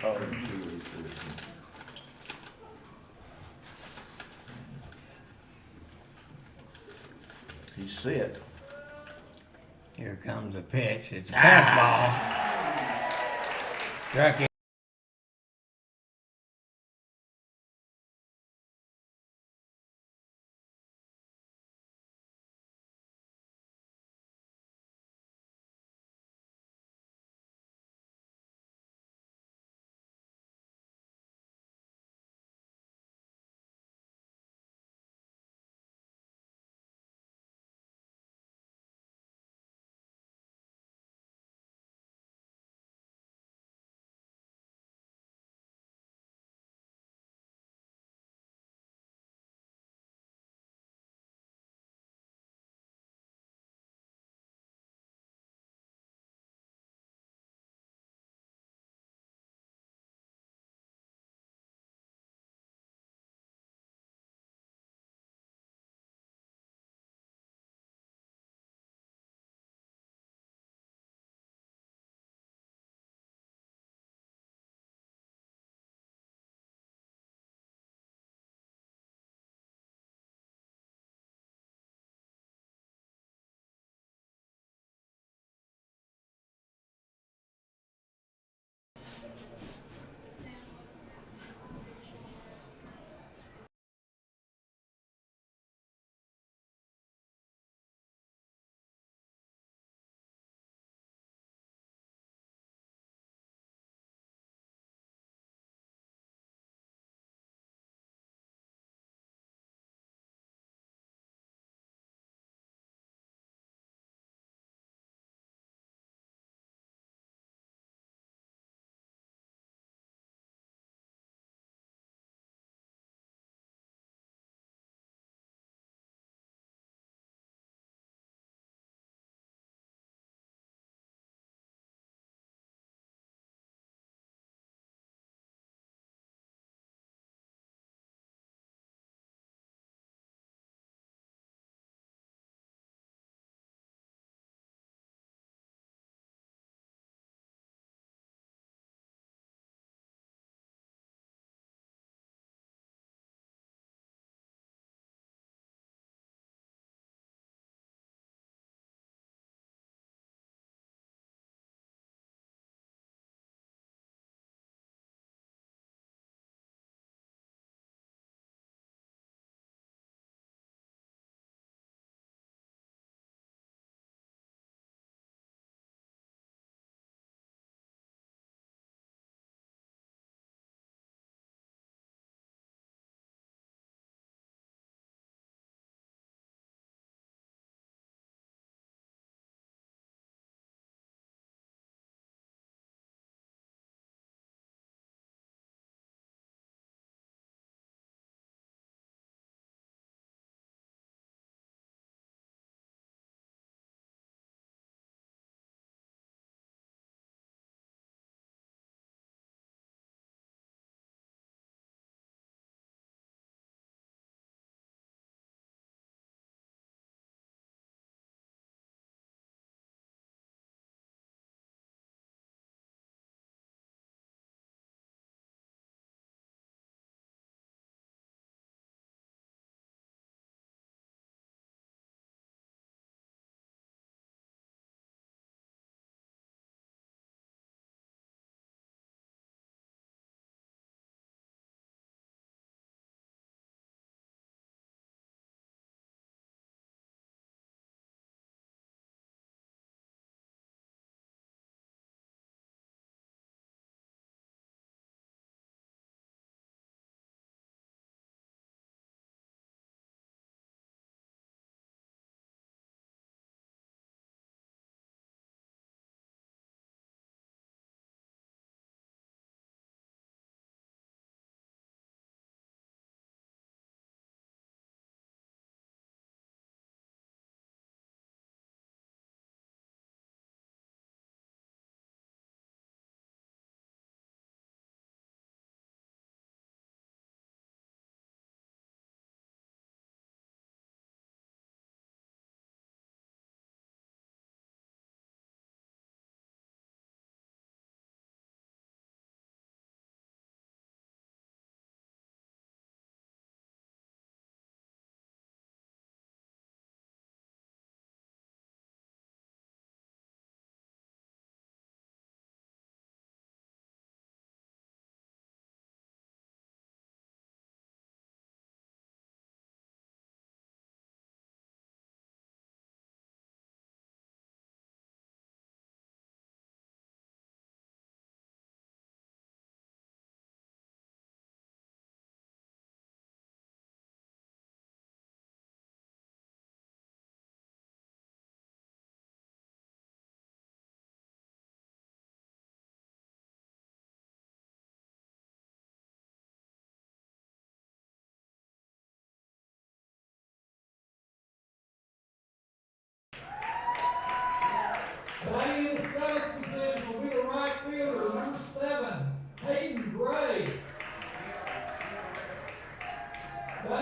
Oh, sure. He's set. Here comes the pitch. It's a fastball. Struck him.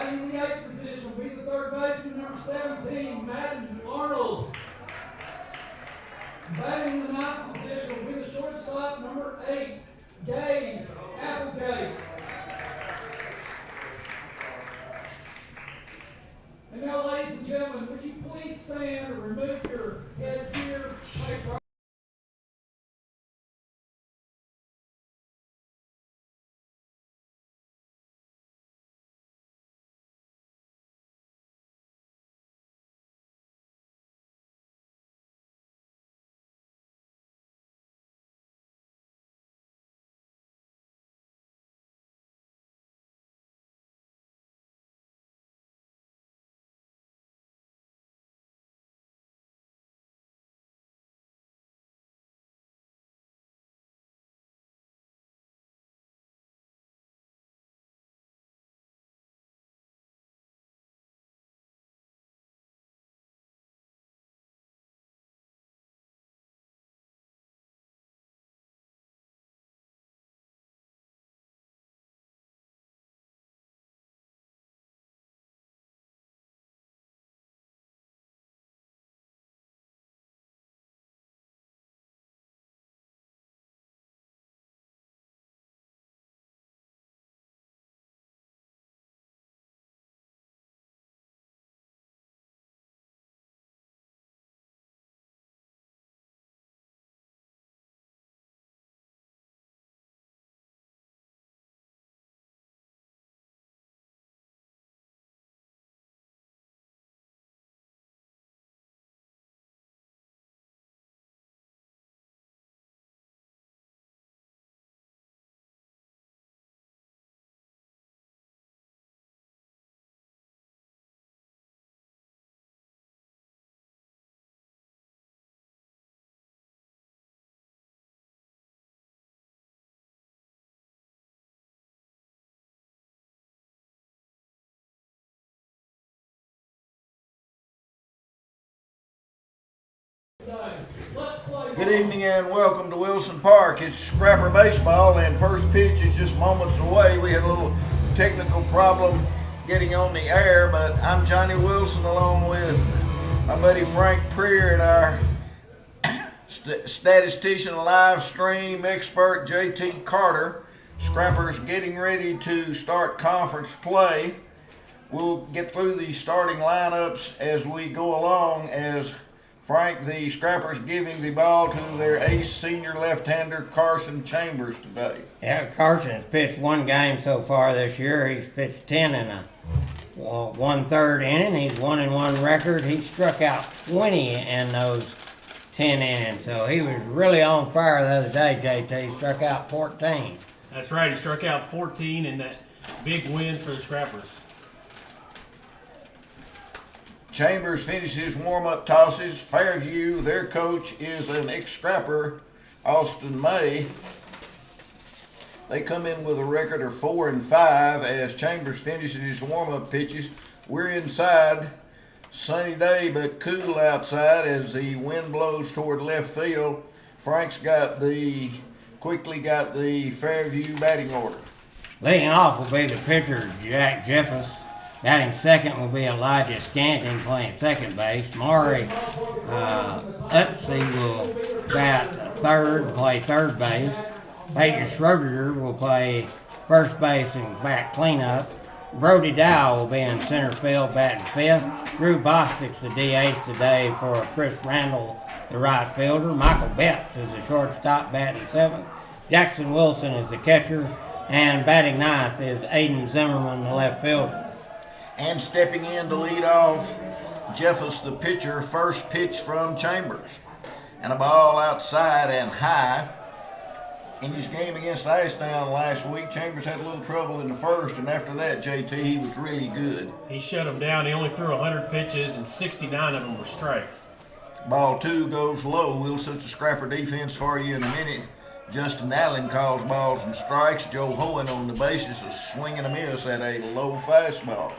Batting the 8th position will be the third baseman, number 17, Madden Arnold. Batting the 9th position will be the shortstop, number 8, Gage Applegate. And now, ladies and gentlemen, would you please stand or remove your headgear? Good evening and welcome to Wilson Park. It's Scrapper Baseball and first pitch is just moments away. We had a little technical problem getting on the air, but I'm Johnny Wilson along with my buddy Frank Preer and our statistician live stream expert JT Carter. Scrappers getting ready to start conference play. We'll get through the starting lineups as we go along as Frank, the Scrappers giving the ball to their ace senior left-hander Carson Chambers today. Yeah, Carson's pitched one game so far this year. He's pitched 10 in a 1/3 inning. He's 1-1 record. He struck out 20 in those 10 innings. So he was really on fire the other day, JT. He struck out 14. That's right. He struck out 14 in that big win for the Scrappers. Chambers finishes warm-up tosses. Fairview, their coach, is an ex-Scrapper, Austin May. They come in with a record of 4-5 as Chambers finishes his warm-up pitches. We're inside. Sunny day but cool outside as the wind blows toward left field. Frank's quickly got the Fairview batting order. Leading off will be the pitcher, Jack Jeffers. Batting second will be Elijah Scanton playing second base. Maury Utsey will bat third, play third base. Peyton Schroeder will play first base and bat cleanup. Brody Dow will be in center field batting fifth. Drew Bostic's the DH today for Chris Randall, the right fielder. Michael Betts is the shortstop batting seventh. Jackson Wilson is the catcher. And batting ninth is Aiden Zimmerman, the left fielder. And stepping in to lead off, Jeffers the pitcher, first pitch from Chambers. And a ball outside and high. In his game against Ashdown last week, Chambers had a little trouble in the first, and after that, JT, he was really good. He shut him down. He only threw 100 pitches, and 69 of them were strikes. Ball two goes low. We'll set the Scrapper defense for you in a minute. Justin Allen calls balls and strikes. Joe Hohen on the basis of swing and a miss at a low fastball.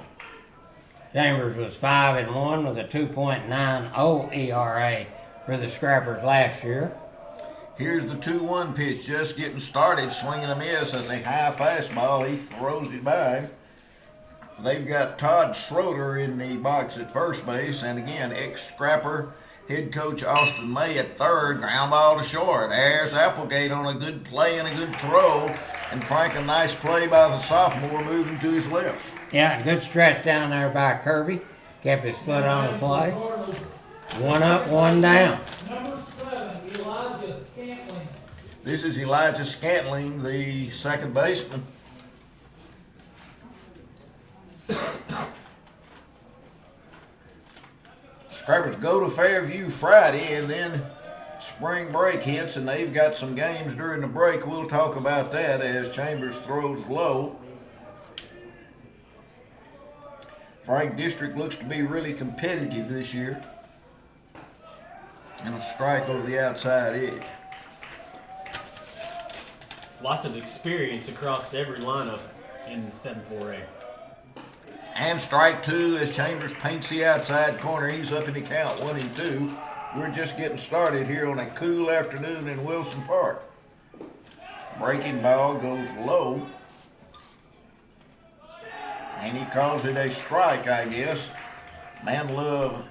Chambers was 5-1 with a 2.90 ERA for the Scrappers last year. Here's the 2-1 pitch, just getting started, swinging a miss as a high fastball. He throws it by. they've got Todd Schroeder in the box at first base, and again, ex-scrapper head coach Austin May at third. Ground ball to short. There's Applegate on a good play and a good throw. And Frank, a nice play by the sophomore, moving to his left. Yeah, good stretch down there by Kirby. Kept his foot on the play. One up, one down. Number 7, Elijah Scantling. This is Elijah Scantling, the second baseman. Scrappers go to Fairview Friday, and then spring break hits, and they've got some games during the break. We'll talk about that as Chambers throws low. Frank District looks to be really competitive this year. And a strike over the outside edge. Lots of experience across every lineup in 7-4A. And strike two as Chambers paints the outside corner. He's up in the count, 1-2. We're just getting started here on a cool afternoon in Wilson Park. Breaking ball goes low. And he calls it a strike, I guess. Manlove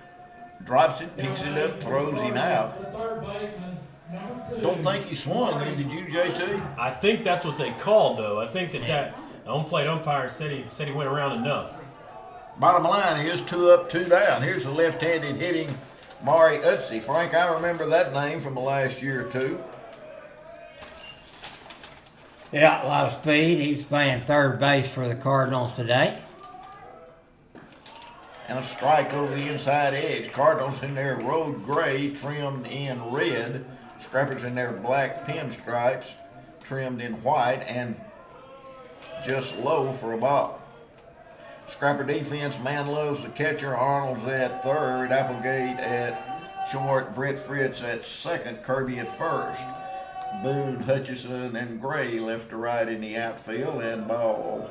drops it, picks it up, throws him out. The third baseman, number 2. Don't think he swung, did you, JT? I think that's what they called, though. I think that the on-plate umpire said he went around enough. Bottom line is 2 up, 2 down. Here's the left-handed hitting Maury Utsey. Frank, I remember that name from the last year or two. Yeah, a lot of speed. He's playing third base for the Cardinals today. And a strike over the inside edge. Cardinals in their road gray, trimmed in red. Scrappers in their black pinstripes, trimmed in white, and just low for a ball. Scrapper defense, Manlove's the catcher, Arnold's at third, Applegate at short, Brett Fritz at second, Kirby at first. Boone, Hutchison, and Gray left to right in the outfield, and ball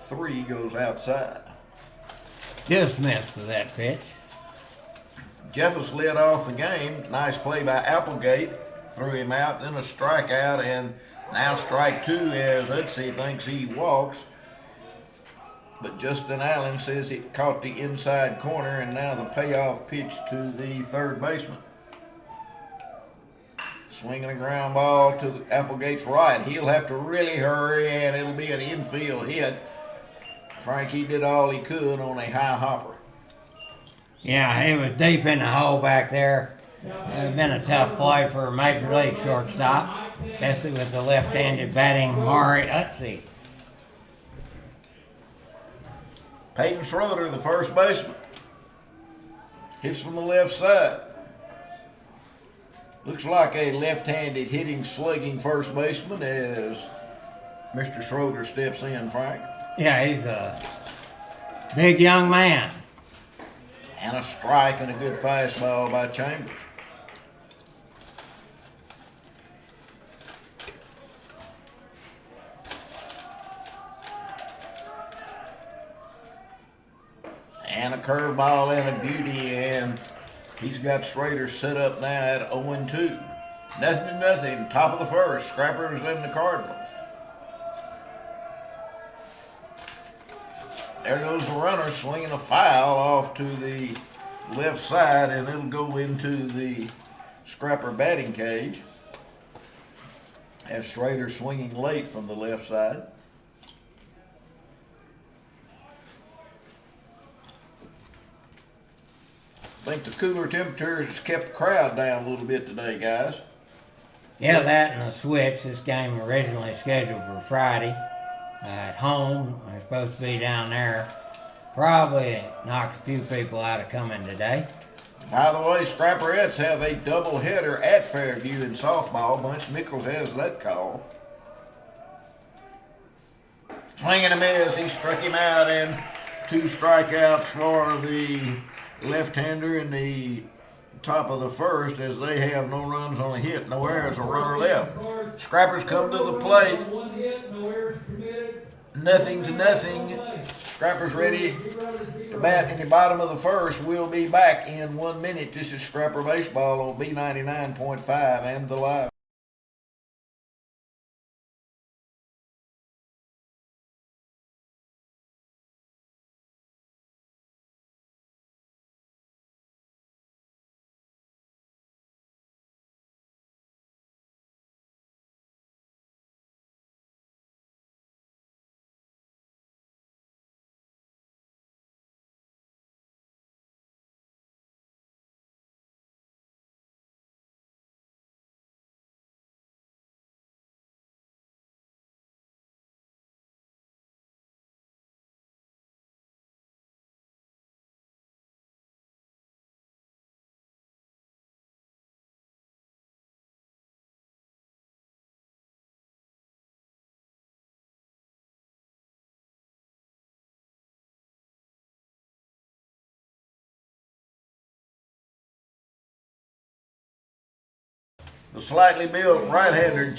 3 goes outside. Just missed for that pitch. Jeffers led off the game. Nice play by Applegate. Threw him out, then a strikeout, and now strike 2 as Utsey thinks he walks. But Justin Allen says it caught the inside corner, and now the payoff pitch to the third baseman. Swinging a ground ball to Applegate's right. He'll have to really hurry, and it'll be an infield hit. Frank, he did all he could on a high hopper. Yeah, he was deep in the hole back there. It's been a tough play for a major league shortstop, especially with the left-handed batting Maury Utsey. Peyton Schroeder, the first baseman. Hits from the left side. Looks like a left-handed hitting, slugging first baseman as Mr. Schroeder steps in, Frank. Yeah, he's a big young man. And a strike and a good fastball by Chambers. And a curveball and a beauty, and he's got Schrader set up now at 0-2. Nothing to nothing, top of the first, Scrappers and the Cardinals. There goes the runner swinging a foul off to the left side, and it'll go into the Scrapper batting cage as Schrader swinging late from the left side. I think the cooler temperatures has kept the crowd down a little bit today, guys. Yeah, that and the switch. This game originally scheduled for Friday at home. They're supposed to be down there. Probably knocked a few people out of coming today. By the way, Scrapperettes have a doubleheader at Fairview in softball. Bunch Nichols has that call. Swing and a miss. He struck him out, and 2 strikeouts for the left-hander in the top of the first as they have no runs on a hit, no errors, a runner left. Scrappers come to the plate. 1 hit, no errors committed. Nothing to nothing. Scrappers ready to bat in the bottom of the first. We'll be back in 1 minute. This is Scrapper Baseball on B99.5 and the live. The slightly built right-hander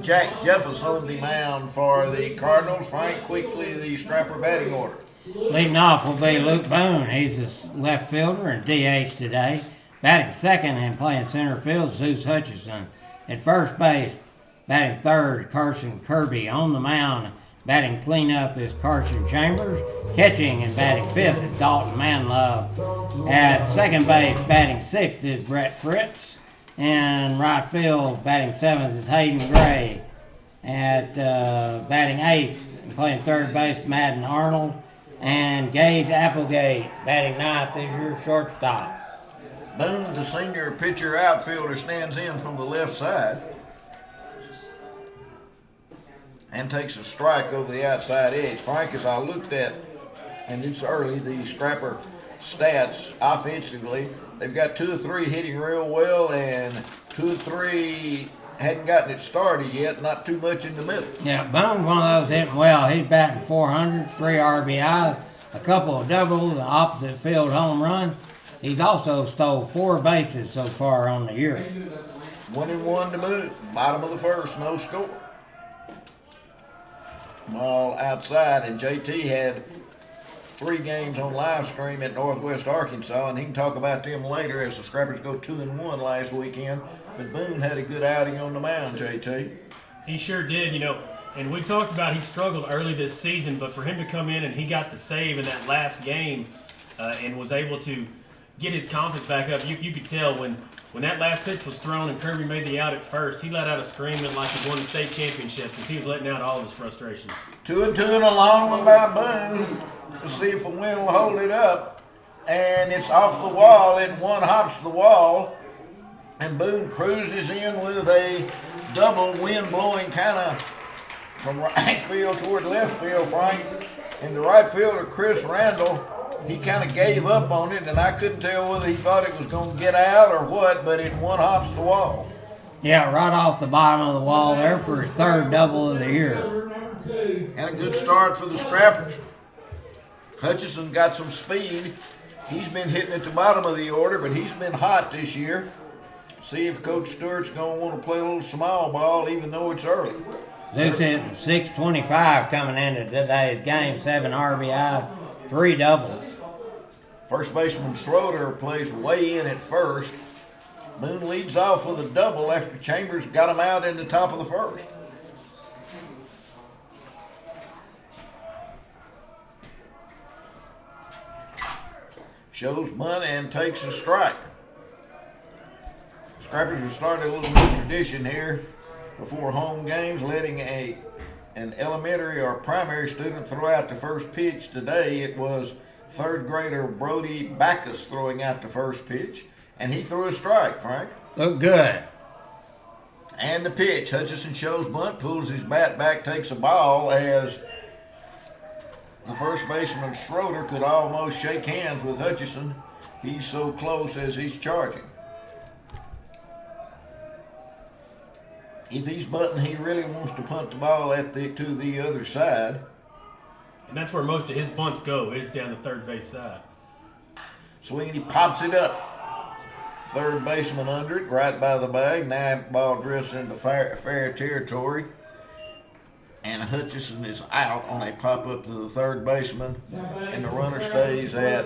Jack Jeffers on the mound for the Cardinals. Frank, quickly the scrapper batting order. Leading off will be Luke Boone. He's a left fielder and DH today. Batting second and playing center field, Zeus Hutchison. At first base, batting third, Carson Kirby. On the mound, batting cleanup is Carson Chambers. Catching and batting fifth is Dalton Manlove. At second base, batting sixth is Brett Fritz. And right field, batting seventh is Hayden Gray. At batting eighth and playing third base, Madden Arnold. And Gage Applegate, batting ninth, is your shortstop. Boone, the senior pitcher outfielder, stands in from the left side and takes a strike over the outside edge. Frank, as I looked at, and it's early, the scrapper stats offensively, they've got 2 or 3 hitting real well, and 2 or 3 hadn't gotten it started yet, not too much in the middle. Yeah, Boone's one of those hitting well. He's batting 400, 3 RBIs, a couple of doubles, an opposite field home run. He's also stole 4 bases so far on the year. 1-1 to Boone, bottom of the first, no score. Ball outside, and JT had 3 games on live stream at Northwest Arkansas, and he can talk about them later as the Scrappers go 2-1 last weekend. But Boone had a good outing on the mound, JT. He sure did, and we talked about he struggled early this season, but for him to come in and he got the save in that last game and was able to get his confidence back up, you could tell when that last pitch was thrown and Kirby made the out at first, he let out a screaming like he won the state championship because he was letting out all of his frustrations. 2-2 and a long one by Boone. Let's see if the wind will hold it up. And it's off the wall. It one hops the wall. And Boone cruises in with a double, wind blowing kind of from right field toward left field, Frank. And the right fielder, Chris Randall, he kind of gave up on it, and I couldn't tell whether he thought it was going to get out or what, but it one hops the wall. Yeah, right off the bottom of the wall there for his 3rd double of the year. And a good start for the Scrappers. Hutchison got some speed. He's been hitting at the bottom of the order, but he's been hot this year. See if Coach Stewart's going to want to play a little small ball, even though it's early. Zeus hitting .625 coming into today's game, 7 RBI, 3 doubles. First baseman Schroeder plays way in at first. Boone leads off with a double after Chambers got him out in the top of the first. Shows bunt and takes a strike. Scrappers have started a little new tradition here before home games, letting an elementary or primary student throw out the first pitch. Today it was 3rd grader Brody Backus throwing out the first pitch, and he threw a strike, Frank. Look good. And the pitch. Hutchison shows bunt, pulls his bat back, takes a ball as the first baseman Schroeder could almost shake hands with Hutchison. He's so close as he's charging. If he's bunting, he really wants to punt the ball to the other side. And that's where most of his bunts go, is down the third base side. Swing, and he pops it up. Third baseman under it, right by the bag. Now ball drifts into fair territory. And Hutchison is out on a pop-up to the third baseman. And the runner stays at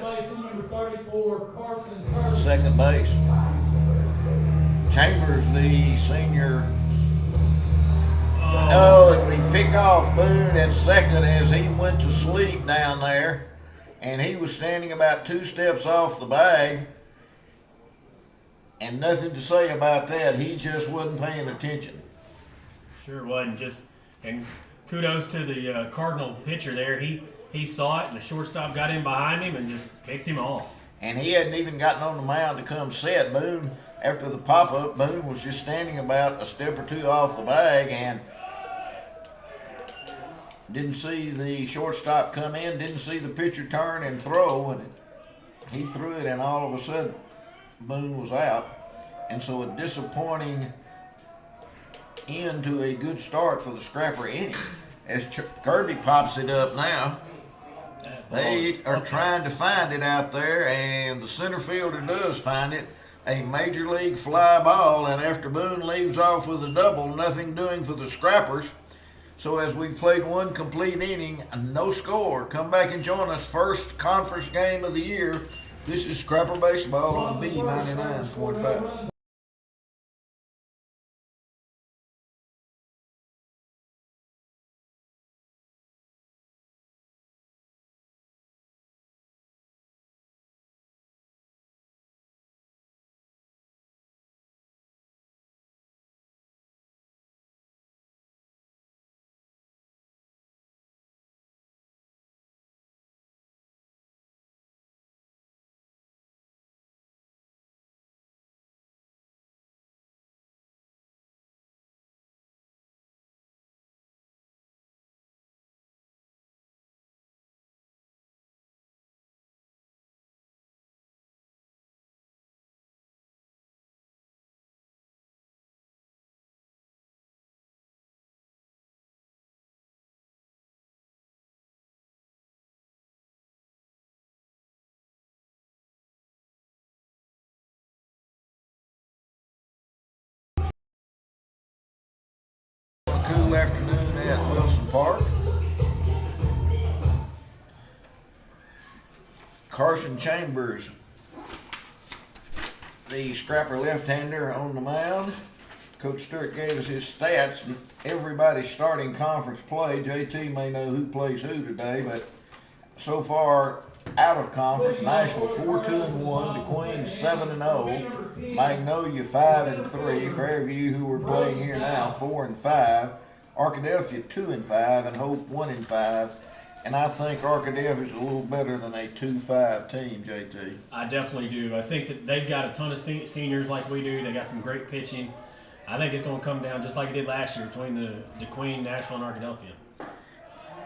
second base. Chambers, the senior. Oh, and we pick off Boone at second as he went to sleep down there. And he was standing about 2 steps off the bag. And nothing to say about that. He just wasn't paying attention. Sure wasn't. And kudos to the Cardinal pitcher there. He saw it, and the shortstop got in behind him and just picked him off. And he hadn't even gotten on the mound to come set. Boone, after the pop-up, Boone was just standing about a step or 2 off the bag and didn't see the shortstop come in, didn't see the pitcher turn and throw, and he threw it, and all of a sudden, Boone was out. And so a disappointing end to a good start for the Scrapper inning. As Kirby pops it up now, they are trying to find it out there, and the center fielder does find it. a major league fly ball, and after Boone leaves off with a double, nothing doing for the Scrappers. So as we've played one complete inning, no score. Come back and join us. First conference game of the year. This is Scrapper Baseball on B99.5. Cool afternoon at Wilson Park. Carson Chambers, the Scrapper left-hander, on the mound. Coach Stewart gave us his stats. Everybody's starting conference play. JT may know who plays who today, but so far out of conference, Nashville 4-2-1, DeQueen 7-0, Magnolia 5-3, Fairview, who we're playing here now, 4-5, Arkadelphia 2-5, and Hope 1-5. And I think Arkadelphia is a little better than a 2-5 team, JT. I definitely do. I think that they've got a ton of seniors like we do. They got some great pitching. I think it's going to come down just like it did last year between the Queen, Nashville, and Arkadelphia.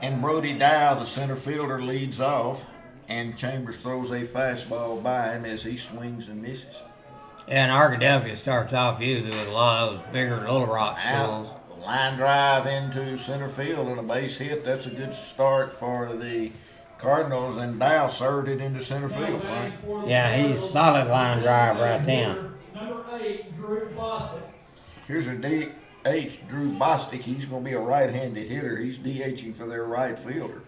And Brody Dow, the center fielder, leads off, and Chambers throws a fastball by him as he swings and misses. And Arkadelphia starts off usually with a lot of those bigger Little Rock schools. Line drive into center field and a base hit. That's a good start for the Cardinals, and Dow served it into center field, Frank. Yeah, he's solid line drive right there. Number 8, Drew Bostic. Here's a DH, Drew Bostic. He's going to be a right-handed hitter. He's DHing for their right fielder.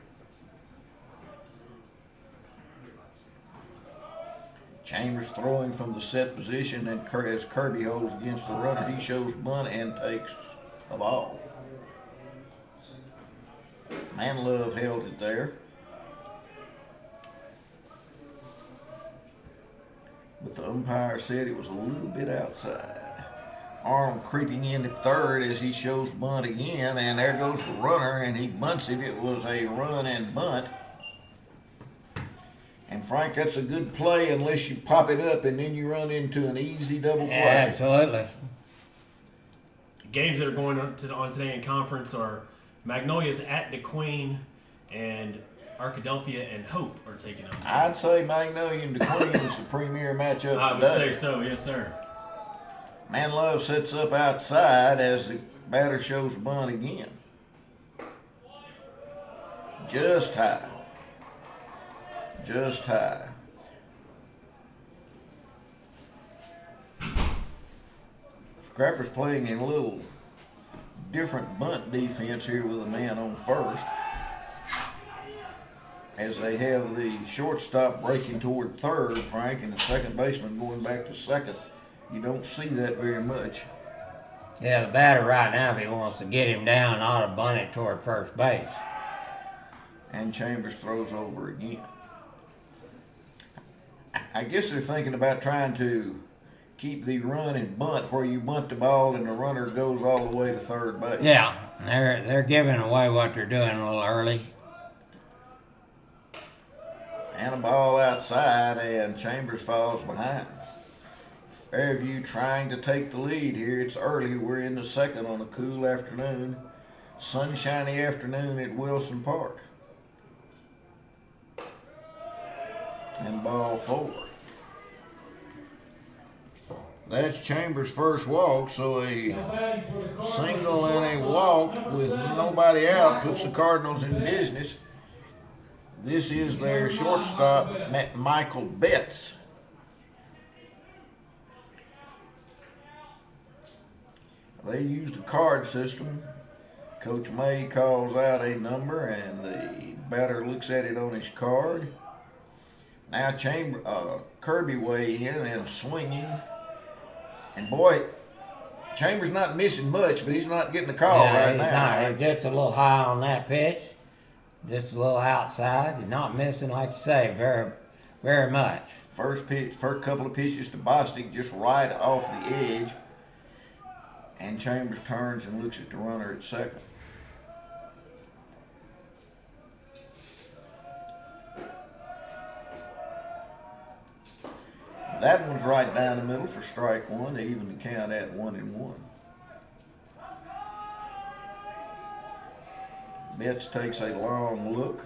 Chambers throwing from the set position, and as Kirby holds against the runner, he shows bunt and takes a ball. Manlove held it there. But the umpire said it was a little bit outside. Arnold creeping in at third as he shows bunt again, and there goes the runner, and he bunts it. It was a run and bunt. And Frank, that's a good play unless you pop it up and then you run into an easy double play. Absolutely. Games that are going on today in conference are Magnolia's at DeQueen, and Arkadelphia and Hope are taking on. I'd say Magnolia and DeQueen is the premier matchup I would today. say so, yes, sir. Manlove sets up outside as the batter shows bunt again. Just high. Just high. Scrapper's playing in a little different bunt defense here with a man on first, as they have the shortstop breaking toward third, Frank, and the second baseman going back to second. You don't see that very much. Yeah, the batter right now, if he wants to get him down, ought to bunt it toward first base. And Chambers throws over again. I guess they're thinking about trying to keep the run and bunt where you bunt the ball and the runner goes all the way to third base. Yeah, they're giving away what they're doing a little early. And a ball outside, and Chambers falls behind. Fairview trying to take the lead here. It's early. We're in the second on a cool afternoon. Sunshiny afternoon at Wilson Park. And ball 4. That's Chambers' first walk, so a single and a walk with nobody out puts the Cardinals in business. This is their shortstop, Michael Betts. They used a card system. Coach May calls out a number, and the batter looks at it on his card. Now Kirby weigh in and swinging. And boy, Chambers not missing much, but he's not getting a call right he's now. not. He's just a little high on that pitch. Just a little outside. He's not missing, like you say, very, very much. First couple of pitches to Bostic, just right off the edge. And Chambers turns and looks at the runner at second. That one's right down the middle for strike one to even the count at 1-1. Betts takes a long look.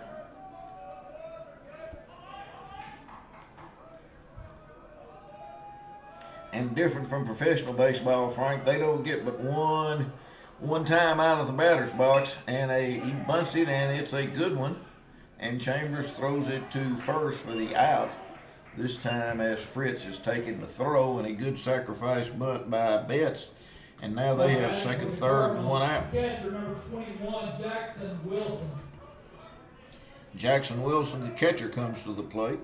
And different from professional baseball, Frank, they don't get but one time out of the batter's box, and he bunts it, and it's a good one. And Chambers throws it to first for the out. This time as Fritz is taking the throw, and a good sacrifice bunt by Betts. And now they have second, third, and one out. Catcher number 21, Jackson Wilson. Jackson Wilson, the catcher, comes to the plate.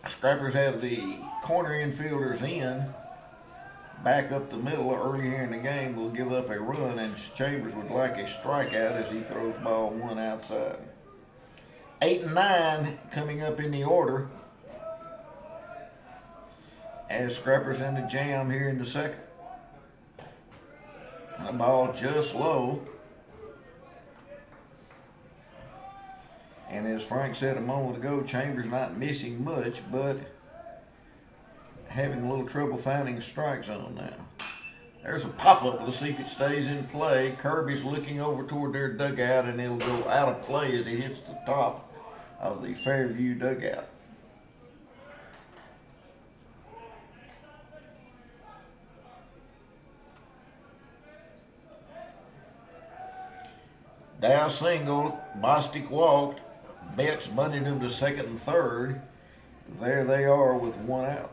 Scrappers have the corner infielders in. Back up the middle early here in the game will give up a run, and Chambers would like a strikeout as he throws ball one outside. 8 and 9 coming up in the order as Scrappers in the jam here in the second. And the ball just low. And as Frank said a moment ago, Chambers not missing much, but having a little trouble finding a strike zone now. There's a pop-up. Let's see if it stays in play. Kirby's looking over toward their dugout, and it'll go out of play as it hits the top of the Fairview dugout. Dow single, Bostic walked, Betts bunted him to second and third. There they are with one out.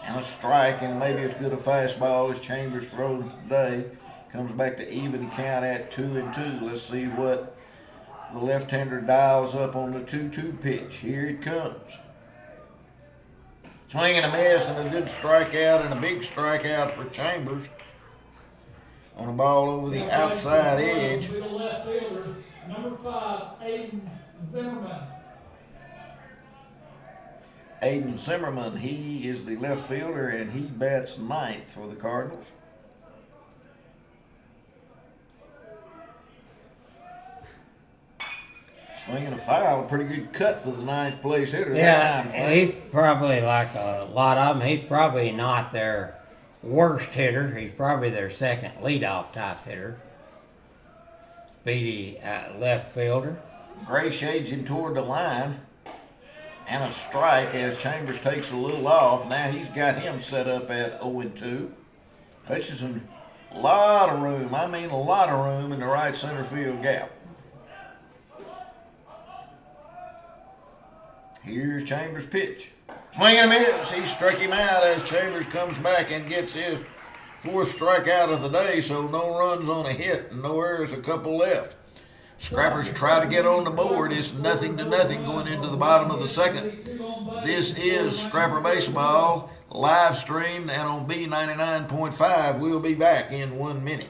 And a strike, and maybe as good a fastball as Chambers throws today. Comes back to even count at 2-2. Let's see what the left-hander dials up on the 2-2 pitch. Here it comes. Swing and a miss, and a good strikeout, and a big strikeout for Chambers on a ball over the outside edge. To the left fielder, number 5, Aiden Zimmerman. Aiden Zimmerman, he is the left fielder, and he bats ninth for the Cardinals. Swinging a foul, pretty good cut for the ninth place hitter. Yeah, that time. he's probably, like a lot of them, he's probably not their worst hitter. He's probably their second leadoff type hitter. Speedy left fielder. Gray shades him toward the line. And a strike as Chambers takes a little off. Now he's got him set up at 0-2. Hutchinson, a lot of room. I mean, a lot of room in the right center field gap. Here's Chambers' pitch. Swing and a miss. He struck him out as Chambers comes back and gets his fourth strikeout of the day. So no runs on a hit and no errors, a couple left. Scrappers try to get on the board. It's 0-0 going into the bottom of the second. This is Scrapper Baseball, live streamed and on B99.5. We'll be back in 1 minute.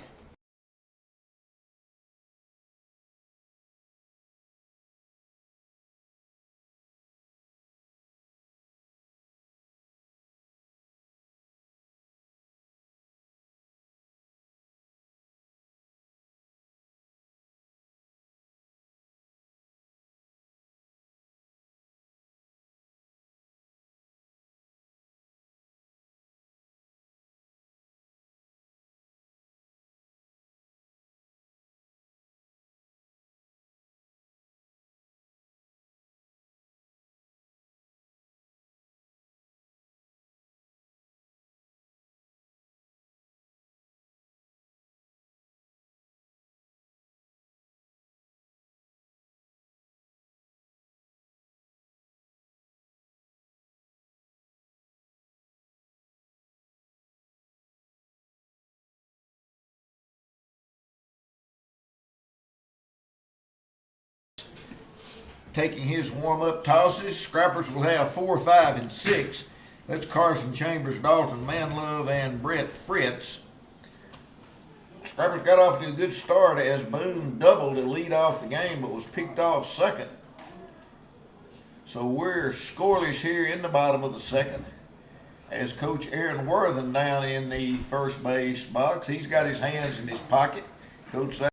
taking his warm-up tosses. Scrappers will have 4, 5, and 6. That's Carson, Chambers, Dalton, Manlove, and Brett Fritz. Scrappers got off to a good start as Boone doubled to lead off the game, but was picked off second. So we're scoreless here in the bottom of the second. As Coach Aaron Worthen down in the first base box, he's got his hands in his pocket. Coach said,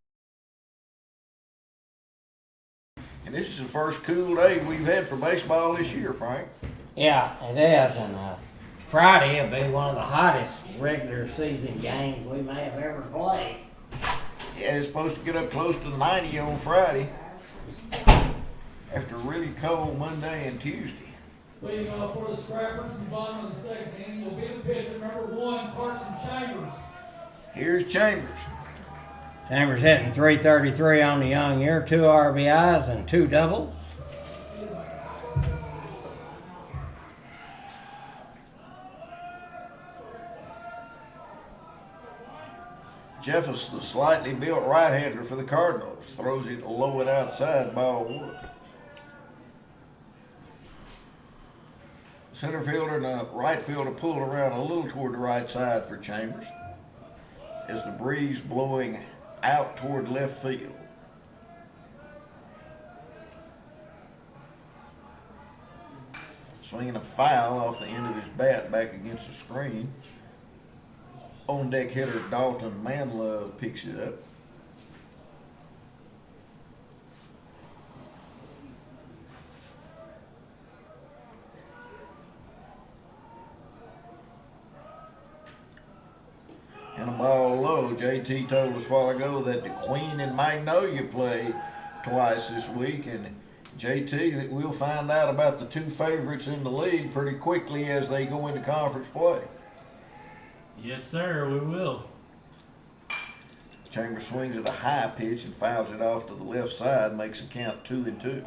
and this is the first cool day we've had for baseball this year, Frank. Yeah, it is, and Friday will be one of the hottest regular season games we may have ever played. Yeah, it's supposed to get up close to 90 on Friday after a really cold Monday and Tuesday. Leading off for the Scrappers in the bottom of the second inning will be the pitcher, number 1, Carson Chambers. Here's Chambers. Chambers hitting .333 on the young year, 2 RBIs and 2 doubles. Jeffers, the slightly built right-hander for the Cardinals, throws it low and outside, ball 1. Center fielder and the right fielder pull around a little toward the right side for Chambers as the breeze blowing out toward left field. Swinging a foul off the end of his bat back against the screen. On deck hitter Dalton Manlove picks it up. And a ball low. JT told us a while ago that the Queen and Magnolia play twice this week, and JT, that we'll find out about the 2 favorites in the league pretty quickly as they go into conference play. Yes, sir, we will. Chambers swings at a high pitch and fouls it off to the left side, makes it count 2-2.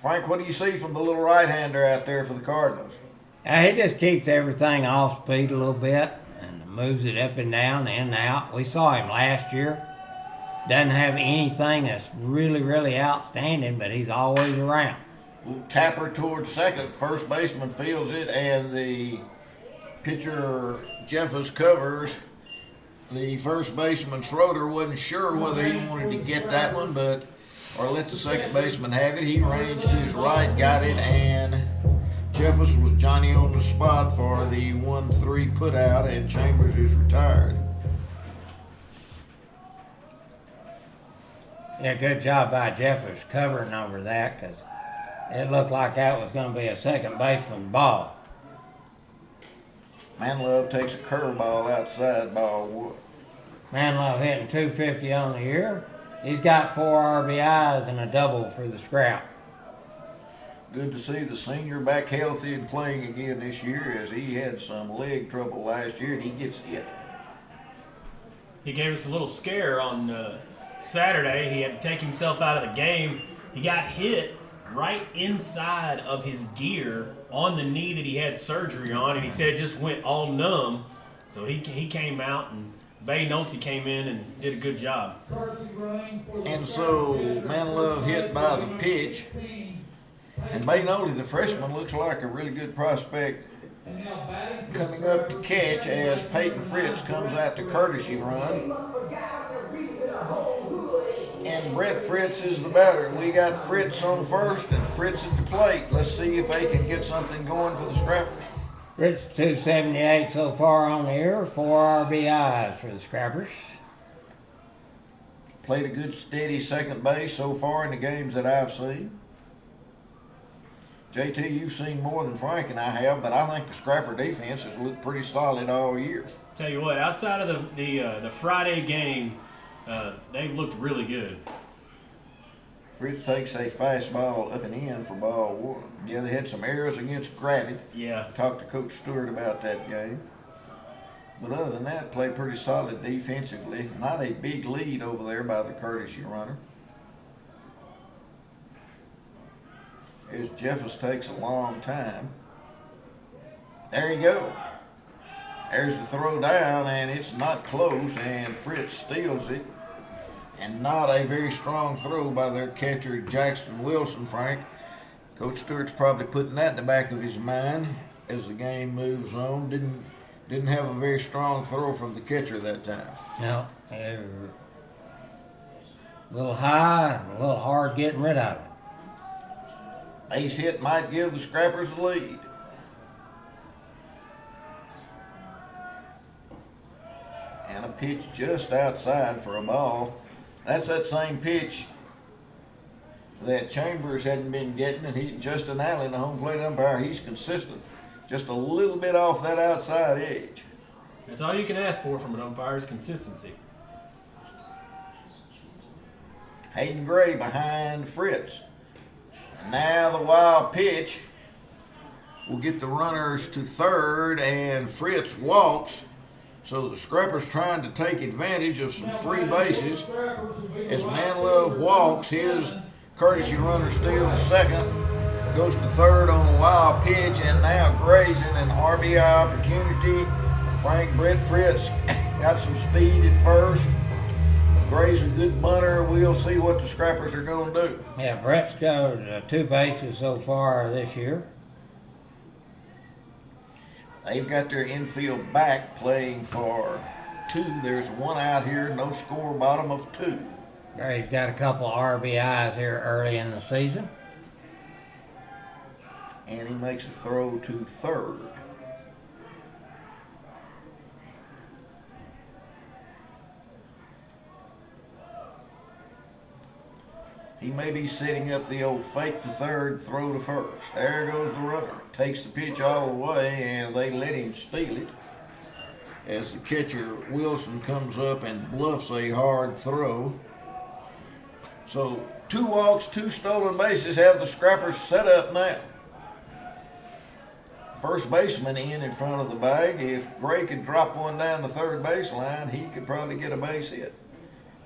Frank, what do you see from the little right-hander out there for the Cardinals? He just keeps everything off speed a little bit and moves it up and down, in and out. We saw him last year. Doesn't have anything that's really, really outstanding, but he's always around. Little tapper towards second. First baseman fields it, and the pitcher Jeffers covers. The first baseman Schroeder wasn't sure whether he wanted to get that one, or let the second baseman have it. He ranged to his right, got it, and Jeffers was Johnny on the spot for the 1-3 put out, and Chambers is retired. Yeah, good job by Jeffers covering over that, because it looked like that was going to be a second baseman ball. Manlove takes a curveball outside, ball 1. Manlove hitting .250 on the year. He's got 4 RBIs and a double for the Scrap. Good to see the senior back healthy and playing again this year, as he had some leg trouble last year and he gets hit. He gave us a little scare on Saturday. He had to take himself out of the game. He got hit right inside of his gear on the knee that he had surgery on, and he said it just went all numb. So he came out, and Bay Nolte came in and did a good job. And so Manlove hit by the pitch, and Bay Nolte, the freshman, looks like a really good prospect coming up to catch as Peyton Fritz comes out to courtesy run. And Brett Fritz is the batter. We got Fritz on first and Fritz at the plate. Let's see if they can get something going for the Scrappers. Fritz 278 so far on the year, 4 RBIs for the Scrappers. Played a good steady second base so far in the games that I've seen. JT, you've seen more than Frank and I have, but I think the Scrapper defense has looked pretty solid all year. Tell you what, outside of the Friday game, they've looked really good. Fritz takes a fastball up and in for ball 1. Yeah, they had some errors against Granite. Yeah. Talked to Coach Stewart about that game. But other than that, played pretty solid defensively. Not a big lead over there by the courtesy runner. As Jeffers takes a long time. There he goes. There's the throw down, and it's not close, and Fritz steals it. And not a very strong throw by their catcher, Jackson Wilson, Frank. Coach Stewart's probably putting that in the back of his mind as the game moves on. Didn't have a very strong throw from the catcher that time. No, they were a little high and a little hard getting rid of it. Base hit might give the Scrappers the lead. And a pitch just outside for a ball. That's that same pitch that Chambers hadn't been getting, and Justin Allen, the home plate umpire, he's consistent. Just a little bit off that outside edge. That's all you can ask for from an umpire is consistency. Hayden Gray behind Fritz. And now the wild pitch will get the runners to third, and Fritz walks. So the Scrappers trying to take advantage of some free bases. As Manlove walks, his courtesy runner steals second, goes to third on a wild pitch, and now Gray's in an RBI opportunity. Brett Fritz got some speed at first. Gray's a good bunter. We'll see what the Scrappers are going to do. Yeah, Brett's got 2 bases so far this year. They've got their infield back playing for 2. There's 1 out here, no score, bottom of 2. Gray's got a couple RBIs here early in the season. And he makes a throw to third. He may be setting up the old fake to third, throw to first. There goes the runner. Takes the pitch all the way, and they let him steal it. As the catcher, Wilson, comes up and bluffs a hard throw. So 2 walks, 2 stolen bases have the Scrappers set up now. First baseman in front of the bag. If Gray could drop one down the third baseline, he could probably get a base hit.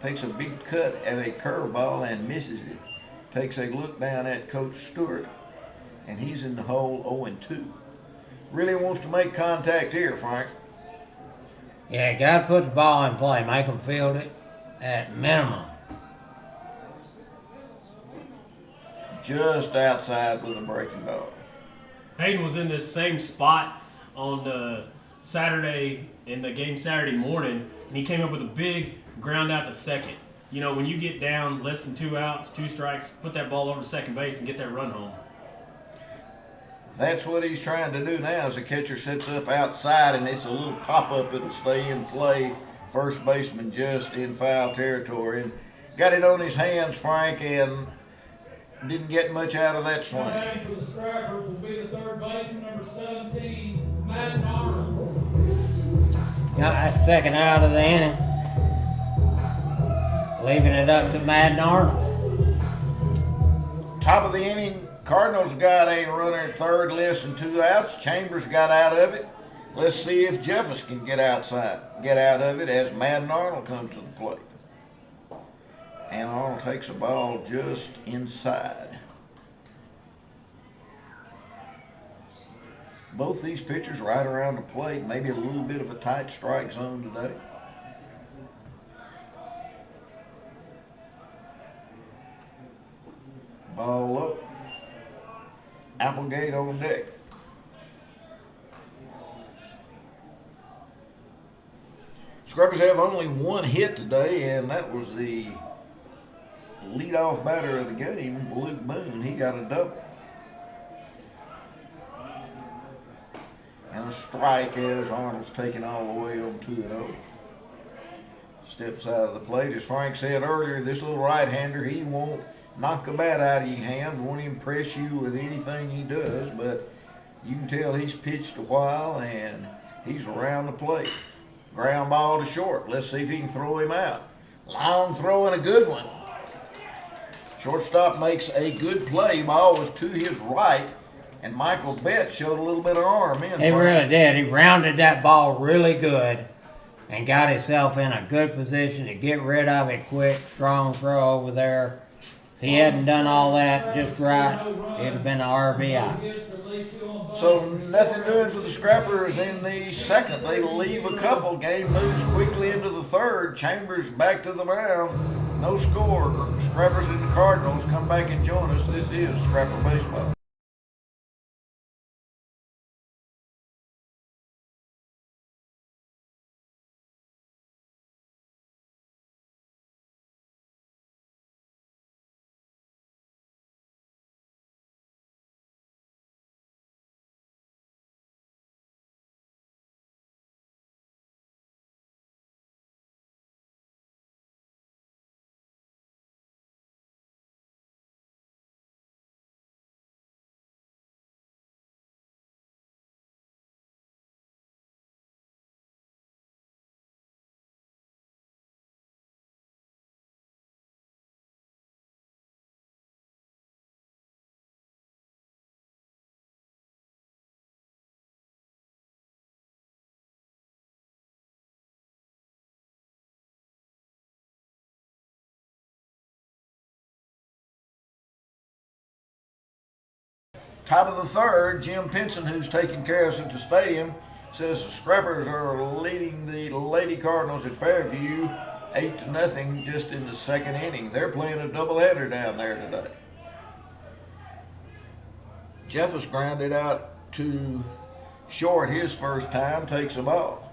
Takes a big cut at a curveball and misses it. Takes a look down at Coach Stewart, and he's in the hole 0-2. Really wants to make contact here, Frank. Yeah, you got to put the ball in play. Make them field it at minimum. Just outside with a breaking ball. Hayden was in this same spot on Saturday, in the game Saturday morning, and he came up with a big ground out to second. You know, when you get down less than 2 outs, 2 strikes, put that ball over to second base and get that run home. That's what he's trying to do now as the catcher sets up outside, and it's a little pop-up. It'll stay in play. First baseman just in foul territory. And got it on his hands, Frank, and didn't get much out of that swing. Batting for the Scrappers will be the third baseman, number 17, Matt Arnold. Got that second out of the inning. Leaving it up to Madden Arnold. Top of the inning, Cardinals got a runner at third, less than 2 outs. Chambers got out of it. Let's see if Jeffers can get out of it as Madden Arnold comes to the plate. And Arnold takes a ball just inside. Both these pitchers right around the plate, maybe a little bit of a tight strike zone today. Ball up. Applegate on deck. Scrubbers have only 1 hit today, and that was the leadoff batter of the game, Luke Boone. He got a double. And a strike as Arnold's taken all the way on 2-0. Steps out of the plate. As Frank said earlier, this little right-hander, he won't knock a bat out of your hand, won't impress you with anything he does, but you can tell he's pitched a while and he's around the plate. Ground ball to short. Let's see if he can throw him out. Long throw and a good one. Shortstop makes a good play. Ball was to his right, and Michael Betts showed a little bit of arm in. He really did. He rounded that ball really good and got himself in a good position to get rid of it quick. Strong throw over there. If he hadn't done all that just right, it'd have been an RBI. So nothing doing for the Scrappers in the second. They leave a couple. Game moves quickly into the third. Chambers back to the mound. No score. Scrappers and the Cardinals come back and join us. This is Scrapper Baseball. Top of the third, Jim Pinson, who's taking care of us at the stadium, says the Scrappers are leading the Lady Cardinals at Fairview 8-0 just in the second inning. They're playing a doubleheader down there today. Jeffers grounded out to short his first time, takes a ball.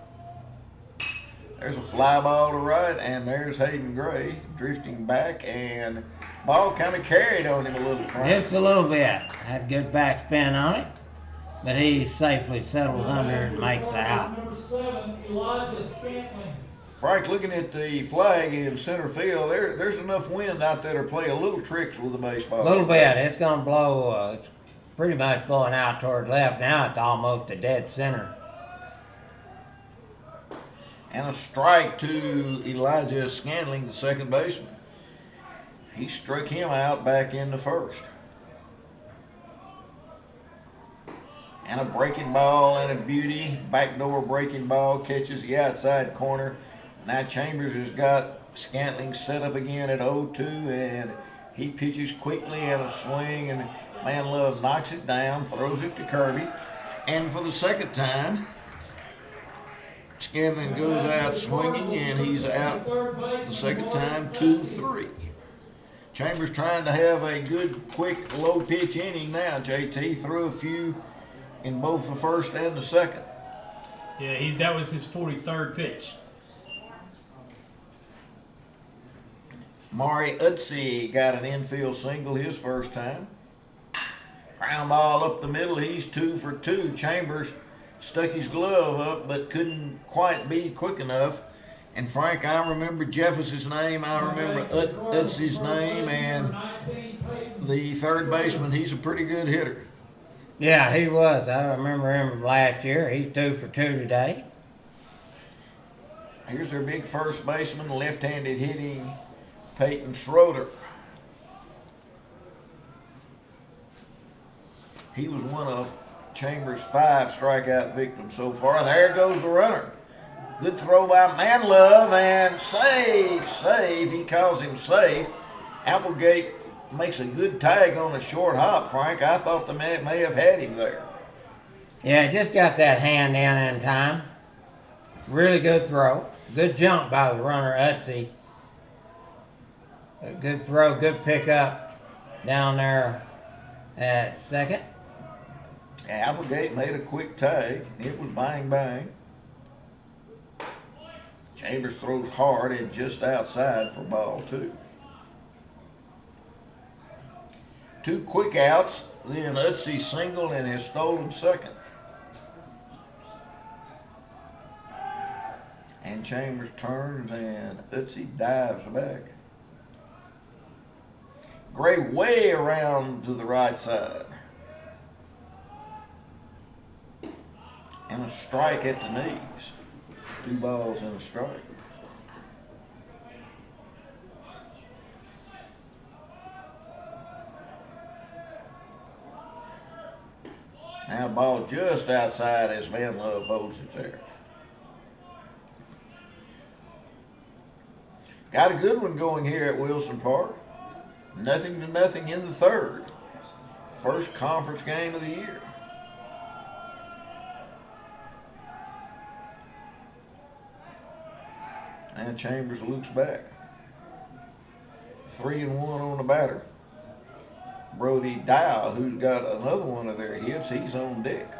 There's a fly ball to right, and there's Hayden Gray drifting back, and ball kind of carried on him a little. Just a little bit. Had good backspin on it, but he safely settles under and makes the out. Number 7, Elijah Scantling. Frank, looking at the flag in center field, there's enough wind out there to play a little tricks with the baseball. A little bit. It's going to blow. It's pretty much blowing out toward left. Now it's almost a dead center. And a strike to Elijah Scantling, the second baseman. He struck him out back in the first. And a breaking ball and a beauty. Backdoor breaking ball catches the outside corner. Now Chambers has got Scantling set up again at 0-2, and he pitches quickly and a swing, and Manlove knocks it down, throws it to Kirby. And for the second time, Scantling goes out swinging, and he's out the second time, 2-3. Chambers trying to have a good, quick, low-pitch inning now. JT threw a few in both the first and the second. Yeah, that was his 43rd pitch. Maury Utsey got an infield single his first time. Ground ball up the middle. He's 2 for 2. Chambers stuck his glove up but couldn't quite be quick enough. And Frank, I remember Jeffers' name. I remember Utsey's name, and the third baseman. He's a pretty good hitter. Yeah, he was. I remember him last year. He's 2 for 2 today. Here's their big first baseman, left-handed hitting Peyton Schroeder. He was one of Chambers' 5 strikeout victims so far. There goes the runner. Good throw by Manlove, and save. He calls him safe. Applegate makes a good tag on a short hop, Frank. I thought the man may have had him there. Yeah, just got that hand in time. Really good throw. Good jump by the runner, Utsey. A good throw, good pickup down there at second. Applegate made a quick tag. It was bang, bang. Chambers throws hard and just outside for ball 2. 2 quick outs, then Utsey singled and has stolen second. And Chambers turns and Utsey dives back. Gray way around to the right side. And a strike at the knees. 2 balls and a strike. Now ball just outside as Manlove holds it there. Got a good one going here at Wilson Park. 0-0 in the third. First conference game of the year. And Chambers looks back. 3-1 on the batter. Brody Dow, who's got another one of their hits, he's on deck.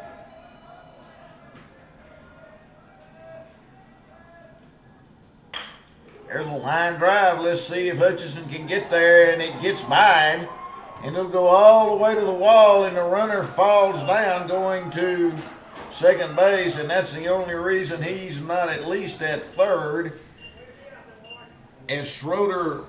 There's a line drive. Let's see if Hutchison can get there, and it gets by him. And it'll go all the way to the wall, and the runner falls down going to second base, and that's the only reason he's not at least at third. As Schroeder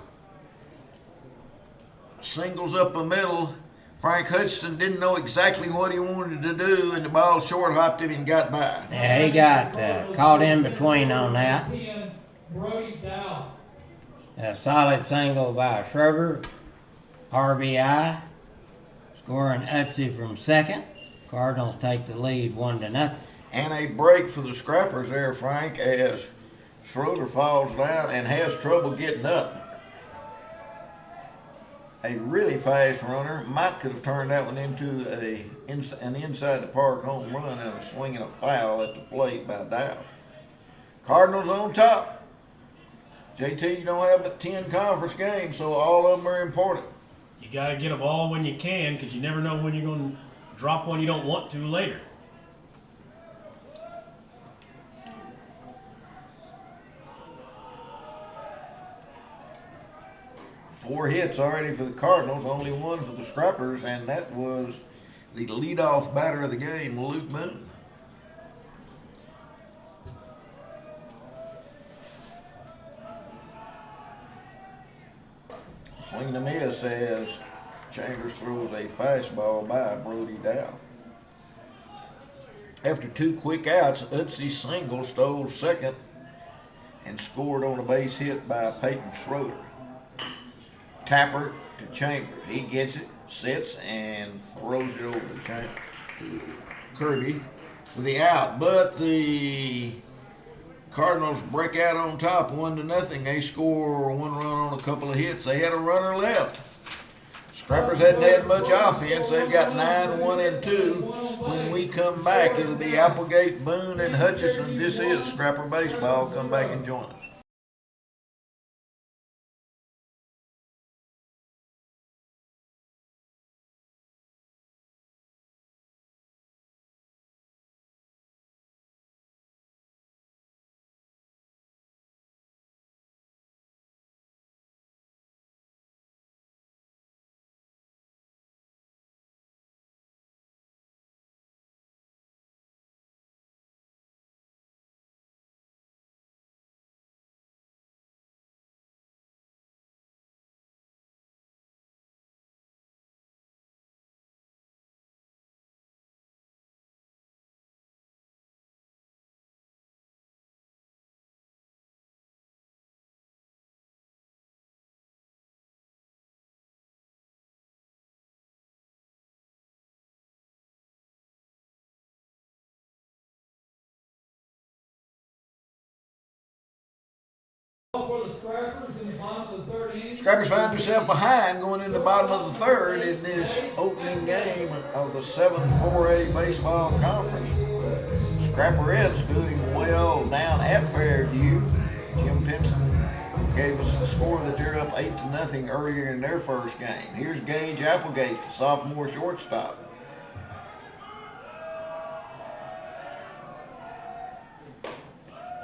singles up the middle, Frank Hutchison didn't know exactly what he wanted to do, and the ball short hopped him and got by. Yeah, he got caught in between on that. 10, Brody Dow. A solid single by Schroeder. RBI. Scoring Utsey from second. Cardinals take the lead 1-0. And a break for the Scrappers there, Frank, as Schroeder falls down and has trouble getting up. A really fast runner might could have turned that one into an inside the park home run and a swinging a foul at the plate by Dow. Cardinals on top. JT, you don't have but 10 conference games, so all of them are important. You got to get them all when you can, because you never know when you're going to drop one you don't want to later. Four hits already for the Cardinals, only one for the Scrappers, and that was the leadoff batter of the game, Luke Boone. Swing and a miss as Chambers throws a fastball by Brody Dow. After two quick outs, Utsey single stole second and scored on a base hit by Peyton Schroeder. Tapper to Chambers. He gets it, sits, and throws it over to Kirby for the out. But the Cardinals break out on top 1-0. They score one run on a couple of hits. They had a runner left. Scrappers hadn't had much offense. They've got 9-1-2. When we come back, it'll be Applegate, Boone, and Hutchison. This is Scrapper Baseball. Come back and join us. For the Scrappers in the bottom of the third inning. Scrappers find themselves behind going in the bottom of the third in this opening game of the 7-4A baseball conference. Scrapperettes doing well down at Fairview. Jim Pinson gave us the score that they're up 8-0 earlier in their first game. Here's Gage Applegate, the sophomore shortstop.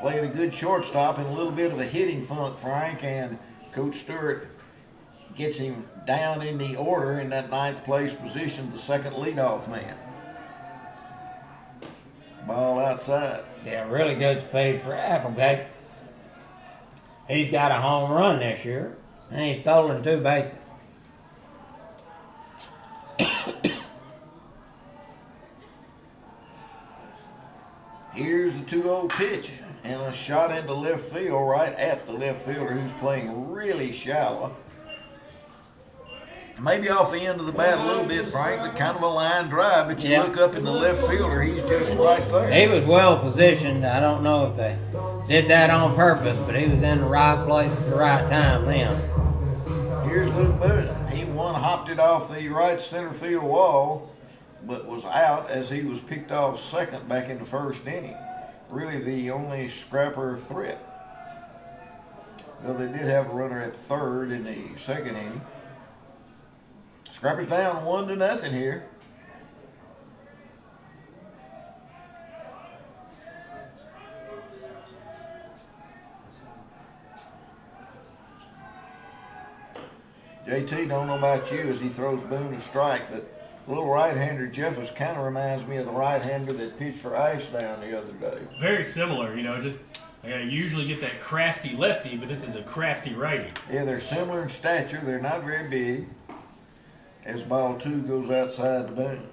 Playing a good shortstop and a little bit of a hitting funk, Frank, and Coach Stewart gets him down in the order in that 9th place position, the second leadoff man. Ball outside. Yeah, really good speed for Applegate. He's got a home run this year, and he's stolen 2 bases. Here's the 2-0 pitch and a shot into left field right at the left fielder who's playing really shallow. Maybe off the end of the bat a little bit, Frank, but kind of a line drive. But you look up in the left fielder, he's just right there. He was well positioned. I don't know if they did that on purpose, but he was in the right place at the right time then. Here's Luke Boone. He hopped it off the right center field wall, but was out as he was picked off second back in the first inning. Really the only Scrapper threat. Well, they did have a runner at third in the second inning. Scrappers down 1-0 here. JT, don't know about you as he throws Boone a strike, but little right-hander Jeffers kind of reminds me of the right-hander that pitched for Ashdown the other day. Very similar, just you usually get that crafty lefty, but this is a crafty righty. Yeah, they're similar in stature. They're not very big. As ball 2 goes outside the Boone.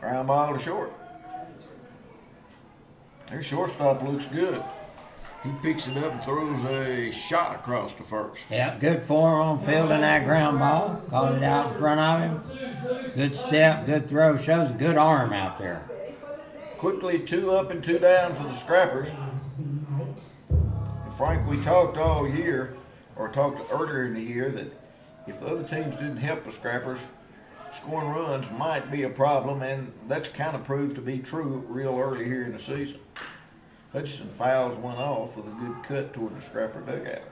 Ground ball to short. Their shortstop looks good. He picks it up and throws a shot across to first. Yeah, good form on fielding that ground ball. Caught it out in front of him. Good step, good throw. Shows a good arm out there. Quickly 2 up and 2 down for the Scrappers. And Frank, we talked all year, or talked earlier in the year, that if the other teams didn't help the Scrappers, scoring runs might be a problem, and that's kind of proved to be true real early here in the season. Hutchinson fouls one off with a good cut toward the Scrapper dugout.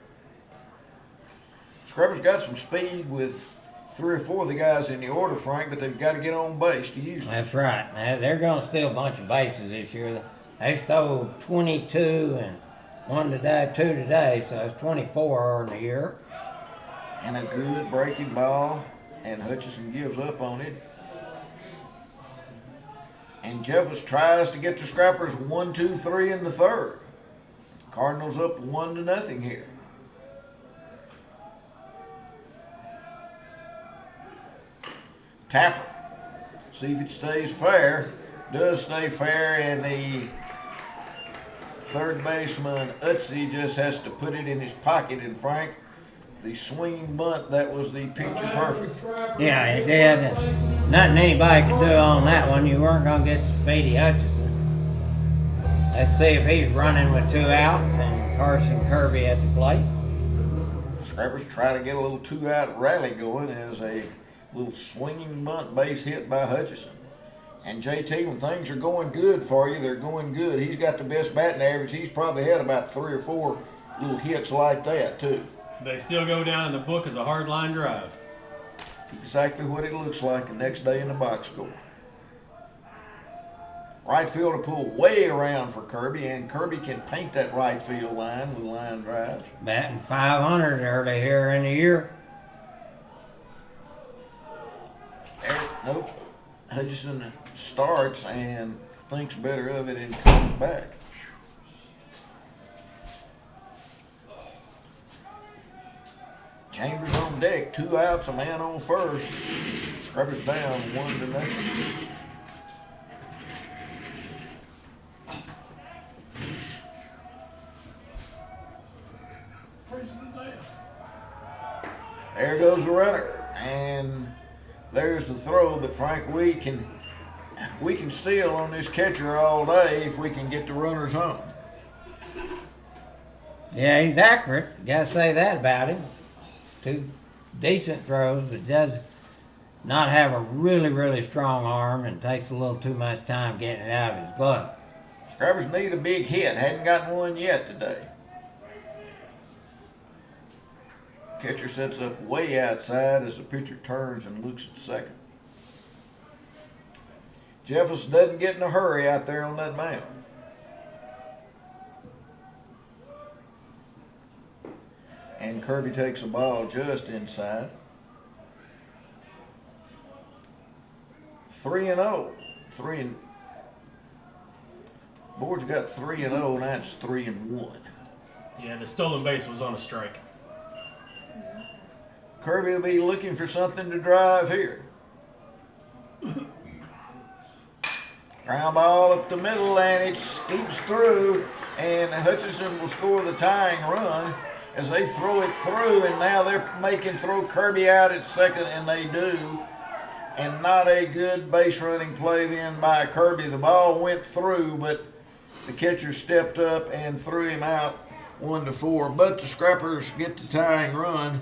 Scrappers got some speed with 3 or 4 of the guys in the order, Frank, but they've got to get on base to use them. That's right. Now, they're going to steal a bunch of bases this year. They stole 22 and 1 today, 2 today, so it's 24 in the year. And a good breaking ball, and Hutchinson gives up on it. And Jeffers tries to get the Scrappers 1, 2, 3 in the third. Cardinals up 1-0 here. Tapper. See if it stays fair. Does stay fair, and the third baseman Utsi just has to put it in his pocket. And Frank, the swinging bunt, that was the picture perfect. Yeah, it did. And nothing anybody could do on that one. You weren't going to get to Speedy Hutchinson. Let's see if he's running with 2 outs and Carson Kirby at the plate. Scrappers try to get a little 2-out rally going as a little swinging bunt base hit by Hutchinson. And JT, when things are going good for you, they're going good. He's got the best batting average. He's probably had about 3 or 4 little hits like that, too. They still go down in the book as a hard line drive. Exactly what it looks like the next day in the box score. Right fielder pull way around for Kirby, and Kirby can paint that right field line with line drives. Batting 500 early here in the year. Nope. Hutchinson starts and thinks better of it and comes back. Chambers on deck, 2 outs, a man on first. Scrubbers down 1-0. There goes the runner, and there's the throw. But Frank, we can steal on this catcher all day if we can get the runners home. Yeah, he's accurate. Got to say that about him. 2 decent throws, but does not have a really, really strong arm and takes a little too much time getting it out of his glove. Scrubbers need a big hit. Hadn't gotten one yet today. Catcher sets up way outside as the pitcher turns and looks at second. Jefferson doesn't get in a hurry out there on that mound. And Kirby takes a ball just inside. 3-0. Board's got 3-0, and that's 3-1. Yeah, the stolen base was on a strike. Kirby will be looking for something to drive here. Ground ball up the middle, and it skeeps through, and Hutchinson will score the tying run as they throw it through, and now they're making throw Kirby out at second, and they do. And not a good base running play then by Kirby. The ball went through, but the catcher stepped up and threw him out 1-4. But the Scrappers get the tying run.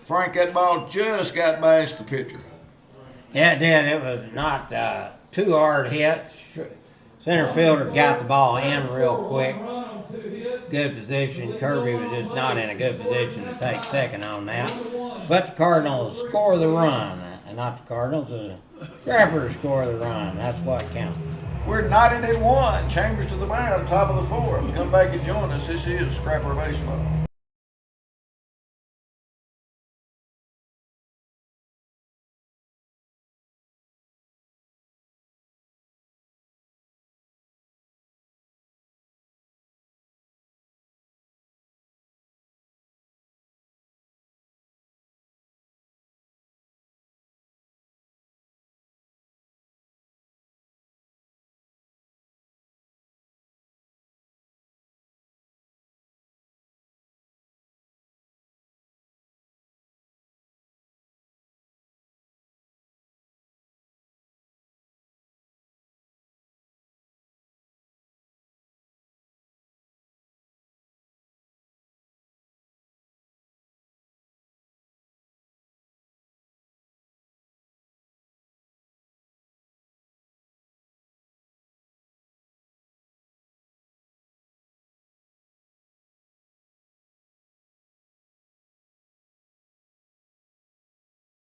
Frank, that ball just got past the pitcher. Yeah, it did. It was not too hard hit. Center fielder got the ball in real quick. Good position. Kirby was just not in a good position to take second on that. But the Cardinals score the run. Not the Cardinals, the Scrappers score the run. That's what counts. We're knotted at 1. Chambers to the mound, top of the 4th. Come back and join us. This is Scrapper Baseball.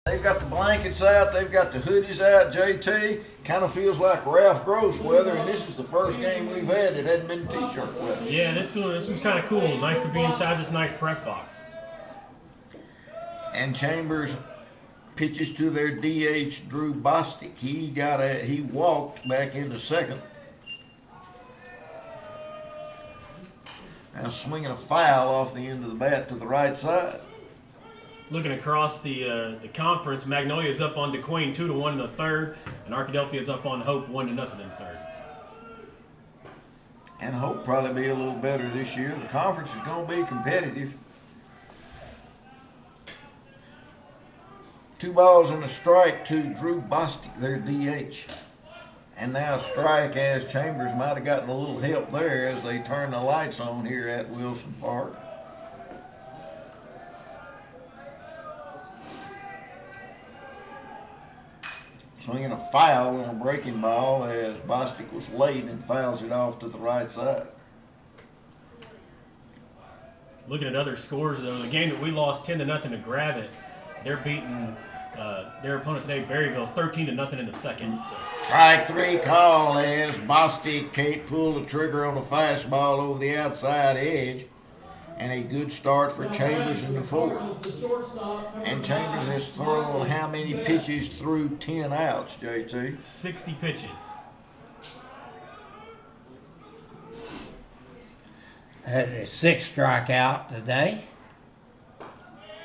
They've got the blankets out. They've got the hoodies out. JT kind of feels like Ralph Gross weather, and this is the first game we've had that hadn't been T-shirt weather. Yeah, this one's kind of cool. Nice to be inside this nice press box. And Chambers pitches to their DH, Drew Bostic. He walked back into second. Now swinging a foul off the end of the bat to the right side. Looking across the conference, Magnolia's up on DeQueen 2-1 in the third, and Arkadelphia's up on Hope 1-0 in the third. And Hope probably be a little better this year. The conference is going to be competitive. 2 balls and a strike to Drew Bostic, their DH. And now a strike, as Chambers might have gotten a little help there as they turn the lights on here at Wilson Park. Swinging a foul on a breaking ball as Bostic was late and fouls it off to the right side. Looking at other scores, though, the game that we lost 10-0 to Gravett, they're beating their opponent today, Berryville, 13-0 in the second. So. Strike 3 call as Bostic can't pull the trigger on a fastball over the outside edge. And a good start for Chambers in the 4th. And Chambers has thrown how many pitches through 10 outs, JT? 60 pitches. Had a 6th strikeout today.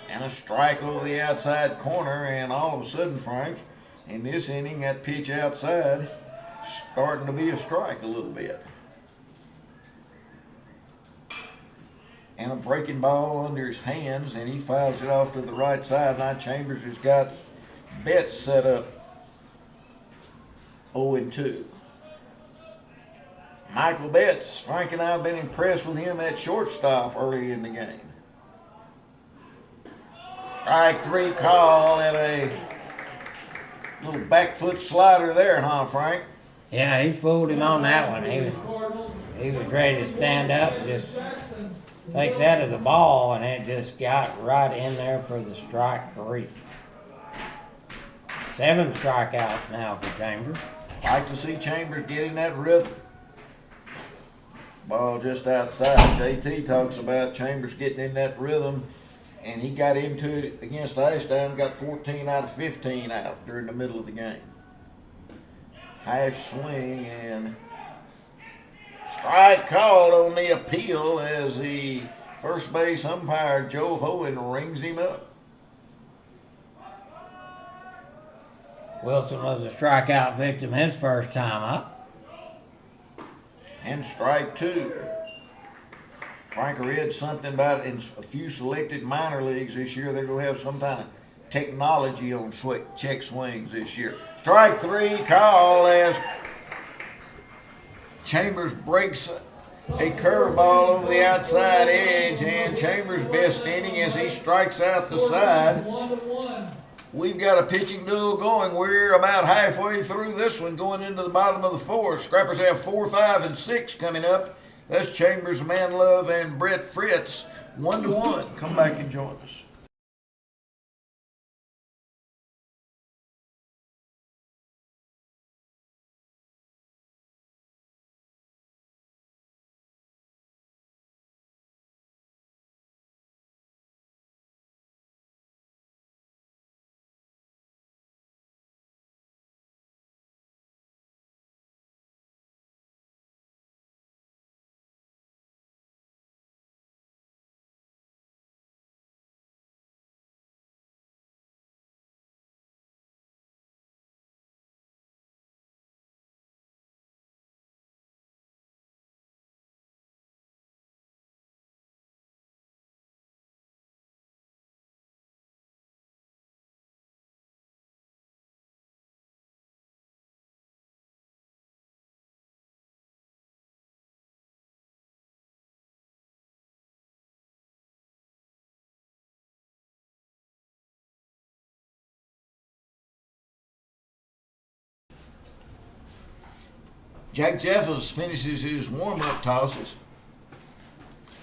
And a strike over the outside corner, and all of a sudden, Frank, in this inning, that pitch outside starting to be a strike a little bit. And a breaking ball under his hands, and he fouls it off to the right side. Now Chambers has got Betts set up 0-2. Michael Betts, Frank and I have been impressed with him at shortstop early in the game. Strike 3 call and a little back foot slider there, huh, Frank? Yeah, he fooled him on that one. He was ready to stand up and just take that as a ball, and it just got right in there for the strike 3. 7 strikeouts now for Chambers. Like to see Chambers getting that rhythm. Ball just outside. JT talks about Chambers getting in that rhythm, and he got into it against Ashdown, got 14 out of 15 out during the middle of the game. Half swing and strike called on the appeal as the first base umpire, Joe Hohen, rings him up. Wilson was a strikeout victim his first time up. And strike 2. Frank, I read something about in a few selected minor leagues this year, they're going to have some kind of technology on check swings this year. Strike 3 call as Chambers breaks A curveball over the outside edge, and Chambers' best inning as he strikes out the side. 1-1. We've got a pitching duel going. We're about halfway through this one, going into the bottom of the fourth. Scrappers have 4, 5, and 6 coming up. That's Chambers, Manlove, and Brett Fritz. 1-1. Come back and join us. Jack Jeffers finishes his warm-up tosses.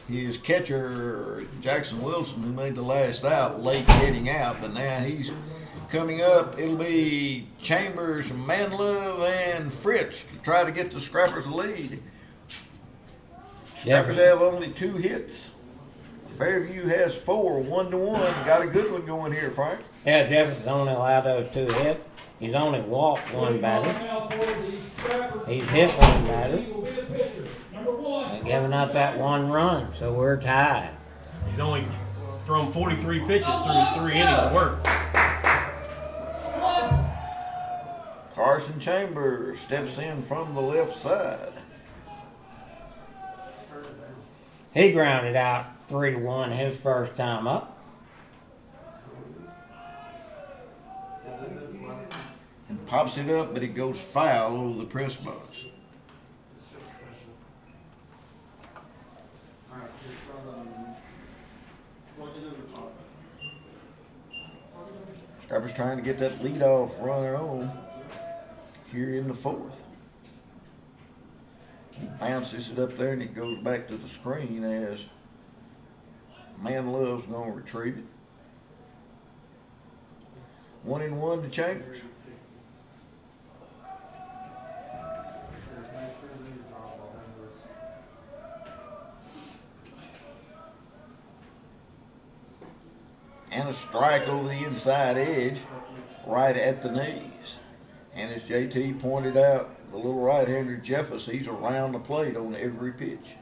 His catcher, Jackson Wilson, who made the last out, late getting out, but now he's coming up. It'll be Chambers, Manlove, and Fritz to try to get the Scrappers a lead. Scrappers have only 2 hits. Fairview has 4, 1-1. Got a good one going here, Frank. Yeah, Jefferson only allowed those 2 hits. He's only walked 1 batter. He's hit 1 batter. And given up that 1 run, so we're tied. He's only thrown 43 pitches through his 3 innings of work. Carson Chambers steps in from the left side. He grounded out 3-1 his first time up. And pops it up, but it goes foul over the press box. Scrappers trying to get that leadoff runner on here in the 4th. He bounces it up there and it goes back to the screen as Manlove's going to retrieve it. 1-1 to Chambers. And a strike over the inside edge, right at the knees. And as JT pointed out, the little right-hander Jeffers, he's around the plate on every pitch.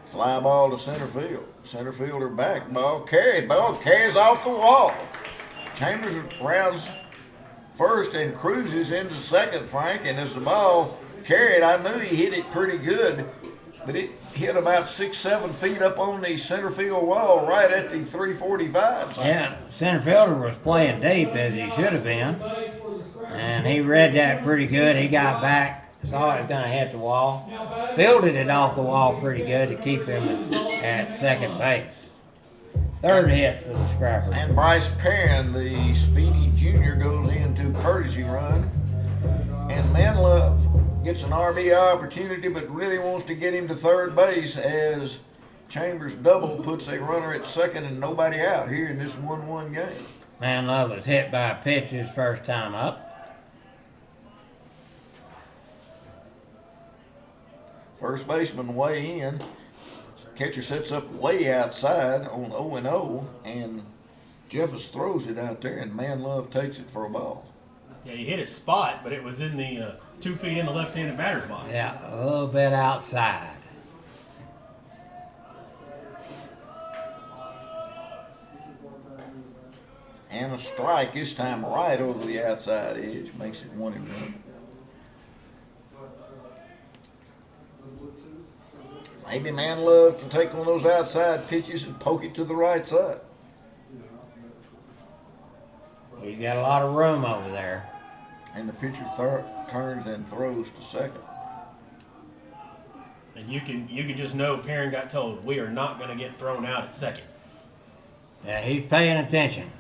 Fly ball to center field. Center fielder back, ball carries off the wall. Chambers rounds first and cruises into second, Frank, and as the ball carried, I knew he hit it pretty good, but it hit about 6-7 feet up on the center field wall right at the 345. Yeah, center fielder was playing deep as he should have been, and he read that pretty good. He got back, saw it was going to hit the wall, fielded it off the wall pretty good to keep him at second base. Third hit for the Scrappers. And Bryce Perrin, the speedy junior, goes into courtesy run, and Manlove gets an RBI opportunity, but really wants to get him to third base as Chambers double puts a runner at second and nobody out here in this 1-1 game. Manlove was hit by a pitch his first time up. First baseman way in. Catcher sets up way outside on 0-0, and Jeffers throws it out there, and Manlove takes it for a ball. Yeah, he hit a spot, but it was in the 2 feet in the left-handed batter's box. Yeah, a little bit outside. And a strike, this time right over the outside edge, makes it 1-1. Maybe Manlove can take one of those outside pitches and poke it to the right side. He He got a lot of room over there. And the pitcher turns and throws to second. And you can just know Perrin got told we are not going to get thrown out at second. Yeah, he's paying attention.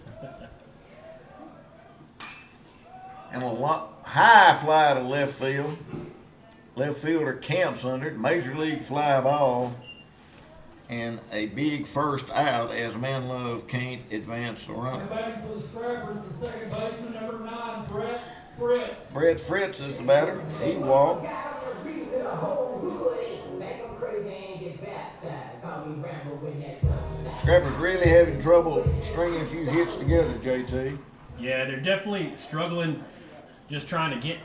And a high fly to left field. Left fielder camps under it. Major league fly ball. And a big first out as Manlove can't advance the runner. Batting for the Scrappers, the second baseman, number 9, Brett Fritz. Brett Fritz is the batter. He walked. Scrappers really having trouble stringing a few hits together, JT. Yeah, they're definitely struggling, just trying to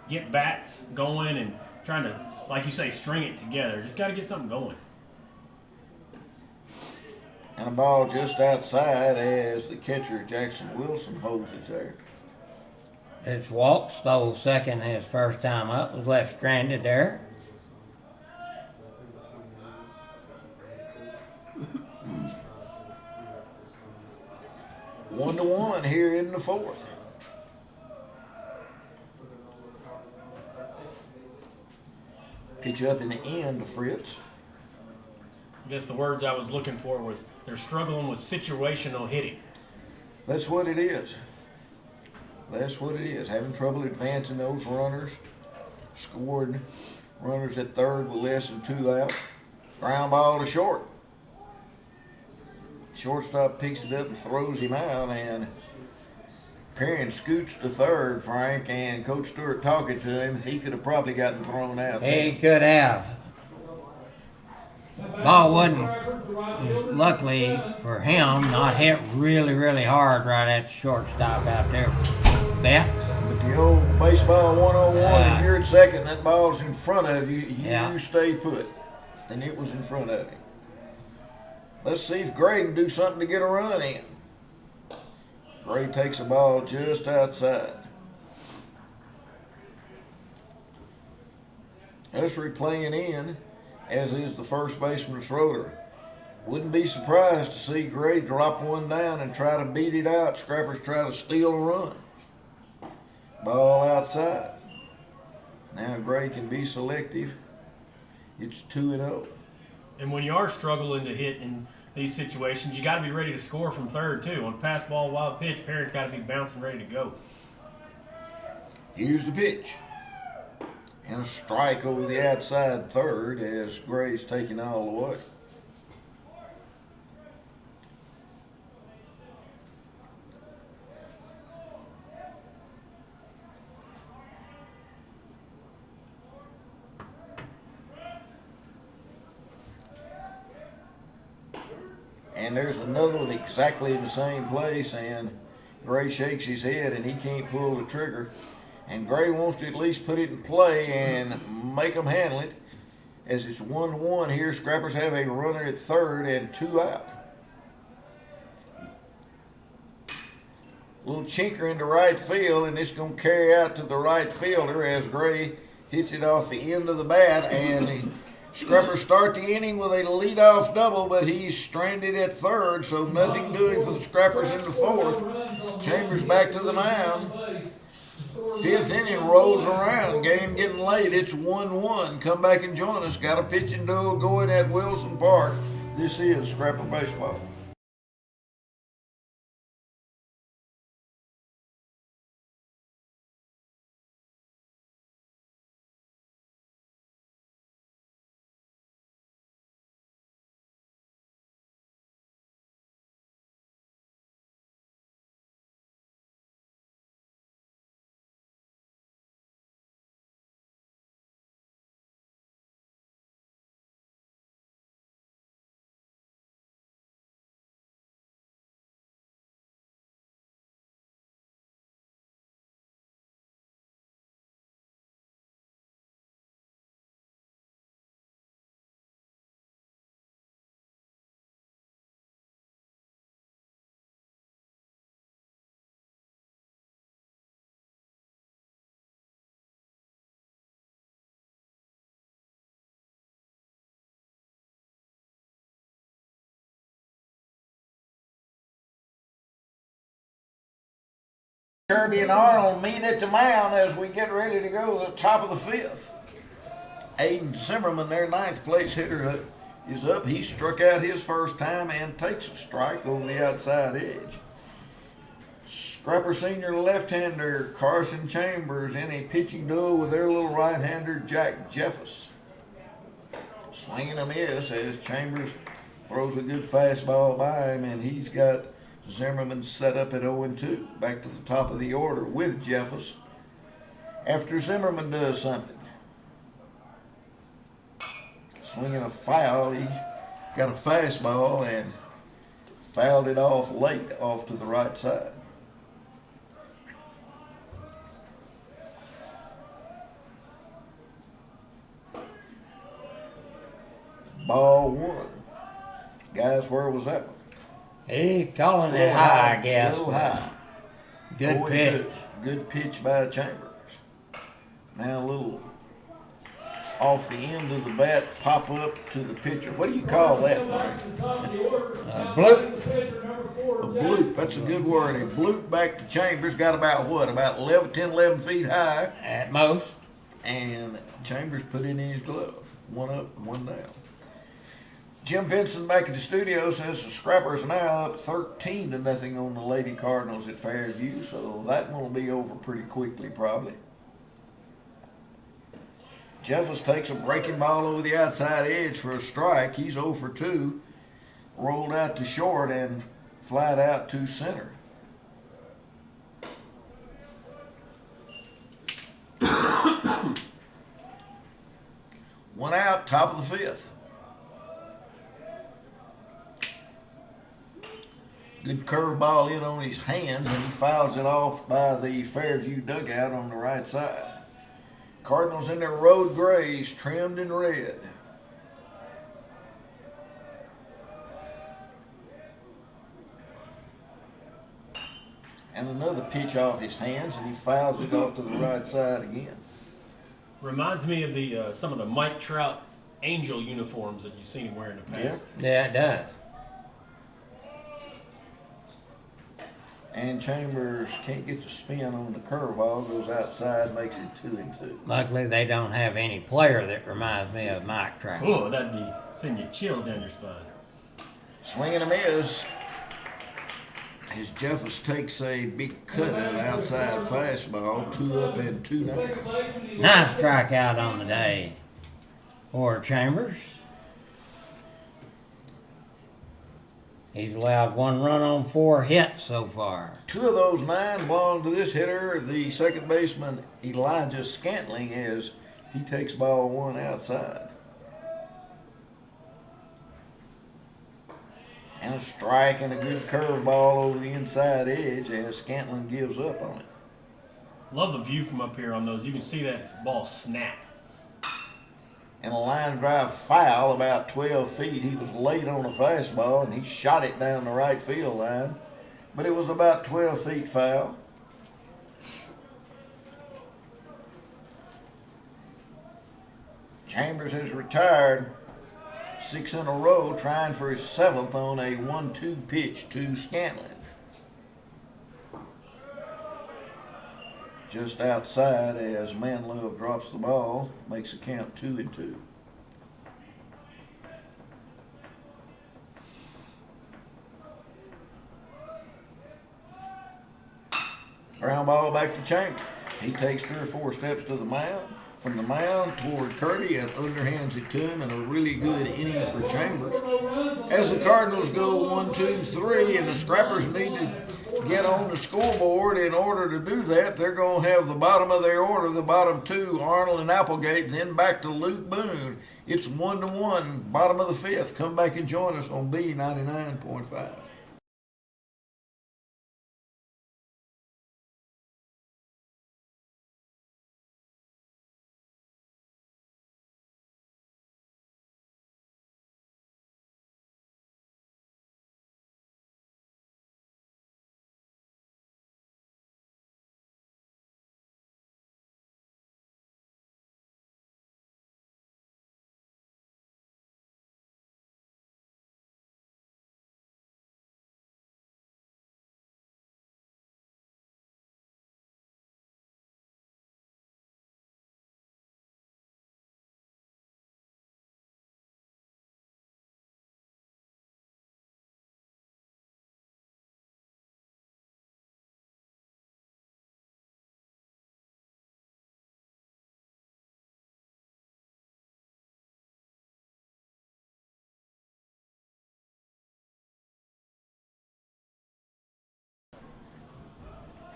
get bats going and trying to, like you say, string it together. Just got to get something going. And a ball just outside as the catcher, Jackson Wilson, holds it there. It's Walt stole second his first time up, was left stranded there. One to one here in the fourth. Pitch up in the end to Fritz. I guess the words I was looking for was they're struggling with situational hitting. That's what it is. That's what it is. Having trouble advancing those runners. Scored runners at third with less than 2 out. Ground ball to short. Shortstop picks it up and throws him out, and Perrin scoots to third, Frank, and Coach Stewart talking to him. He could have probably gotten thrown out. He could have. Ball wasn't, luckily for him, not hit really, really hard right at the shortstop out there. Betts. But the old baseball 101, if you're at second, that ball's in front of you, you stay put. And it was in front of him. Let's see if Gray can do something to get a run in. Gray takes the ball just outside. Us replaying in, as is the first baseman Schroeder. Wouldn't be surprised to see Gray drop one down and try to beat it out. Scrappers try to steal a run. Ball outside. Now Gray can be selective. It's 2-0. And when you are struggling to hit in these situations, you got to be ready to score from third too. On pass ball, wild pitch, Perrin's got to be bouncing ready to go. Here's the pitch. And a strike over the outside third as Gray's taken all the way. And there's another one exactly in the same place, and Gray shakes his head and he can't pull the trigger. And Gray wants to at least put it in play and make them handle it. As it's 1-1 here, Scrappers have a runner at third and 2 out. Little chinker into right field, and it's going to carry out to the right fielder as Gray hits it off the end of the bat, and the Scrappers start the inning with a leadoff double, but he's stranded at third, so nothing doing for the Scrappers in the fourth. Chambers back to the mound. Fifth inning rolls around. Game getting late. It's 1-1. Come back and join us. Got a pitching duel going at Wilson Park. This is Scrapper Baseball. Kirby and Arnold meet at the mound as we get ready to go to the top of the fifth. Aiden Zimmerman, their ninth place hitter, is up. He struck out his first time and takes a strike over the outside edge. Scrapper senior left-hander Carson Chambers in a pitching duel with their little right-hander Jack Jeffers. Swinging a miss as Chambers throws a good fastball by him, and he's got Zimmerman set up at 0-2. Back to the top of the order with Jeffers after Zimmerman does something. Swinging a foul, he got a fastball and fouled it off late off to the right side. Ball one. Guys, where was that one? He's calling it high, I guess. A little high. Good 0-2. pitch. Good pitch by Chambers. Now a little off the end of the bat, pop up to the pitcher. What do you call that, Frank? Bloop. A bloop. That's a good word. A bloop back to Chambers. Got about what? About 11 feet high. At most. And Chambers put it in his glove. One up, one down. Jim Benson back at the studio says the Scrappers are now up 13-0 on the Lady Cardinals at Fairview, so that one will be over pretty quickly probably. Jeffers takes a breaking ball over the outside edge for a strike. He's 0 for 2, rolled out to short and flied out to center. One out, top of the fifth. Good curveball in on his hand, and he fouls it off by the Fairview dugout on the right side. Cardinals in their road grays, trimmed in red. And another pitch off his hands, and he fouls it off to the right side again. Reminds me of the some of the Mike Trout Angel uniforms that you've seen him wear in the past. Yeah, it does. And Chambers can't get the spin on the curveball, goes outside, makes it 2-2. Luckily, they don't have any player that reminds me of Mike Trout. Oh, that'd be sending you chills down your spine. Swinging a miss. As Jeffers takes a big cut at an outside fastball, 2 up and 2 down. Nice strikeout on the day for Chambers. He's allowed 1 run on 4 hits so far. 2 of those 9 belong to this hitter, the second baseman Elijah Scantling, as he takes ball 1 outside. And a strike and a good curveball over the inside edge as Scantling gives up on it. Love the view from up here on those. You can see that ball snap. And a line drive foul about 12 feet. He was late on a fastball and he shot it down the right field line. But it was about 12 feet foul. Chambers has retired 6 in a row, trying for his 7th on a 1-2 pitch to Scanlon. Just outside as Manlove drops the ball, makes the count 2-2. Ground ball back to Chambers. He takes 3 or 4 steps to the mound. From the mound toward Curdy and underhands it to him, and a really good inning for Chambers. As the Cardinals go 1, 2, 3, and the Scrappers need to get on the scoreboard. In order to do that, they're going to have the bottom of their order, the bottom 2, Arnold and Applegate, then back to Luke Boone. It's 1-1, bottom of the 5th. Come back and join us on B99.5.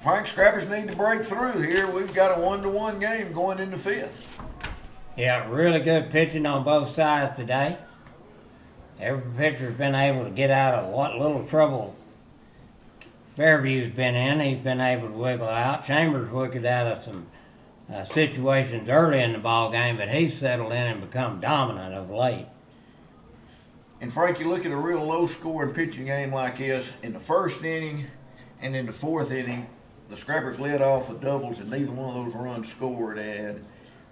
Frank, Scrappers need to break through here. We've got a 1-1 game going into 5th. Yeah, really good pitching on both sides today. Every pitcher's been able to get out of what little trouble Fairview's been in. He's been able to wiggle out. Chambers wiggled out of some situations early in the ball game, but he's settled in and become dominant of late. And Frank, you look at a real low-scoring pitching game like this, in the 1st inning and in the 4th inning, the Scrappers led off with doubles and neither one of those runs scored, and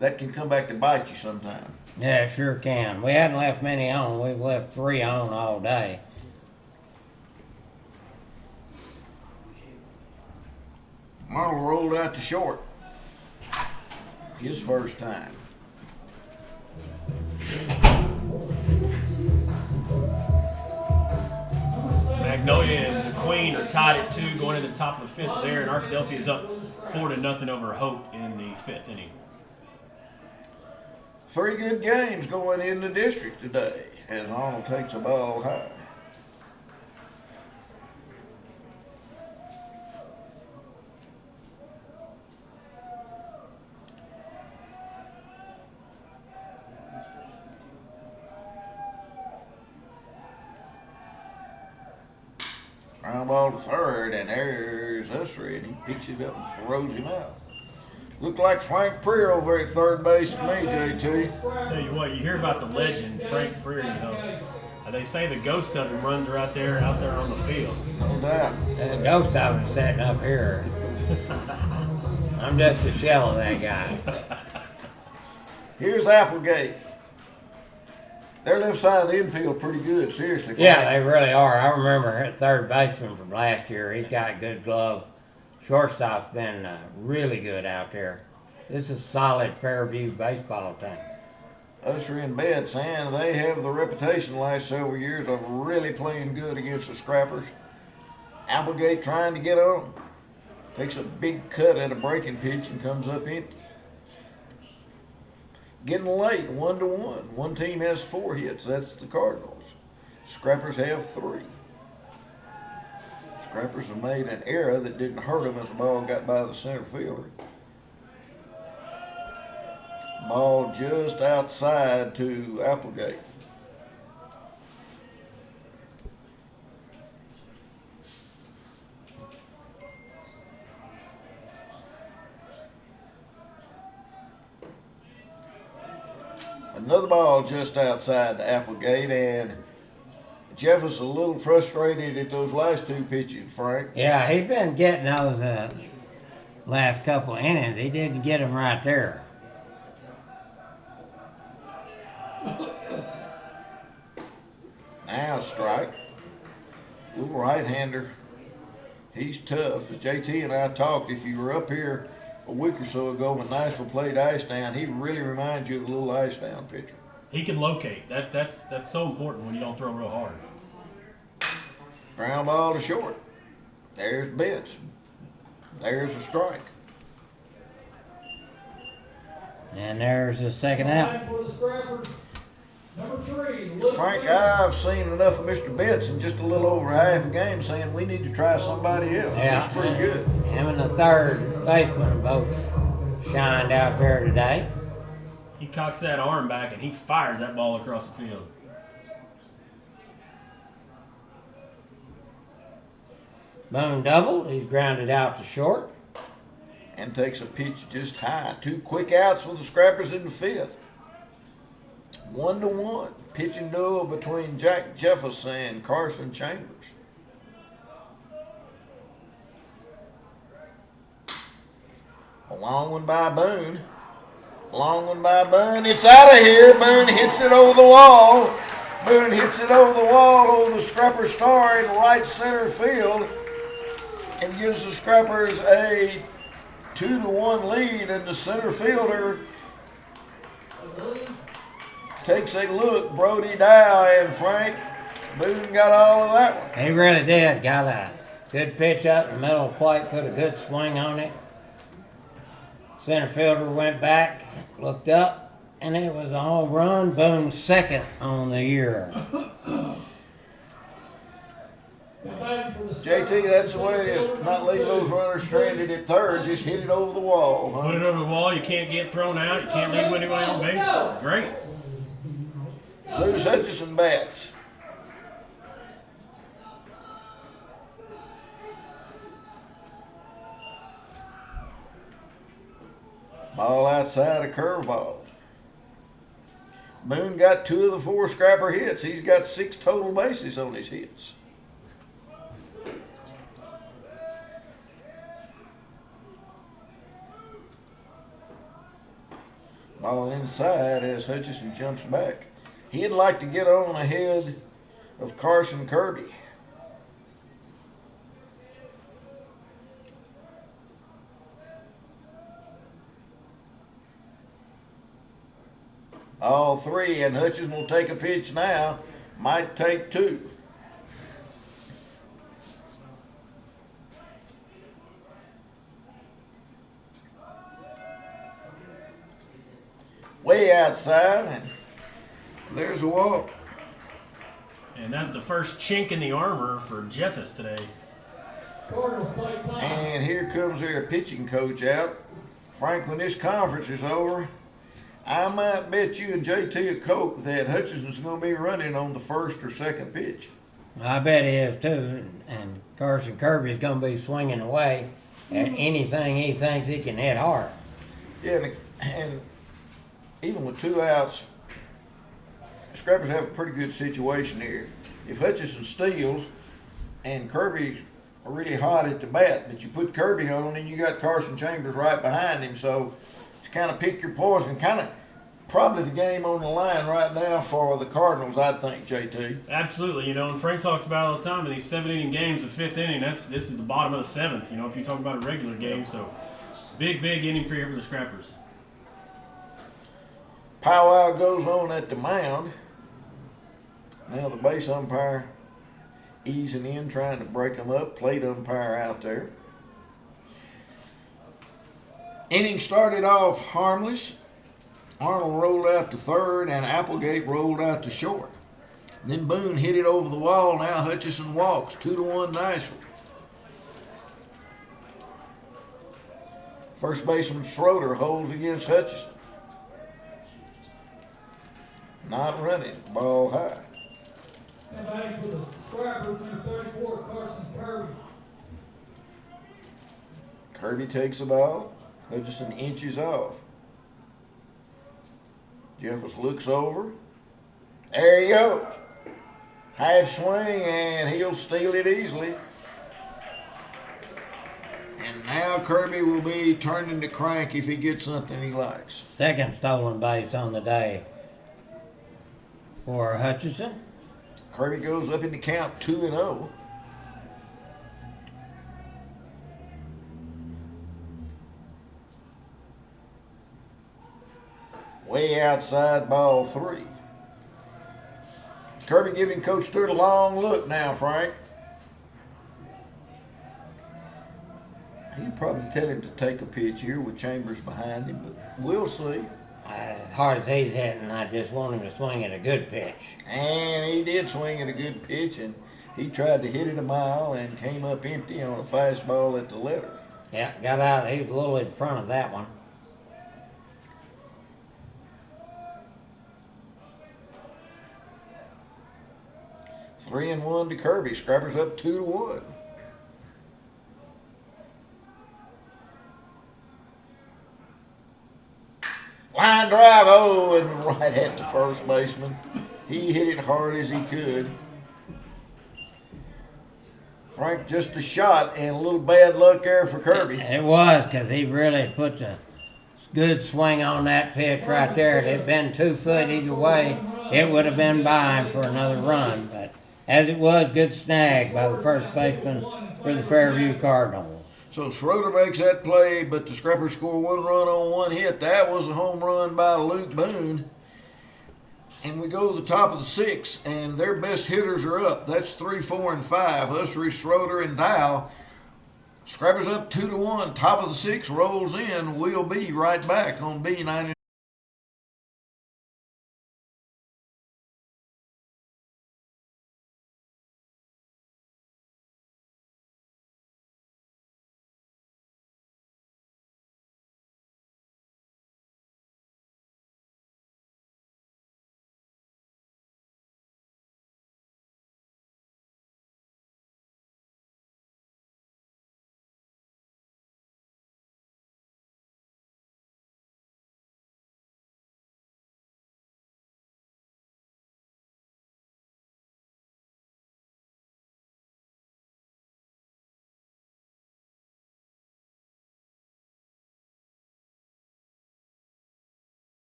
that can come back to bite you sometime. Yeah, it sure can. We hadn't left many on. We've left 3 on all day. Marlowe rolled out to short. His first time. Magnolia and the Queen are tied at 2 going into the top of the 5th there, and Arkadelphia is up 4-0 over Hope in the 5th inning. 3 good games going in the district today as Arnold takes a ball high. Ground ball to third, and there's Ussery, and he picks it up and throws him out. Looked like Frank Preer over at third base to me, JT. Tell you what, you hear about the legend Frank Preer. They say the ghost of him runs out there on the field. No doubt. The ghost of him sitting up here. I'm just a shell of that guy. Here's Applegate. Their left side of the infield pretty good, seriously. Frank. Yeah, they really are. I remember at third baseman from last year. He's got a good glove. Shortstop's been really good out there. This is a solid Fairview baseball team. Ussery and Betts, and they have the reputation the last several years of really playing good against the Scrappers. Applegate trying to get on. Takes a big cut at a breaking pitch and comes up empty. Getting late, 1-1. One team has 4 hits. That's the Cardinals. Scrappers have 3. Scrappers have made an error that didn't hurt them as the ball got by the center fielder. Ball just outside to Applegate. Another ball just outside to Applegate, and Jeff is a little frustrated at those last 2 pitches, Frank. Yeah, he's been getting those last couple of innings. He didn't get them right there. Now strike. Little right-hander. He's tough. As JT and I talked, if you were up here a week or so ago when Nashville played Icedown, he really reminds you of the little Icedown pitcher. He can locate. That's so important when you don't throw real hard. Ground ball to short. There's Betts. There's a strike. And there's the second out. For the Scrappers, number 3. Frank, I've seen enough of Mr. Betts in just a little over half a game saying we need to try somebody else. Yeah, That's pretty good. Him and the third baseman both shined out there today. He cocks that arm back and he fires that ball across the field. Boone doubled. He's grounded out to short. And takes a pitch just high. 2 quick outs for the Scrappers in the 5th. 1-1. Pitching duel between Jack Jefferson and Carson Chambers. A long one by Boone. Long one by Boone. It's out of here. Boone hits it over the wall. Boone hits it over the wall over the Scrapper star in right center field and gives the Scrappers a 2-1 lead, and the center fielder takes a look. Brody Dow, and Frank Boone got all of that one. He really did. Got a good pitch up in the middle of the plate, put a good swing on it. Center fielder went back, looked up, and it was a home run. Boone's second on the year. JT, JT, that's the way it is. Not leave those runners stranded at third. Just hit it over the wall. Huh? Put it over the wall. You can't get thrown out. You can't leave anybody on base. Great. Zeus Hutchison bats. Ball outside, a curveball. Boone got 2 of the 4 scrapper hits. He's got 6 total bases on his hits. Ball inside as Hutchison jumps back. He'd like to get on ahead of Carson Kirby. All 3, and Hutchison will take a pitch now. Might take 2. Way outside, and there's a walk. And that's the first chink in the armor for Jeffers today. Cardinals play time. And here comes their pitching coach out. Frank, when this conference is over, I might bet you and JT a Coke that Hutchison's going to be running on the first or second pitch. I bet he is too. And Carson Kirby's going to be swinging away at anything he thinks he can hit hard. Yeah, and even with 2 outs, the Scrappers have a pretty good situation here. If Hutchison steals and Kirby's really hot at the bat, but you put Kirby on and you got Carson Chambers right behind him, so it's kind of pick your poison. Kind of probably the game on the line right now for the Cardinals, I think, JT. Absolutely, and Frank talks about it all the time in these 7-inning games, the 5th inning, this is the bottom of the 7th, if you talk about a regular game. So big inning for here for the Scrappers. Powwow goes on at the mound. Now the base umpire easing in, trying to break them up. Plate umpire out there. Inning started off harmless. Arnold rolled out to third, and Applegate rolled out to short. Then Boone hit it over the wall. Now Hutchison walks. 2-1 Nashville. First baseman Schroeder holds against Hutchison. Not running. Ball high. And batting for the Scrappers, number 34, Carson Kirby. Kirby takes the ball. Hutchison inches off. Jeffers looks over. There he goes. Half swing, and he'll steal it easily. And now Kirby will be turned into crank if he gets something he likes. Second stolen base on the day for Hutchison. Kirby goes up in the count 2-0. Way outside, ball 3. Kirby giving Coach Stewart a long look now, Frank. He'd probably tell him to take a pitch here with Chambers behind him, but we'll see. As hard as he's hitting, I just want him to swing at a good pitch. And he did swing at a good pitch, and he tried to hit it a mile and came up empty on a fastball at the letters. Yeah, got out. He was a little in front of that one. Three and 1 to Kirby. Scrappers up 2-1. Line drive, and right at the first baseman. He hit it hard as he could. Frank, just a shot and a little bad luck there for Kirby. It was, because he really put a good swing on that pitch right there. It had been 2 foot either way. It would have been by him for another run. But as it was, good snag by the first baseman for the Fairview Cardinals. So Schroeder makes that play, but the Scrappers score 1 run on 1 hit. That was a home run by Luke Boone. And we go to the top of the 6th, and their best hitters are up. That's 3, 4, and 5. Ussery, Schroeder, and Dow. Scrappers up 2-1. Top of the 6th rolls in. We'll be right back on B90.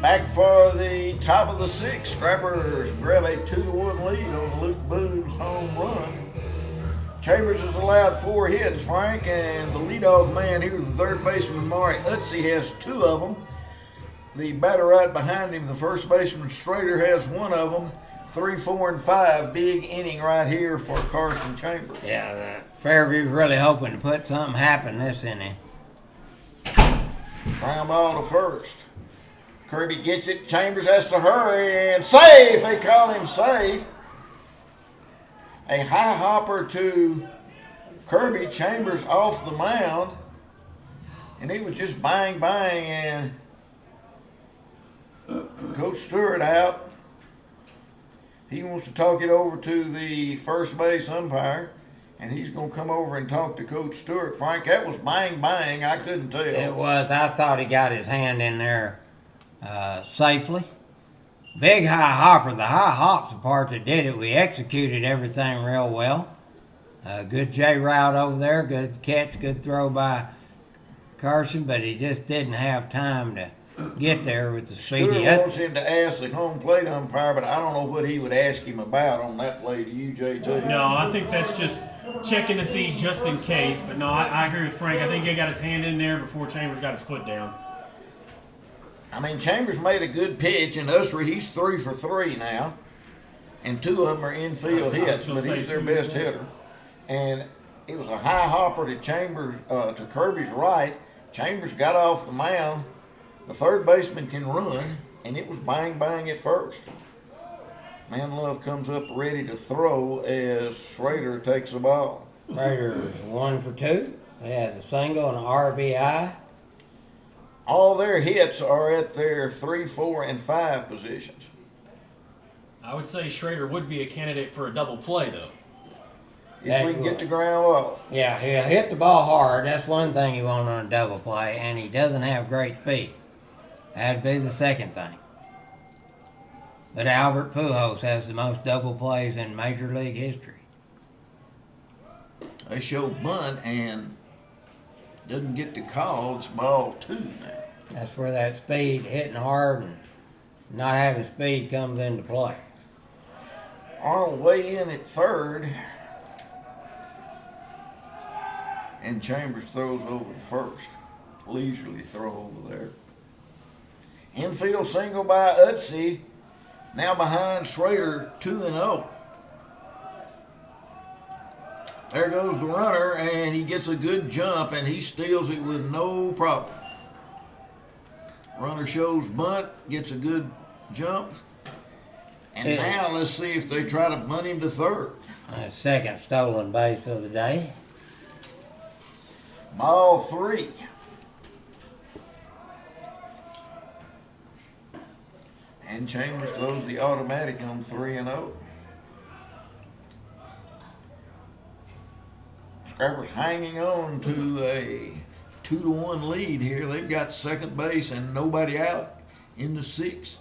Back for the top of the sixth. Scrappers grab a 2-1 lead on Luke Boone's home run. Chambers has allowed 4 hits, Frank, and the leadoff man here, the third baseman, Maury Utsey, has 2 of them. The batter right behind him, the first baseman, Schrader, has 1 of them. 3, 4, and 5. Big inning right here for Carson Chambers. Yeah, Fairview's really hoping to put something happen this inning. Ground ball to first. Kirby gets it. Chambers has to hurry and safe. They call him safe. A high hopper to Kirby. Chambers off the mound. And he was just bang, and Coach Stewart out. He wants to talk it over to the first base umpire. And he's going to come over and talk to Coach Stewart. Frank, that was bang, I couldn't tell. It was. I thought he got his hand in there safely. Big high hopper. The high hop's the part that did it. We executed everything real well. Good J route over there. Good catch. Good throw by Carson, but he just didn't have time to get there with the speed. Stewart wants him to ask the home plate umpire, but I don't know what he would ask him about on that play to you, JT. No, I think that's just checking to see just in case. But no, I agree with Frank. I think he got his hand in there before Chambers got his foot down. I mean, Chambers made a good pitch, and Usry, he's 3 for 3 now. And 2 of them are infield hits, but he's their best hitter. And it was a high hopper to Chambers, to Kirby's right. Chambers got off the mound. The third baseman can run, and it was bang, at first. Manlove comes up ready to throw as Schrader takes the ball. Schrader's 1 for 2. He has a single and an RBI. All their hits are at their 3, 4, and 5 positions. I would say Schrader would be a candidate for a double play, though. If we can get the ground ball. Yeah, he'll hit the ball hard. That's one thing you want on a double play, and he doesn't have great speed. That'd be the second thing. But Albert Pujols has the most double plays in Major League history. They show bunt and doesn't get the call. It's ball 2 now. That's where that speed, hitting hard and not having speed, comes into play. Arnold way in at third. And Chambers throws over to first. Leisurely throw over there. Infield single by Utsey. Now behind Schrader, 2-0. There goes the runner, and he gets a good jump, and he steals it with no problem. Runner shows bunt, gets a good jump. And now let's see if they try to bunt him to third. Second stolen base of the day. Ball 3. And Chambers throws the automatic on 3-0. Scrappers hanging on to a 2-1 lead here. They've got second base and nobody out in the 6th.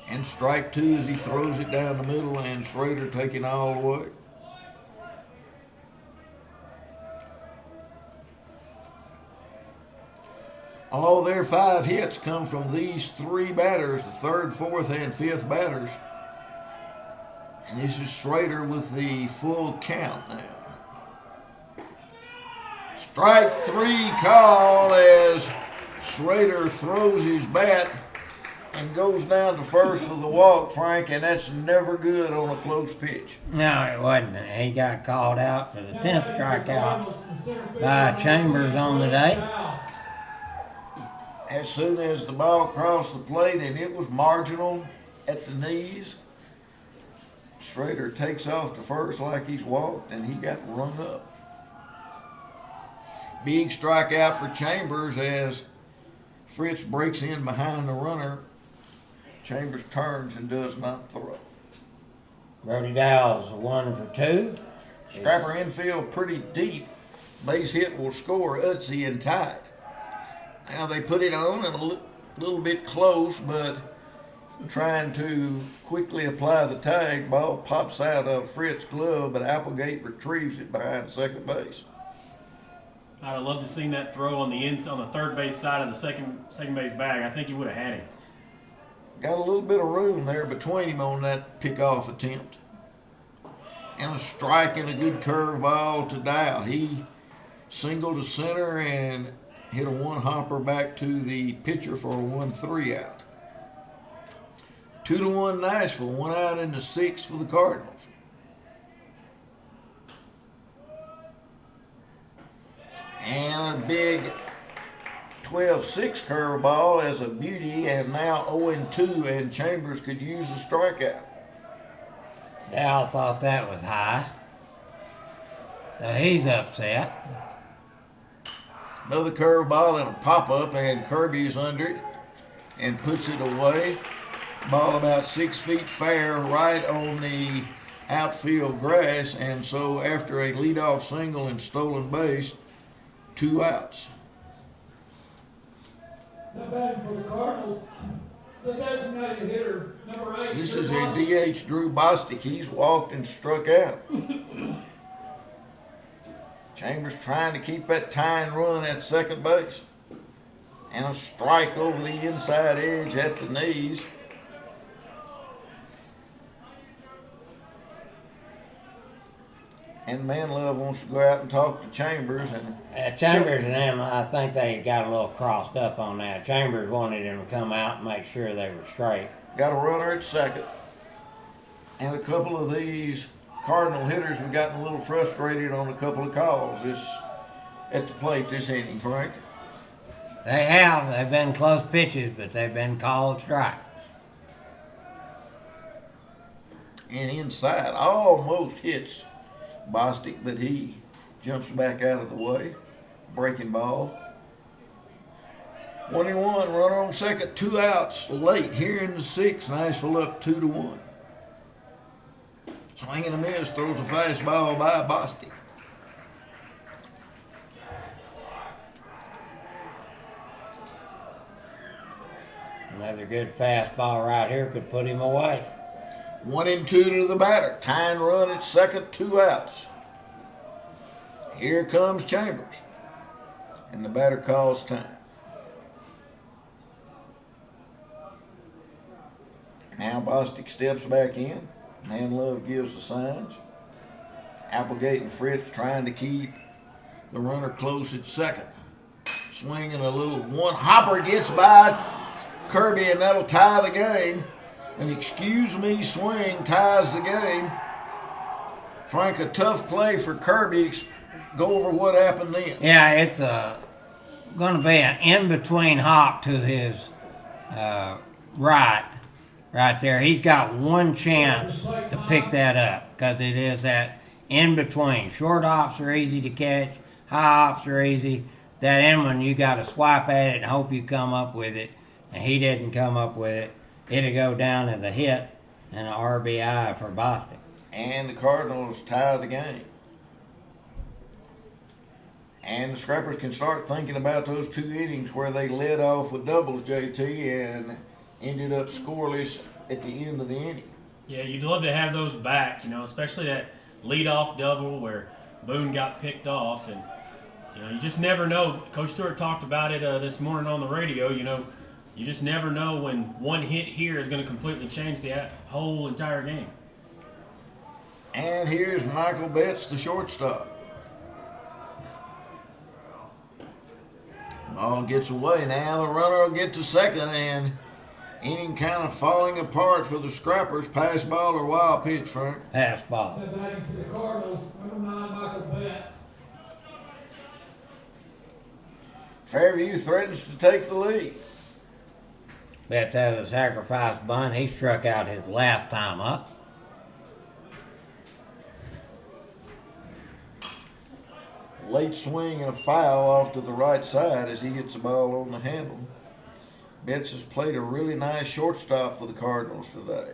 And strike 2 as he throws it down the middle, and Schrader taking all the way. All their 5 hits come from these 3 batters, the 3rd, 4th, and 5th batters. And this is Schrader with the full count now. Strike 3 call as Schrader throws his bat and goes down to first for the walk, Frank, and that's never good on a close pitch. No, it wasn't. He got called out for the 10th strikeout by Chambers on the day. As soon as the ball crossed the plate, and it was marginal at the knees, Schrader takes off to first like he's walked, and he got rung up. Big strikeout for Chambers as Fritz breaks in behind the runner. Chambers turns and does not throw. Brody Dowell's 1 for 2. Scrapper infield pretty deep. Base hit will score Utsey and tie it. Now they put it on and a little bit close, but trying to quickly apply the tag. Ball pops out of Fritz's glove, but Applegate retrieves it behind second base. I'd have loved to seen that throw on the third base side of the second base bag. I think he would have had him. Got a little bit of room there between him on that pickoff attempt. And a strike and a good curveball to Dow. He singled to center and hit a one hopper back to the pitcher for a 1-3 out. 2-1 Nashville, 1 out in the 6th for the Cardinals. And a big 12-6 curveball as a beauty, and now 0-2, and Chambers could use a strikeout. Dow thought that was high. So he's upset. Another curveball and a pop-up, and Kirby's under it and puts it away. Ball about 6 feet fair right on the outfield grass, and so after a leadoff single and stolen base, 2 outs. Now batting for the Cardinals, the designated hitter, number 8. This is a DH Drew Bostic. He's walked and struck out. Chambers trying to keep that tying run at second base. And a strike over the inside edge at the knees. And Manlove wants to go out and talk to Chambers. And Chambers and them, I think they got a little crossed up on that. Chambers wanted him to come out and make sure they were straight. got a runner at second. And a couple of these Cardinal hitters have gotten a little frustrated on a couple of calls at the plate this inning, Frank. They have. They've been close pitches, but they've been called strikes. And inside, almost hits Bostic, but he jumps back out of the way. Breaking ball. 1-1, runner on second, 2 outs late here in the 6th. Nashville up 2-1. Swing and a miss, throws a fastball by Bostic. Another good fastball right here could put him away. 1-2 to the batter. Tying run at second, 2 outs. Here comes Chambers. And the batter calls time. Now Bostic steps back in. Manlove gives the signs. Applegate and Fritz trying to keep the runner close at second. Swinging a little one hopper gets by Kirby, and that'll tie the game. An excuse me swing ties the game. Frank, a tough play for Kirby. Go over what happened then. Yeah, it's going to be an in-between hop to his right there. He's got one chance to pick that up because it is that in-between. Short hops are easy to catch. High hops are easy. That end one, you got to swipe at it and hope you come up with it. And he didn't come up with it. It'll go down as a hit and an RBI for Boston. And the Cardinals tie the game. And the Scrappers can start thinking about those 2 innings where they led off with doubles, JT, and ended up scoreless at the end of the inning. Yeah, you'd love to have those back, especially that leadoff double where Boone got picked off. And, you just never know. Coach Stewart talked about it this morning on the radio, You just never know when one hit here is going to completely change the whole entire game. And here's Michael Betts, the shortstop. Ball gets away. Now the runner will get to second, and inning kind of falling apart for the Scrappers. Pass ball or wild pitch, Frank? Pass ball. Now batting for the Cardinals, number 9, Michael Betts. Fairview threatens to take the lead. Betts has a sacrifice bunt. He struck out his last time up. Late swing and a foul off to the right side as he hits the ball on the handle. Betts has played a really nice shortstop for the Cardinals today.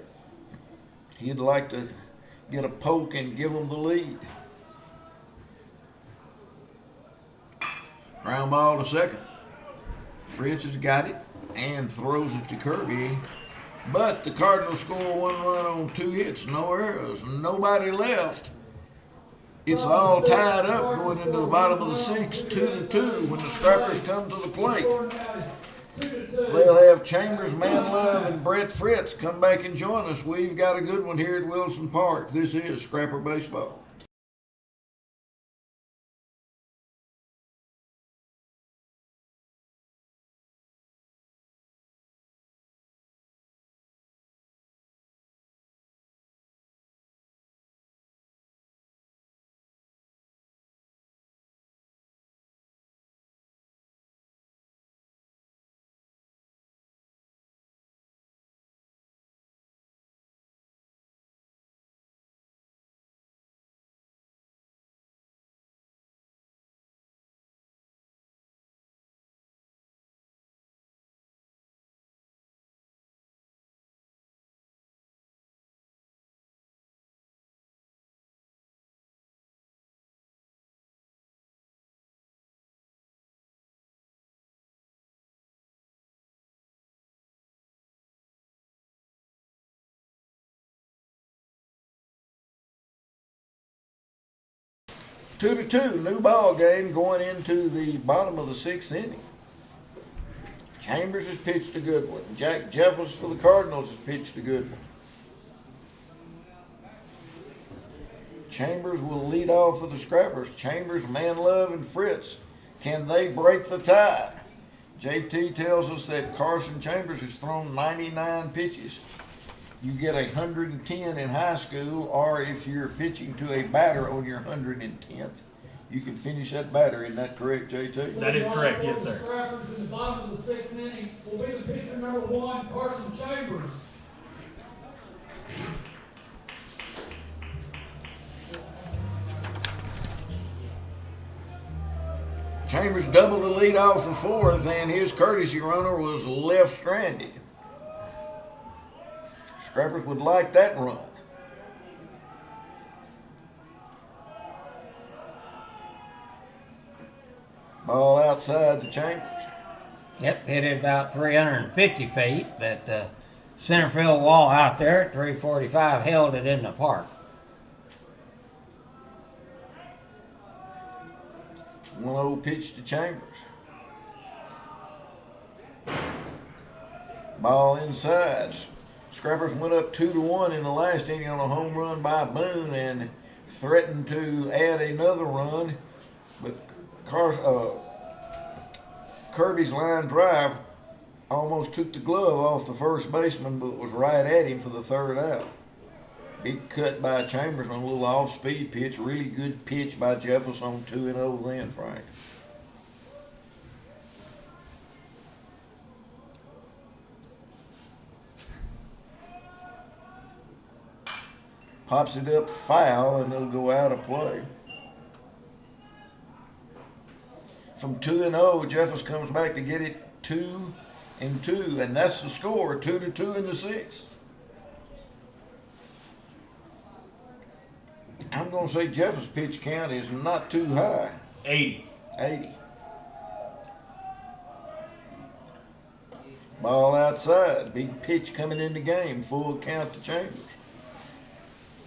He'd like to get a poke and give them the lead. Ground ball to second. Fritz has got it and throws it to Kirby. But the Cardinals score 1 run on 2 hits, no errors, nobody left. It's all tied up going into the bottom of the sixth, 2-2 when the Scrappers come to the plate. They'll have Chambers, Manlove, and Brett Fritz come back and join us. We've got a good one here at Wilson Park. This is Scrapper Baseball. Two to two, new ball game going into the bottom of the sixth inning. Chambers has pitched a good one. Jack Jeffers for the Cardinals has pitched a good one. Chambers will lead off for the Scrappers. Chambers, Manlove, and Fritz. Can they break the tie? JT tells us that Carson Chambers has thrown 99 pitches. You get 110 in high school, or if you're pitching to a batter on your 110th, you can finish that batter. Isn't that correct, JT? That is correct, yes, sir. The Scrappers in the bottom of the sixth inning will be the pitcher number 1, Carson Chambers. Chambers doubled the lead off the fourth, and his courtesy runner was left stranded. Scrappers would like that run. Ball outside to Chambers. Yep, hit it about 350 feet, but the center field wall out there at 345 held it in the park. 1-0 pitch to Chambers. Ball inside. Scrappers went up 2-1 in the last inning on a home run by Boone and threatened to add another run, but Kirby's line drive almost took the glove off the first baseman, but was right at him for the third out. Big cut by Chambers on a little off-speed pitch. Really good pitch by Jefferson on 2-0 then, Frank. Pops it up foul, and it'll go out of play. From 2-0, Jefferson comes back to get it 2-2, and that's the score, 2-2 in the sixth. I'm going to say Jefferson's pitch count is not too high. 80. Ball outside. Big pitch coming in the game. Full count to Chambers.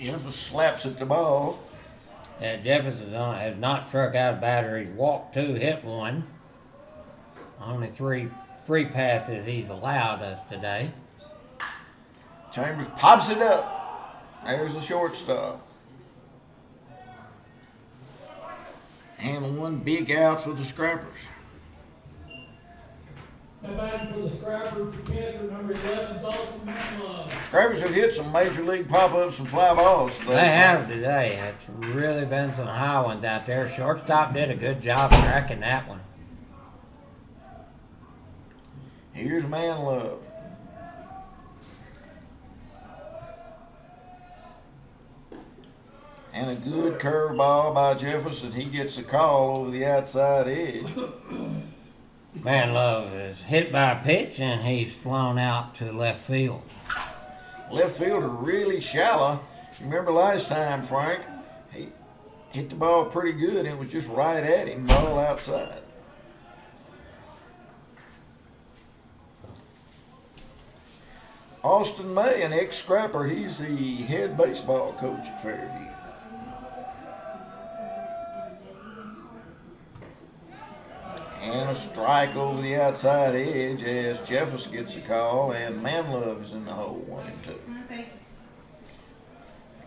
Jefferson slaps at the ball. Jefferson has not struck out a batter. He's walked 2, hit 1. Only 3 free passes he's allowed us today. Chambers pops it up. There's the shortstop. And 1 big out for the Scrappers. And batting for the Scrappers, the catcher number 11, Dalton Manlove. Scrappers have hit some major league pop-ups and fly balls today. They have today. It's really been some high ones out there. Shortstop did a good job tracking that one. Here's Manlove. And a good curveball by Jefferson. He gets a call over the outside edge. Manlove is hit by a pitch, and he's flown out to left field. Left fielder really shallow. Remember last time, Frank? He hit the ball pretty good, and it was just right at him, ball outside. Austin May, an ex-Scrapper, he's the head baseball coach at Fairview. and a strike over the outside edge as Jeffers gets a call and Manlove is in the hole, 1-2.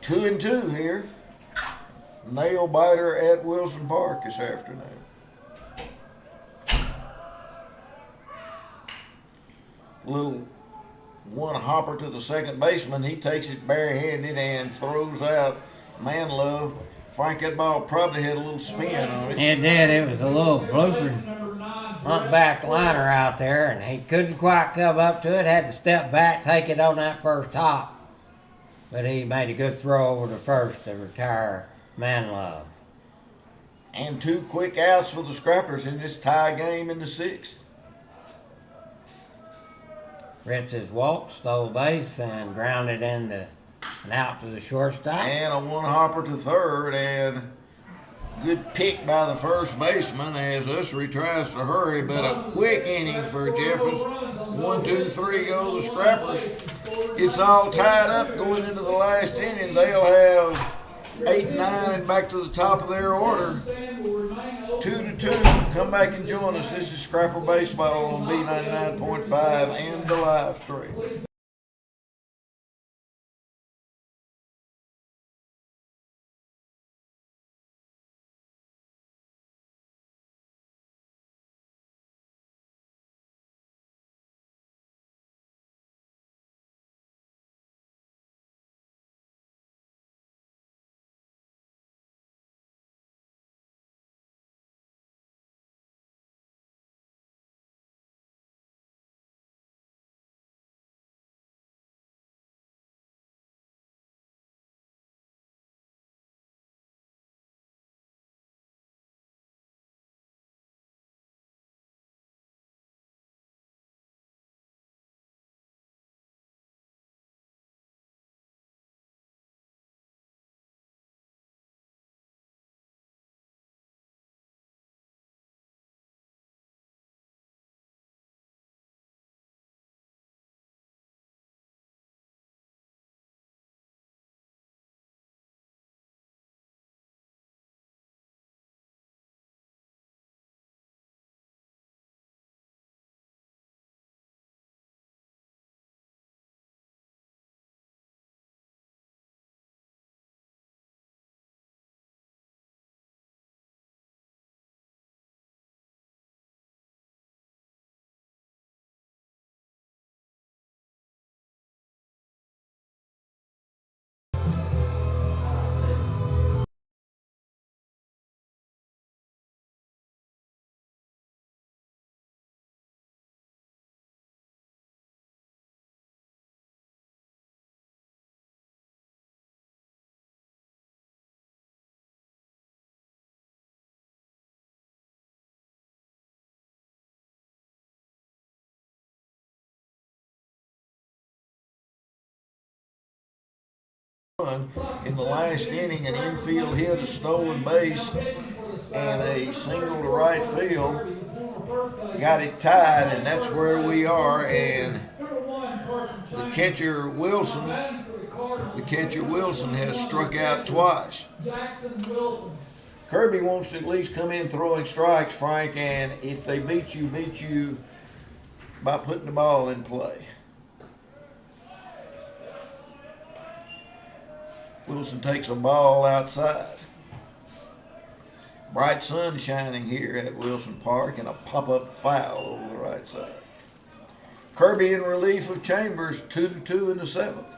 2-2 here. Nail biter at Wilson Park this afternoon. Little one hopper to the second baseman. He takes it barehanded and throws out Manlove. Frank, that ball probably had a little spin on it. It did. It was a little blooping humpback liner out there, and he couldn't quite come up to it. Had to step back, take it on that first hop. But he made a good throw over to first to retire Manlove. And 2 quick outs for the Scrappers in this tie game in the 6th. Ritz's walked, stole base, and grounded into and out to the shortstop. And a one hopper to third, and good pick by the first baseman as Ussery tries to hurry, but a quick inning for Jeffers. 1, 2, 3 go the Scrappers. It's all tied up going into the last inning. They'll have 8 and 9 and back to the top of their order. 2-2. Come back and join us. This is Scrapper Baseball on B99.5 and the live stream. In the last inning, an infield hit, a stolen base, and a single to right field got it tied, and that's where we are. And the catcher Wilson has struck out twice. Kirby wants to at least come in throwing strikes, Frank, and if they beat you by putting the ball in play. Wilson takes a ball outside. Bright sun shining here at Wilson Park and a pop-up foul over the right side. Kirby in relief of Chambers, 2-2 in the 7th.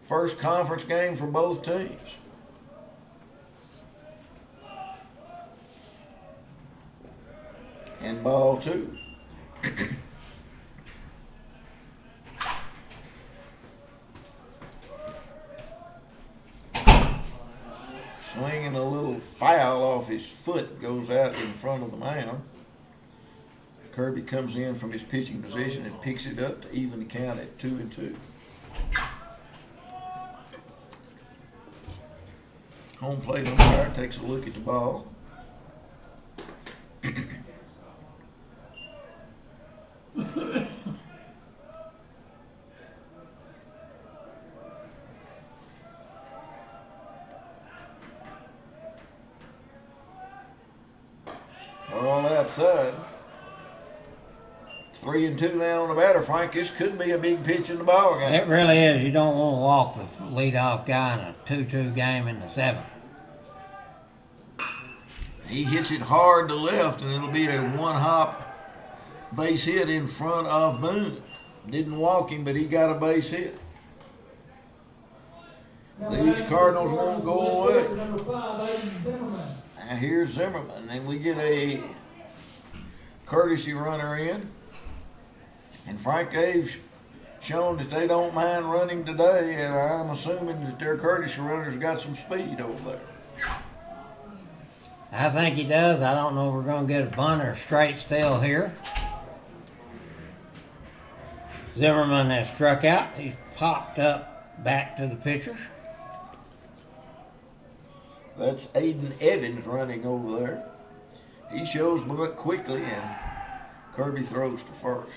First conference game for both teams. And ball 2. Swinging a little foul off his foot, goes out in front of the mound. Kirby comes in from his pitching position and picks it up to even the count at 2-2. Home plate umpire takes a look at the ball. All outside. 3-2 now on the batter, Frank. This could be a big pitch in the ball game. It really is. You don't want to walk the leadoff guy in a 2-2 game in the 7th. He hits it hard to left, and it'll be a one-hop base hit in front of Boone. Didn't walk him, but he got a base hit. These Cardinals won't go away. Number 5, Aiden Zimmerman. Now here's Zimmerman, and we get a courtesy runner in. And Frank, they've shown that they don't mind running today, and I'm assuming that their courtesy runner's got some speed over there. I think he does. I don't know if we're going to get a bunt or a straight steal here. Zimmerman has struck out. He's popped up back to the pitcher. That's Aiden Evans running over there. He shows bunt quickly, and Kirby throws to first.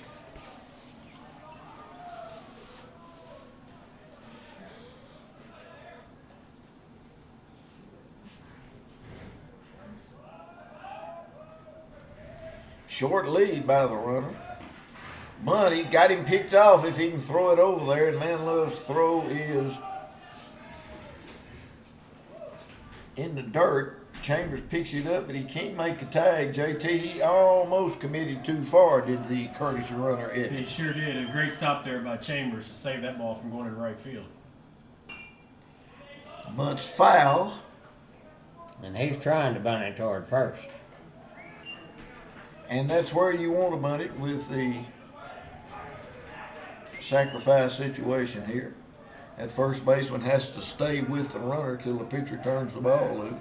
Short lead by the runner. Bunt, he got him picked off if he can throw it over there, and Manlove's throw is in the dirt. Chambers picks it up, but he can't make a tag. JT, he almost committed too far, did the courtesy runner He Evans. sure did. A great stop there by Chambers to save that ball from going in right field. Bunt's foul. And he's trying to bunt it toward first. And that's where you want to bunt it with the sacrifice situation here. That first baseman has to stay with the runner till the pitcher turns the ball loose.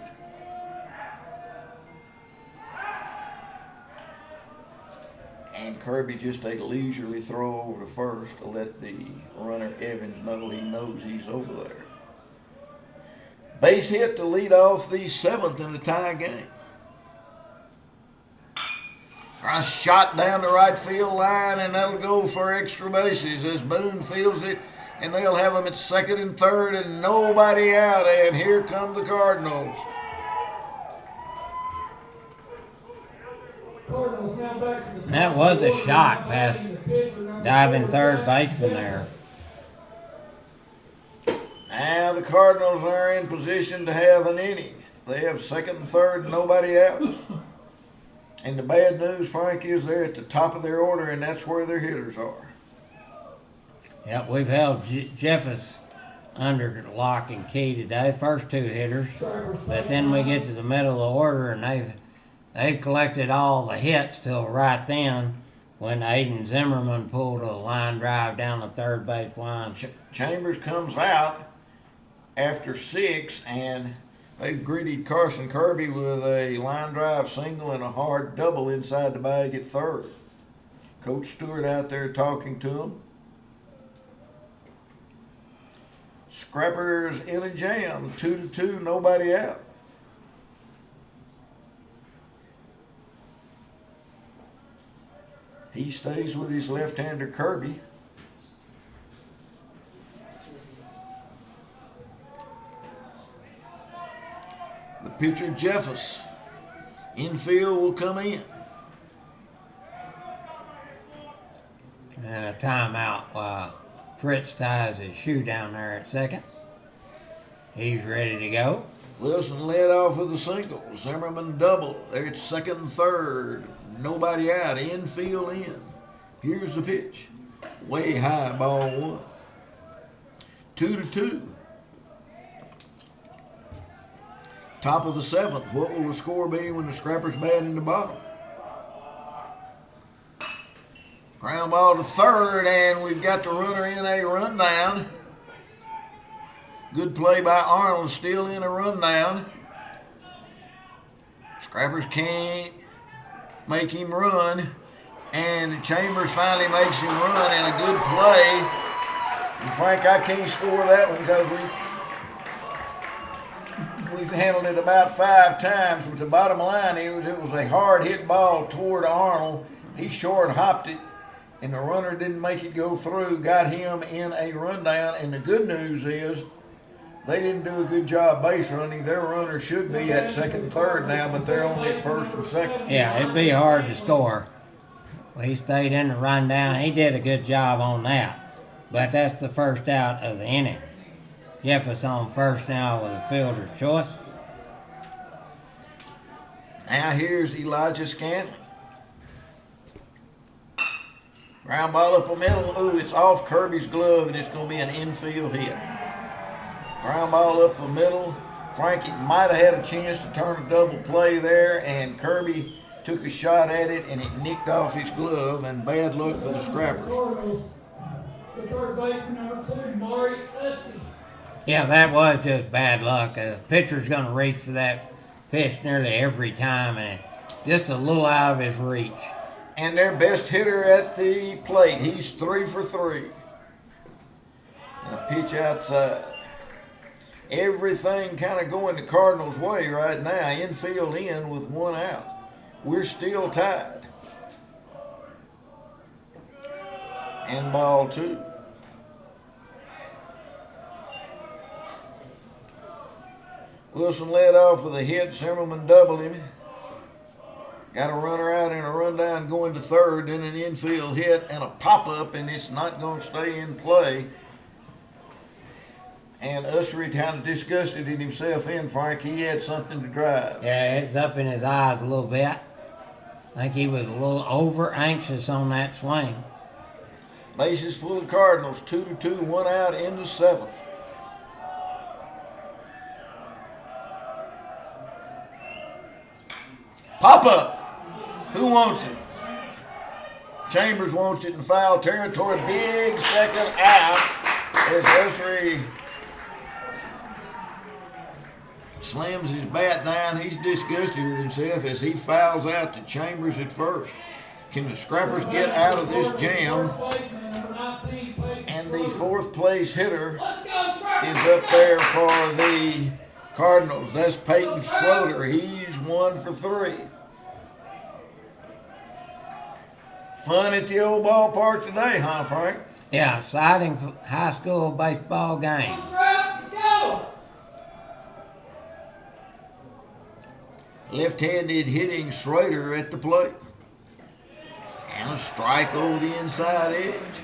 And Kirby just a leisurely throw over to first to let the runner Evans know he knows he's over there. Base hit to lead off the 7th in a tie game. A shot down the right field line, and that'll go for extra bases as Boone fields it, and they'll have them at second and third, and nobody out, and here come the Cardinals. Cardinals now back to the And that was a shot past diving third baseman there. Now the Cardinals are in position to have an inning. They have second and third, and nobody out. And the bad news, Frank, is they're at the top of their order, and that's where their hitters are. Yep, we've held Jeffers under lock and key today, first 2 hitters. But then we get to the middle of the order, and they've collected all the hits till right then when Aiden Zimmerman pulled a line drive down the third base line. Chambers comes out after 6, and they've greeted Carson Kirby with a line drive single and a hard double inside the bag at third. Coach Stewart out there talking to him. Scrappers in a jam, 2-2, nobody out. He stays with his left-hander Kirby. The pitcher Jeffers. Infield will come in. And a timeout while Fritz ties his shoe down there at second. He's ready to go. Wilson led off with a single. Zimmerman double. They're at second and third. Nobody out. Infield in. Here's the pitch. Way high, ball 1. 2-2. Top of the 7th. What will the score be when the Scrappers bat in the bottom? Ground ball to third, and we've got the runner in a rundown. Good play by Arnold, still in a rundown. Scrappers can't make him run, and Chambers finally makes him run, and a good play. And Frank, I can't score that one because we've handled it about 5 times, but the bottom line is it was a hard hit ball toward Arnold. He short hopped it, and the runner didn't make it go through, got him in a rundown. And the good news is they didn't do a good job base running. Their runner should be at second and third now, but they're only at first and second. Yeah, it'd be hard to score Well, he stayed in the rundown. He did a good job on that. But that's the first out of the inning. Jeffers on first now with a fielder's choice. Now here's Elijah Scanlon. Ground ball up the middle. Ooh, it's off Kirby's glove, and it's going to be an infield hit. Ground ball up the middle. Frankie might have had a chance to turn a double play there, and Kirby took a shot at it, and it nicked off his glove, and bad luck for the Scrappers. Cardinals, the third baseman, number 2, Maury Utsey. Yeah, that was just bad luck. The pitcher's going to reach for that pitch nearly every time, and just a little out of his reach. And their best hitter at the plate. He's 3 for 3. And a pitch outside. Everything kind of going the Cardinals' way right now. Infield in with 1 out. We're still tied. And ball 2. Wilson led off with a hit. Zimmerman doubled him. Got a runner out and a rundown going to third, then an infield hit and a pop-up, and it's not going to stay in play. And Ussery kind of disgusted in himself in, Frank. He had something to drive. Yeah, it's up in his eyes a little bit. I think he was a little over anxious on that swing. Bases full of Cardinals, 2-2, 1 out in the 7th. Pop-up. Who wants it? Chambers wants it in foul territory. Big second out as Ussery slams his bat down. He's disgusted with himself as he fouls out to Chambers at first. Can the Scrappers get out of this jam? And the 4th place hitter is up there for the Cardinals. That's Peyton Schroeder. He's 1 for 3. Fun at the old ballpark today, huh, Frank? Yeah, exciting high school baseball game. Let's go! Left-handed hitting Schrader at the plate. And a strike over the inside edge.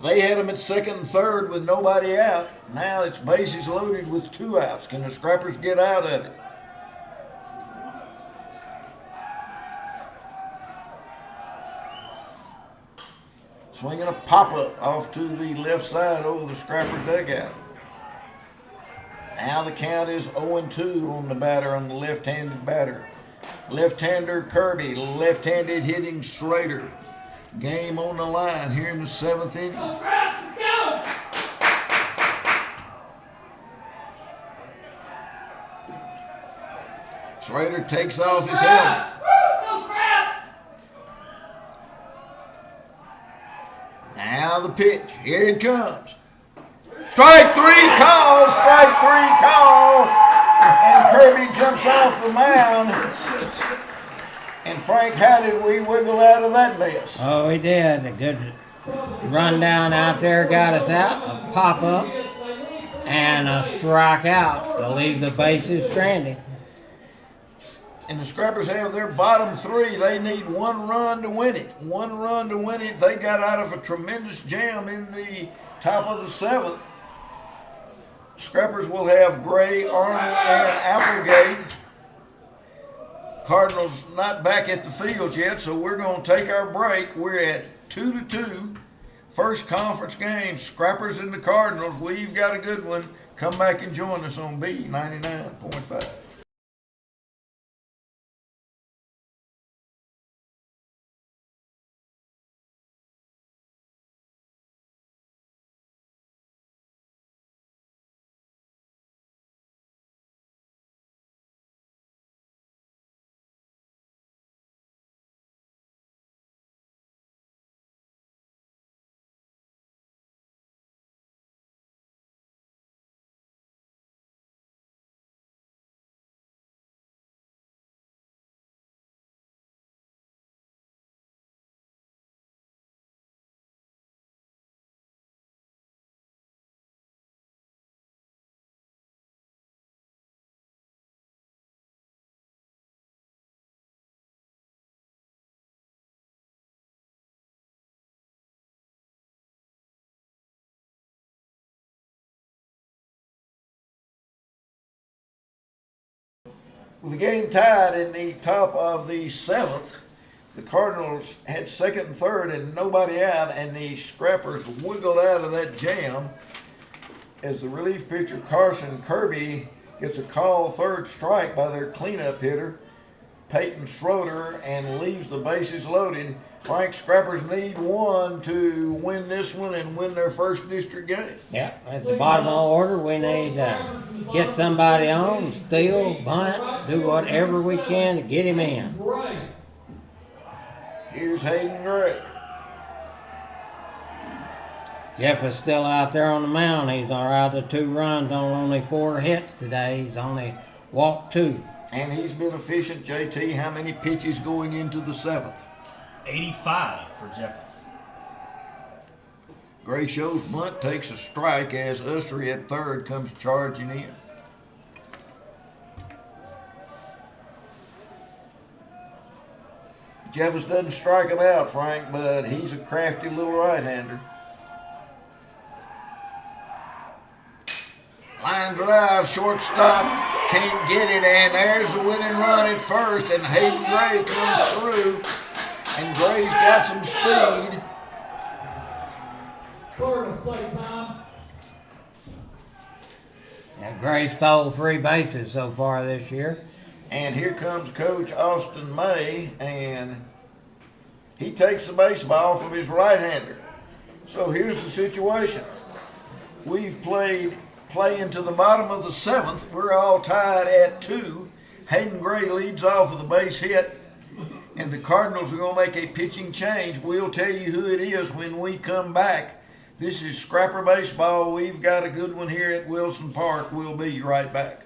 They had him at second and third with nobody out. Now it's bases loaded with 2 outs. Can the Scrappers get out of it? Swinging a pop-up off to the left side over the Scrapper dugout. Now the count is 0-2 on the batter, on the left-handed batter. Left-hander Kirby, left-handed hitting Schrader. Game on the line here in the 7th inning. Let's go! Schrader takes off his helmet. Now the pitch. Here it comes. Strike 3 call. Strike 3 call. And Kirby jumps off the mound. And Frank, how did we wiggle out of that mess? Oh, he did. A good rundown out there got us out. A pop-up and a strikeout to leave the bases stranded. And the Scrappers have their bottom 3. They need 1 run to win it. 1 run to win it. They got out of a tremendous jam in the top of the 7th. Scrappers will have Gray, Arnold, and Applegate. Cardinals not back at the field yet, so we're going to take our break. We're at 2-2. First conference game, Scrappers and the Cardinals. We've got a good one. Come back and join us on B99.5. With the game tied in the top of the seventh, the Cardinals had second and third and nobody out, and the Scrappers wiggled out of that jam as the relief pitcher Carson Kirby gets a call third strike by their cleanup hitter Peyton Schroeder and leaves the bases loaded. Frank, Scrappers need one to win this one and win their first district game. Yeah, at the bottom of the order, we need to get somebody on, steal, bunt, do whatever we can to get him in. Gray. Here's Hayden Gray. Jeff is still out there on the mound. He's allowed the 2 runs on only 4 hits today. He's only walked 2. And he's been efficient, JT. How many pitches going into the seventh? 85 for Jeffers. Gray shows bunt, takes a strike as Ussery at third comes charging in. Jeffers doesn't strike him out, Frank, but he's a crafty little right-hander. Line drive, shortstop, can't get it, and there's the winning run at first, and Hayden Gray comes through, and Gray's got some speed. Florida play time. Yeah, Gray stole 3 bases so far this year. And here comes Coach Austin May, and he takes the baseball from his right-hander. So here's the situation. We've play into the bottom of the seventh. We're all tied at 2. Hayden Gray leads off with a base hit, and the Cardinals are going to make a pitching change. We'll tell you who it is when we come back. This is Scrapper Baseball. We've got a good one here at Wilson Park. We'll be right back.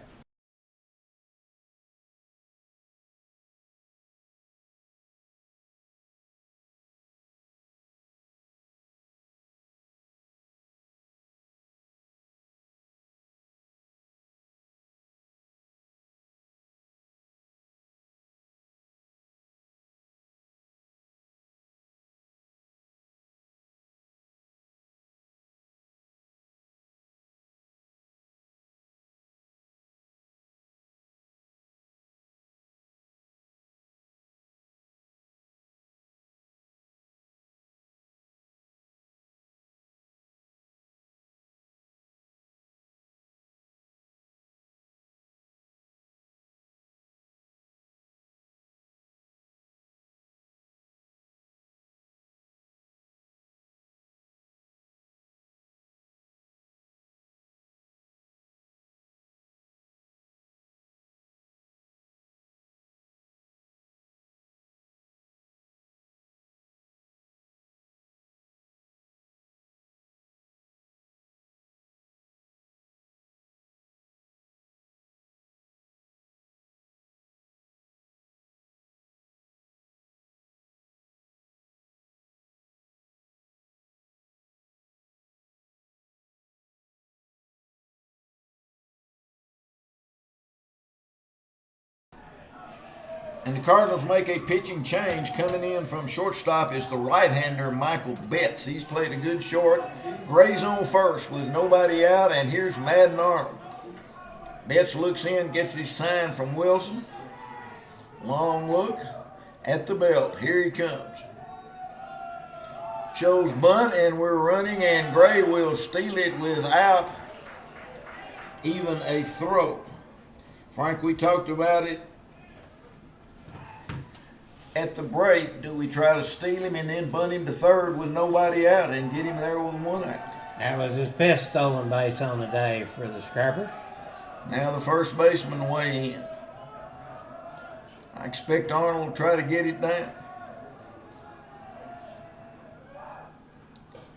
And the Cardinals make a pitching change. Coming in from shortstop is the right-hander Michael Betts. He's played a good short. Gray's on first with nobody out, and here's Madden Arnold. Betts looks in, gets his sign from Wilson. Long look at the belt. Here he comes. Shows bunt, and we're running, and Gray will steal it without even a throw. Frank, we talked about it at the break. Do we try to steal him and then bunt him to third with nobody out and get him there with 1 out? That was his 5th stolen base on the day for the Scrappers. Now the first baseman weigh in. I expect Arnold to try to get it down.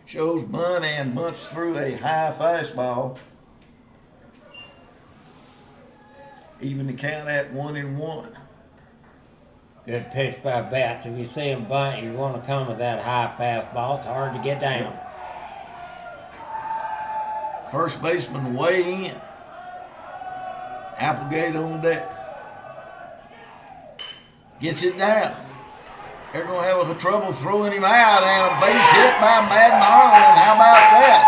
Shows bunt and bunts through a high fastball. Even to count at 1-1. Good pitch by Betts. If you see him bunt, you want to come with that high fastball. It's hard to get down. First baseman weigh in. Applegate on deck. Gets it down. They're going to have trouble throwing him out, and a base hit by Madden Arnold. And how about that?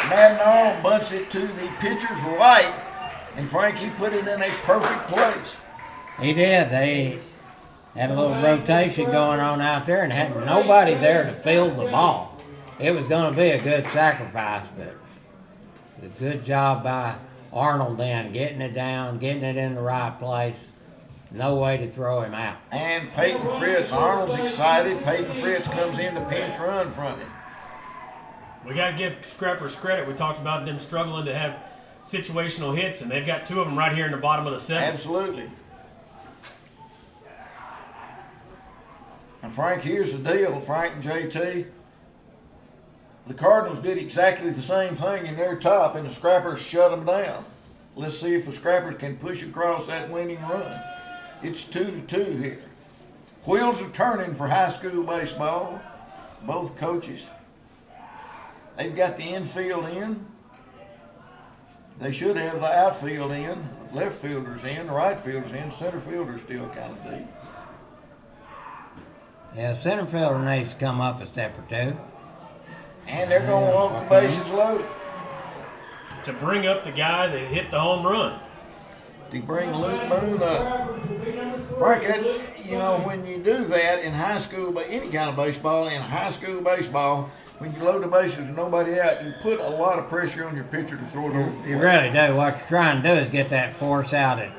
Madden Arnold bunts it to the pitcher's right, And Frank, he put it in a perfect place. He did. They had a little rotation going on out there and had nobody there to field the ball. It was going to be a good sacrifice, but a good job by Arnold then, getting it down, getting it in the right place. No way to throw him out. And Peyton Fritz, Arnold's excited. Peyton Fritz comes in to pinch run from him. We got to give Scrappers credit. We talked about them struggling to have situational hits, and they've got two of them right here in the bottom of the seventh. Absolutely. And Frank, here's the deal, Frank and JT. The Cardinals did exactly the same thing in their top, and the Scrappers shut them down. Let's see if the Scrappers can push across that winning run. It's 2-2 here. Wheels are turning for high school baseball. Both coaches. They've got the infield in. They should have the outfield in, left fielders in, right fielders in, center fielder's still kind of deep. Yeah, center fielder needs to come up a step or two. And they're going to walk the bases loaded. To bring up the guy that hit the home run. To bring Luke Boone up. Frank, when you do that in high school, but any kind of baseball, in high school baseball, when you load the bases with nobody out, you put a lot of pressure on your pitcher to throw it over. You really do. What you're trying to do is get that force out at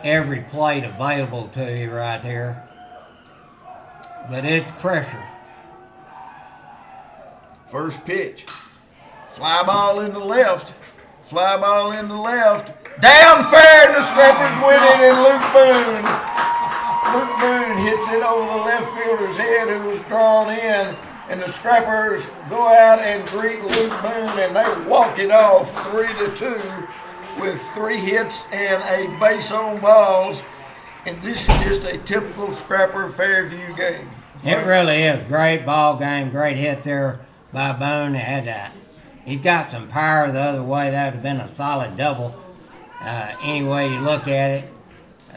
every plate available to you right here. But it's pressure. First pitch. Fly ball in the left. Fly ball in the left. Down fair, and the Scrappers win it, and Luke Boone hits it over the left fielder's head, who was drawn in, and the Scrappers go out and greet Luke Boone, and they walk it off 3-2 with 3 hits and a base on balls, and this is just a typical Scrapper Fairview game. It really is. Great ball game, great hit there by Boone. He's got some power the other way. That would have been a solid double. Any way you look at it,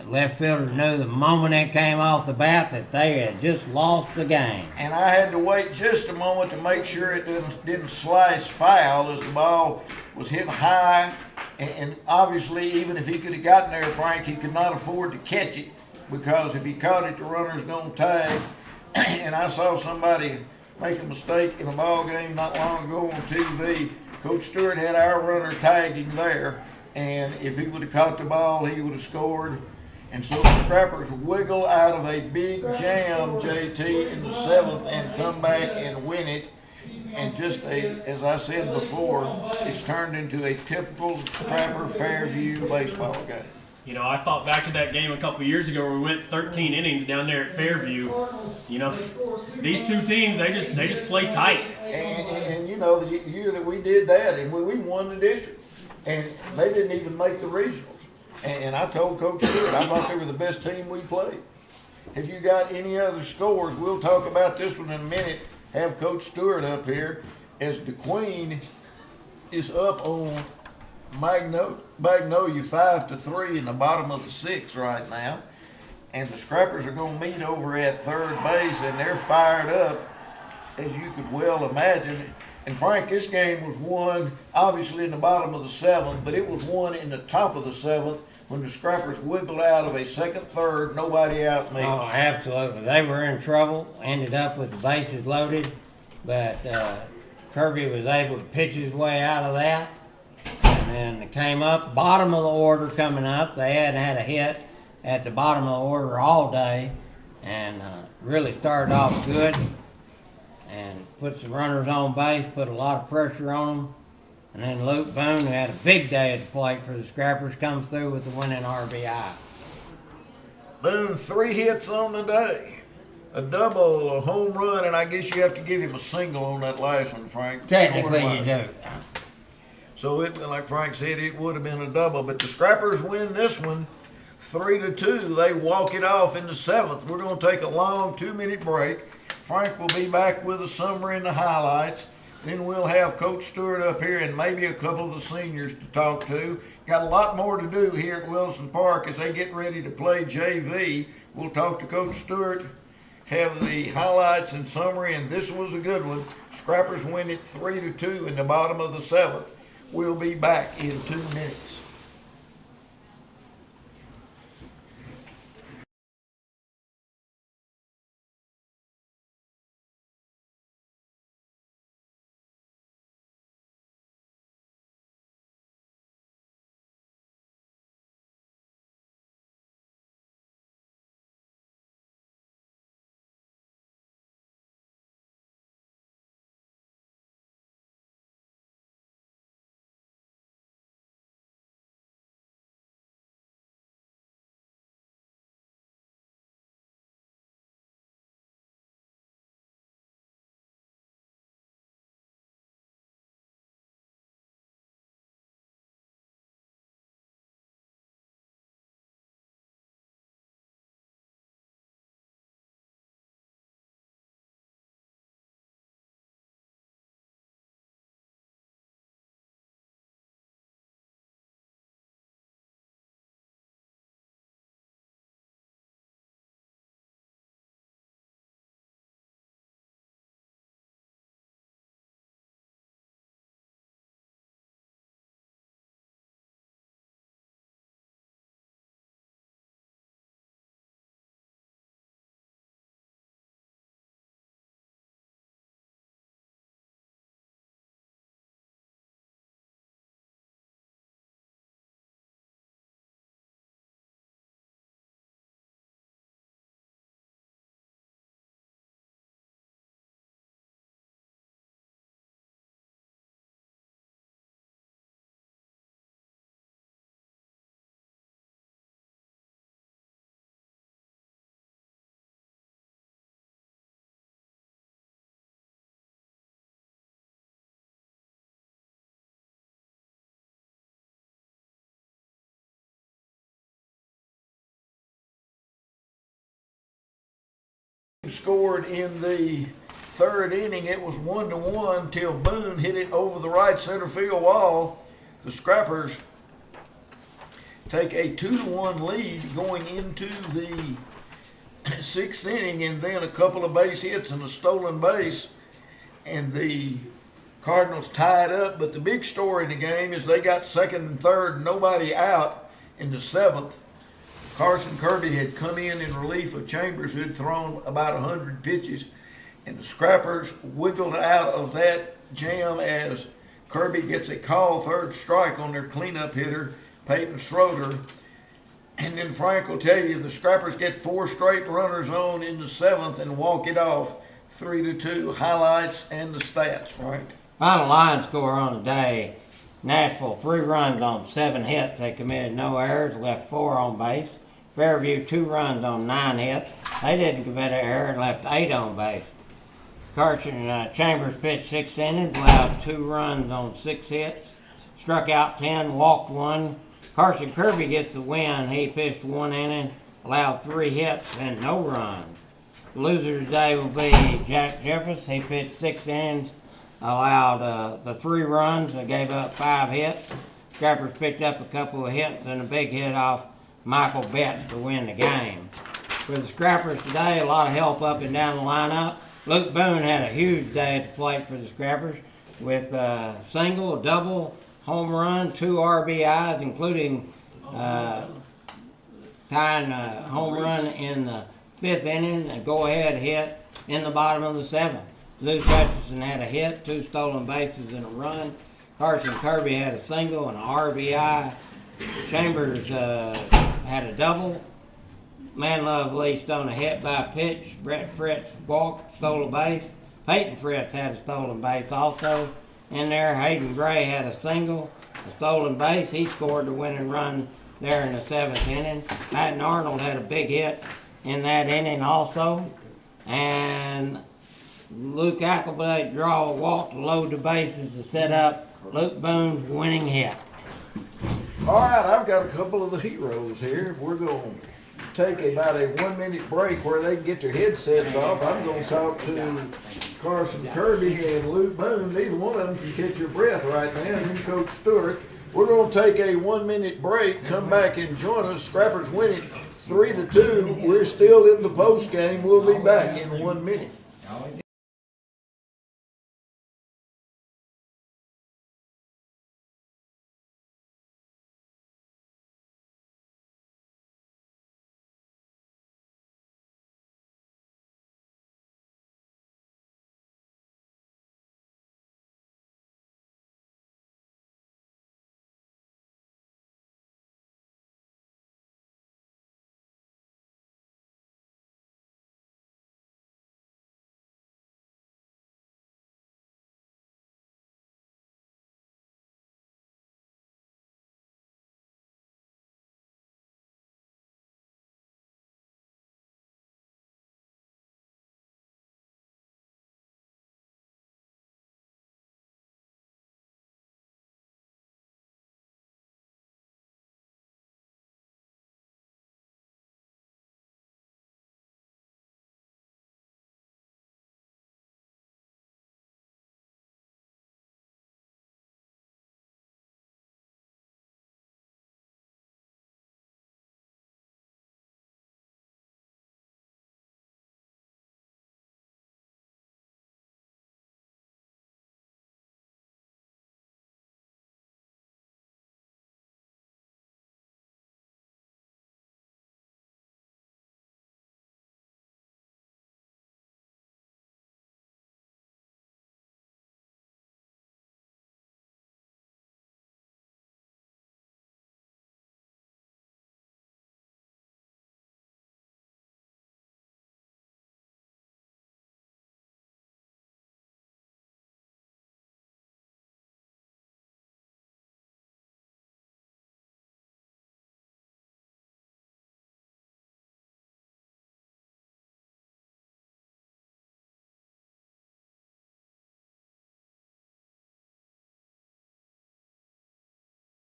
left fielder knew the moment it came off the bat that they had just lost the game. And I had to wait just a moment to make sure it didn't slice foul as the ball was hit high. And obviously, even if he could have gotten there, Frank, he could not afford to catch it, because if he caught it, the runner's going to tag. And I saw somebody make a mistake in a ball game not long ago on TV. Coach Stewart had our runner tagging there, and if he would have caught the ball, he would have scored. And so the Scrappers wiggle out of a big jam, JT, in the 7th and come back and win it. And just as I said before, it's turned into a typical Scrapper Fairview baseball game. You know, I thought back to that game a couple years ago where we went 13 innings down there at Fairview. You know, these two teams, they just play tight. And the year that we did that, and we won the district, and they didn't even make the regionals. And I told Coach Stewart, I thought they were the best team we played. Have you got any other scores? We'll talk about this one in a minute. Have Coach Stewart up here as the Queen is up on Magnolia 5-3 in the bottom of the 6th right now. And the Scrappers are going to meet over at third base, and they're fired up, as you could well imagine. And Frank, this game was won obviously in the bottom of the 7th, but it was won in the top of the 7th when the Scrappers wiggled out of a second, third, nobody out mix. Oh, absolutely. They were in trouble, ended up with the bases loaded, but Kirby was able to pitch his way out of that. And then it came up, bottom of the order coming up. They hadn't had a hit at the bottom of the order all day, and really started off good and put some runners on base, put a lot of pressure on them. And then Luke Boone, who had a big day at the plate for the Scrappers, comes through with the winning RBI. Boone, 3 hits on the day. A double, a home run, and I guess you have to give him a single on that last one, Frank. Technically you do. So, like Frank said, it would have been a double. But the Scrappers win this one 3-2. They walk it off in the 7th. We're going to take a long 2-minute break. Frank will be back with a summary and the highlights. Then we'll have Coach Stewart up here and maybe a couple of the seniors to talk to. Got a lot more to do here at Wilson Park as they get ready to play JV. We'll talk to Coach Stewart, have the highlights and summary, and this was a good one. Scrappers win it 3-2 in the bottom of the 7th. We'll be back in 2 minutes. scored in the third inning. It was 1-1 till Boone hit it over the right center field wall. The Scrappers take a 2-1 lead going into the sixth inning, and then a couple of base hits and a stolen base, and the Cardinals tied up. But the big story in the game is they got second and third, nobody out in the seventh. Carson Kirby had come in relief of Chambers, who had thrown about 100 pitches, and the Scrappers wiggled out of that jam as Kirby gets a call, third strike on their cleanup hitter, Peyton Schroeder. And then Frank will tell you the Scrappers get 4 straight runners on in the seventh and walk it off 3-2. Highlights and the stats, Frank. Final line score on the day: Nashville 3 runs on 7 hits. They committed no errors, left 4 on base. Fairview 2 runs on 9 hits. They didn't commit an error and left 8 on base. Carson Chambers pitched 6 innings, allowed 2 runs on 6 hits, struck out 10, walked 1. Carson Kirby gets the win. He pitched 1 inning, allowed 3 hits and no runs. The loser today will be Jack Jeffers. He pitched 6 innings, allowed the 3 runs and gave up 5 hits. Scrappers picked up a couple of hits and a big hit off Michael Betts to win the game. For the Scrappers today, a lot of help up and down the lineup. Luke Boone had a huge day at the plate for the Scrappers with a single, a double, home run, 2 RBIs, including tying a home run in the 5th inning, a go-ahead hit in the bottom of the 7th. Luke Hutchinson had a hit, 2 stolen bases and a run. Carson Kirby had a single and an RBI. Chambers had a double. Manlove leased on a hit by pitch. Brett Fritz walked, stole a base. Peyton Fritz had a stolen base also. In there, Hayden Gray had a single, a stolen base. He scored the winning run there in the 7th inning. Matt Arnold had a big hit in that inning also. And Luke Ackleby draw a walk to load the bases to set up Luke Boone's winning hit. All right, I've got a couple of the heroes here. We're going to take about a 1-minute break where they can get their headsets off. I'm going to talk to Carson Kirby and Luke Boone. Neither one of them can catch your breath right now. And Coach Stewart. We're going to take a 1-minute break. Come back and join us. Scrappers win it 3-2. We're still in the post game. We'll be back in 1 minute.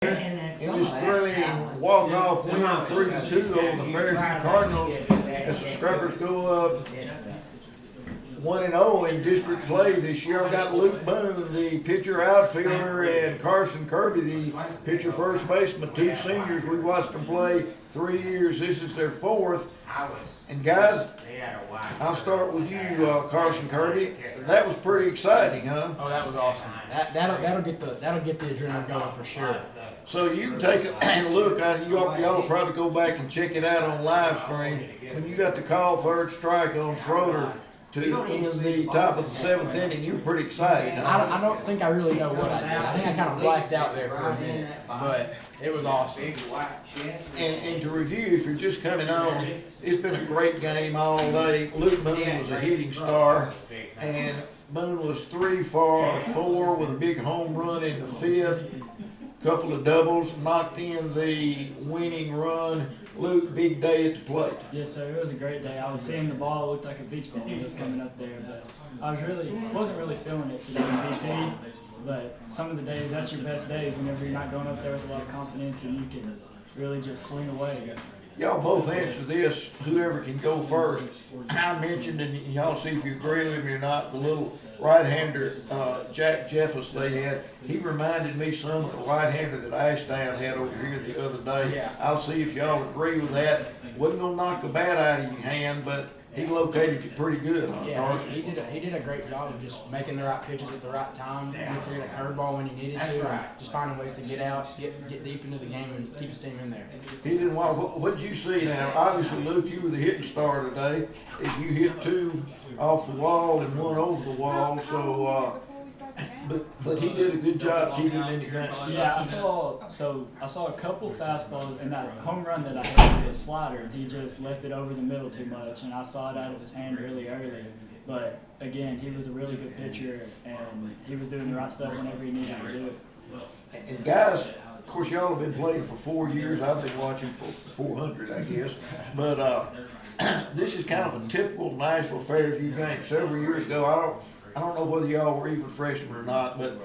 It was thrilling walk-off win 3-2 over the Fairview Cardinals as the Scrappers go up 1-0 in district play this year. I've got Luke Boone, the pitcher outfielder, and Carson Kirby, the pitcher first baseman, two seniors. We've watched them play 3 years. This is their fourth. And guys, I'll start with you, Carson Kirby. That was pretty exciting, huh? Oh, that was awesome. That'll get the adrenaline going for sure. So you can take a look. Y'all will probably go back and check it out on live stream. When you got the call third strike on Schroeder to end the top of the seventh inning, you were pretty excited, huh? I don't think I really know what I did. I think I kind of blacked out there for a minute, but it was awesome. And to review, if you're just coming on, it's been a great game all day. Luke Boone was a hitting star, and Boone was 3 for 4 with a big home run in the fifth. Couple of doubles, knocked in the winning run. Luke, big day at the plate. Yes, sir. It was a great day. I was seeing the ball, it looked like a beach ball just coming up there, but wasn't really feeling it today in BP. But some of the days, that's your best days whenever you're not going up there with a lot of confidence and you can really just swing away. Y'all both answer this, whoever can go first. I mentioned, and y'all see if you agree with me or not, the little right-hander, Jack Jeffers they had. He reminded me some of the right-hander that Ashdown had over here the other day. Yeah. I'll see if y'all agree with that. Wasn't gonna knock a bat out of your hand, but he located you pretty good, huh, Yeah, Carson? he did a great job of just making the right pitches at the right time, mixing in a curveball when he needed to, and just finding ways to get out, get deep into the game, and keep his team in there. He didn't want. What did you see now? Obviously, Luke, you were the hitting star today. As you hit 2 off the wall and 1 over the wall, so. But he did a good job keeping him in the game. Yeah, I saw a couple fastballs, and that home run that I hit was a slider, and he just left it over the middle too much, and I saw it out of his hand really early. But again, he was a really good pitcher, and he was doing the right stuff whenever he needed to do it. And guys, of course, y'all have been playing for 4 years. I've been watching for 400, I guess. But this is kind of a typical Nashville Fairview game. Several years ago, I don't know whether y'all were even freshmen or not, but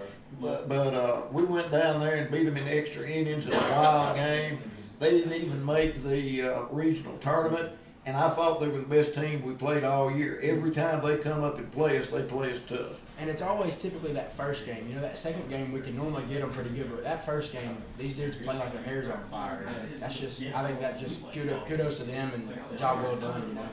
we went down there and beat them in extra innings in a wild game. They didn't even make the regional tournament, and I thought they were the best team we played all year. Every time they come up and play us, they play us tough. And it's always typically that first game. You know, that second game we can normally get them pretty good, but that first game, these dudes play like their hair's on fire. And that's just, I think that just kudos to them and the job well done, you know.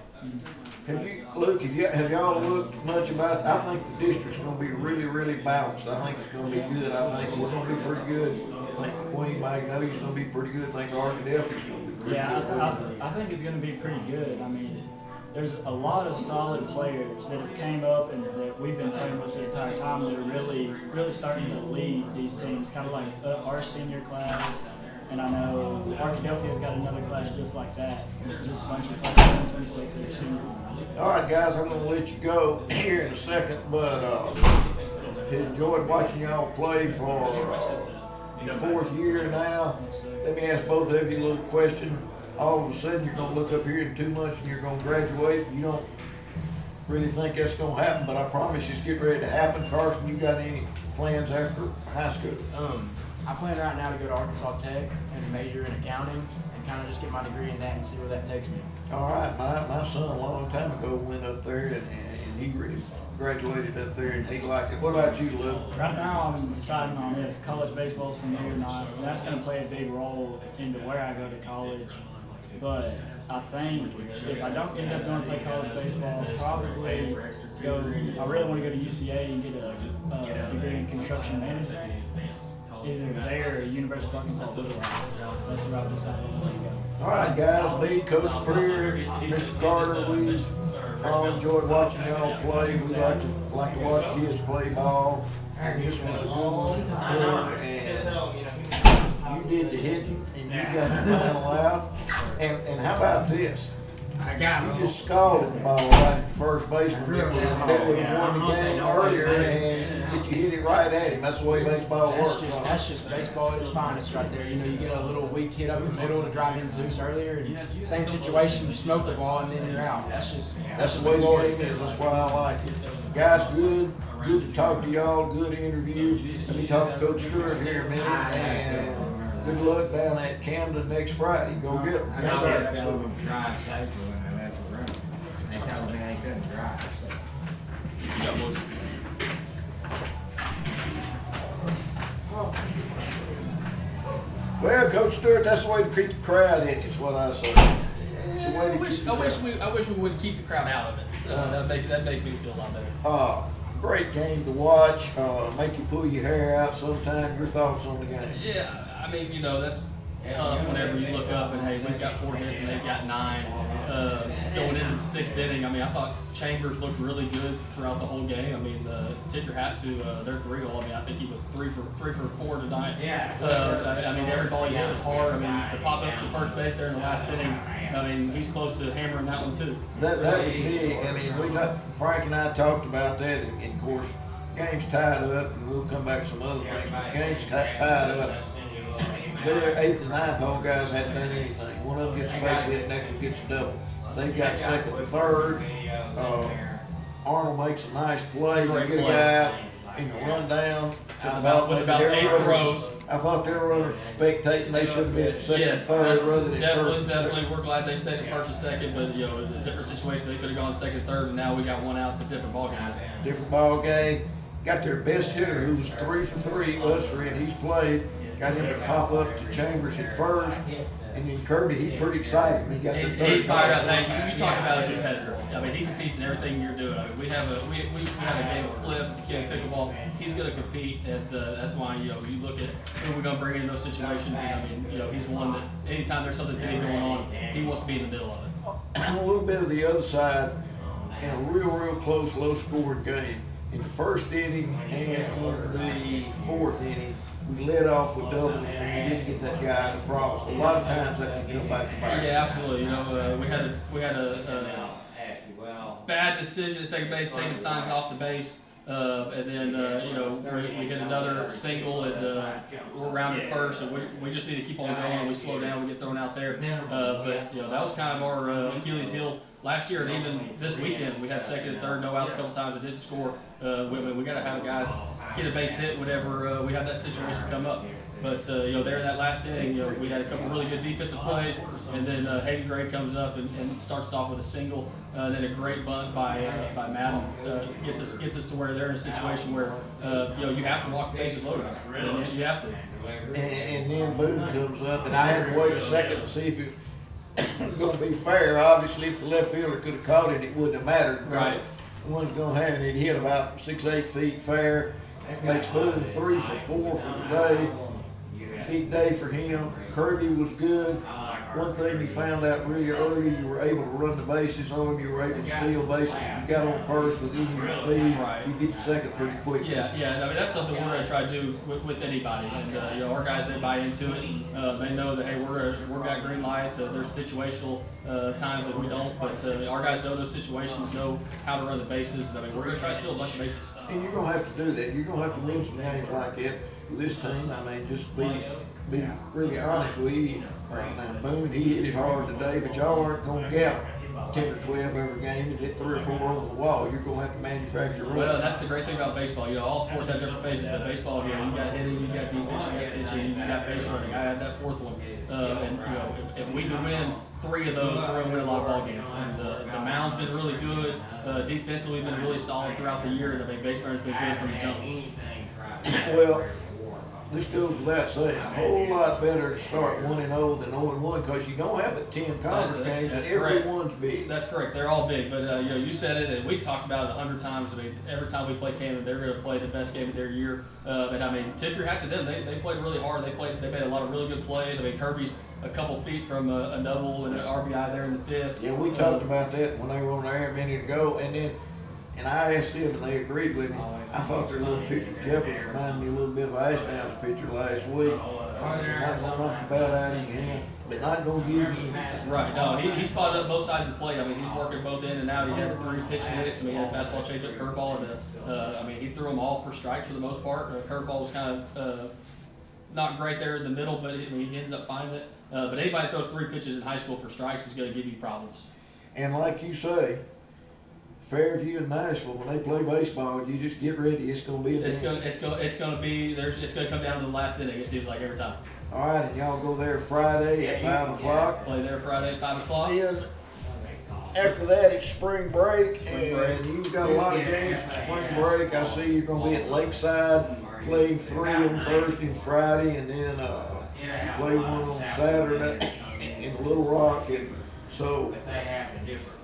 Have you, Luke, have y'all looked much about, I think the district's going to be really, really balanced. I think it's going to be good. I think we're going to be pretty good. I think Queen Magnolia's going to be pretty good. I think Arkadelphia's going to be pretty good. I think it's going to be pretty good. I mean, there's a lot of solid players that have came up and that we've been playing with the entire time that are really, really starting to lead these teams, kind of like our senior class. And I know Arkadelphia's got another class just like that. Just a bunch of class 26 that are seniors. All right, guys, I'm going to let you go here in a second, but I've enjoyed watching y'all play for the 4th year now. Let me ask both of you a little question. All of a sudden, you're going to look up here in 2 months and you're going to graduate. You don't really think that's going to happen, but I promise you it's getting ready to happen. Carson, you got any plans after high school? I plan right now to go to Arkansas Tech and major in accounting and kind of just get my degree in that and see where that takes me. All right, my son a long time ago went up there and he really graduated up there and he liked it. What about you, Lou? Right now, I'm deciding on if college baseball is for me or not. And that's going to play a big role into where I go to college. But I think if I don't end up going to play college baseball, I'll probably go. I really want to go to UCA and get a degree in construction management. Either there or University of Arkansas. That's where I've decided to go. All right, guys, me, Coach Preer, Mr. Carter, we've all enjoyed watching y'all play. We like to watch kids play ball. And this was a good one. And you did the hitting, and you got the final out. And how about this? You just scalded the ball right at the first baseman. That would have won the game earlier, but you hit it right at him. That's the way baseball works. That's just baseball at its finest right there. You know, you get a little weak hit up the middle to drive in Zeus earlier, and same situation, you smoke the ball and then you're out. That's the way the game is. That's why I like it. Guys, good to talk to y'all. Good interview. Let me talk to Coach Stewart here a minute. And good luck down at Camden next Friday. Go get them. Yes, sir. Absolutely. Drive safely when they left the room. They told me they couldn't drive. Good job, boys. Well, Coach Stewart, that's the way to keep the crowd in. Is what I say. It's the way to keep the crowd. I wish we would keep the crowd out of it. That'd make me feel a lot better. Great game to watch. Make you pull your hair out sometime. Your thoughts on the game? Yeah, I mean, you know, that's tough whenever you look up and, hey, we've got 4 hits and they've got 9. Going into the 6th inning, I mean, I thought Chambers looked really good throughout the whole game. I mean, tip your hat to their 3-hole. I mean, I think he was 3 for 4 tonight. I mean, every ball he hit was hard. I mean, the pop up to first base there in the last inning, I mean, he's close to hammering that one too. That was big. I mean, Frank and I talked about that, and of course, game's tied up, and we'll come back to some other things. But the game's tied up. Their 8th and 9th hole guys hadn't done anything. One of them gets a base hit, and next one gets a double. They've got 2nd and 3rd. Arnold makes a nice play. You get a guy out in the rundown. With about 8 throws. I thought their runners were spectating. They should have been at 2nd and 3rd rather than definitely. We're glad they stayed at 1st and 2nd, but you know, it was a different situation. They could have gone 2nd, 3rd, and now we got one out. It's a different ball game. Different ball game. Got their best hitter, who was 3 for 3, Ussery, and he's played. Got him to pop up to Chambers at first, and then Kirby, he's pretty excited. He got He's fired up. Hey, you talk about a competitor. I mean, he competes in everything you're doing. I mean, we have a game of flip, game of pickleball. He's going to compete, and that's why you look at who we're going to bring in those situations. And I mean, he's one that anytime there's something big going on, he wants to be in the middle of it. A little bit of the other side in a real close, low-scoring game. In the 1st inning and in the 4th inning, we led off with doubles and we didn't get that guy across. A lot of times that can come back to bite. Yeah, absolutely. We had a bad decision at second base, taking signs off the base, and then we hit another single and we're rounded first, and we just need to keep on going. And we slow down, we get thrown out there. But that was kind of our Achilles heel last year, and even this weekend we had 2nd and 3rd, no outs a couple times. It didn't score. We got to have a guy get a base hit whenever we have that situation come up. But there in that last inning, we had a couple really good defensive plays, and then Hayden Gray comes up and starts off with a single, then a great bunt by Madden gets us to where they're in a situation where you have to walk the bases loaded. You have to. And then Boone comes up, and I had to wait a second to see if it was going to be fair. Obviously, if the left fielder could have caught it, it wouldn't have mattered. Right. One's going to have it. It hit about 6-8 feet fair. Makes Boone 3 for 4 for the day. Big day for him. Kirby was good. One thing you found out really early, you were able to run the bases on him. You were able to steal bases. If you got on first within your speed, you get to second pretty quick. Yeah. I mean, that's something we're going to try to do with anybody. And our guys, they buy into it. They know that, hey, we're got green light. There's situational times that we don't, but our guys know those situations, know how to run the bases. I mean, we're going to try to steal a bunch of bases. And you're going to have to do that. You're going to have to win some games like that with this team. I mean, just be really honest with you. Now, Boone, he hit it hard today, but y'all aren't going to gap 10 or 12 every game and hit 3 or 4 over the wall. You're going to have to manufacture runs. Well, that's the great thing about baseball. All sports have different phases, but baseball, you got hitting, you got defense, you got pitching, you got base running. I had that 4th one. And if we can win 3 of those, we're going to win a lot of ball games. And the mound's been really good. Defensively, we've been really solid throughout the year. And I mean, base running's been good from the jump. Well, this goes without saying, a whole lot better to start 1-0 than 0-1 because you don't have but 10 conference games and everyone's big. That's correct. They're all big, but you said it, and we've talked about it 100 times. I mean, every time we play Camden, they're going to play the best game of their year. And I mean, tip your hat to them. They played really hard. They made a lot of really good plays. I mean, Kirby's a couple feet from a double and an RBI there in the 5th. Yeah, we talked about that when they were on the air a minute ago, and I asked them, and they agreed with me. I thought their little pitcher, Jeffers, reminded me a little bit of Ashdown's pitcher last week. Not going to knock the bat out of your hand, but not going to give you anything. Right. No, he spotted up both sides of the plate. I mean, he's working both in and out. He had 3 pitch mix. I mean, he had a fastball, changeup, curveball, and I mean, he threw them all for strikes for the most part. Curveball was kind of not great there in the middle, but he ended up finding it. But anybody that throws 3 pitches in high school for strikes is going to give you problems. And like you say, Fairview and Nashville, when they play baseball, you just get ready. It's going to be it's going to come down to the last inning. It seems like every time. All right, and y'all go there Friday at 5 o'clock. Play there Friday at 5 o'clock. After that, it's spring break, and you've got a lot of games for spring break. I see you're going to be at Lakeside playing 3 on Thursday and Friday, and then you play 1 on Saturday in Little Rock. And so,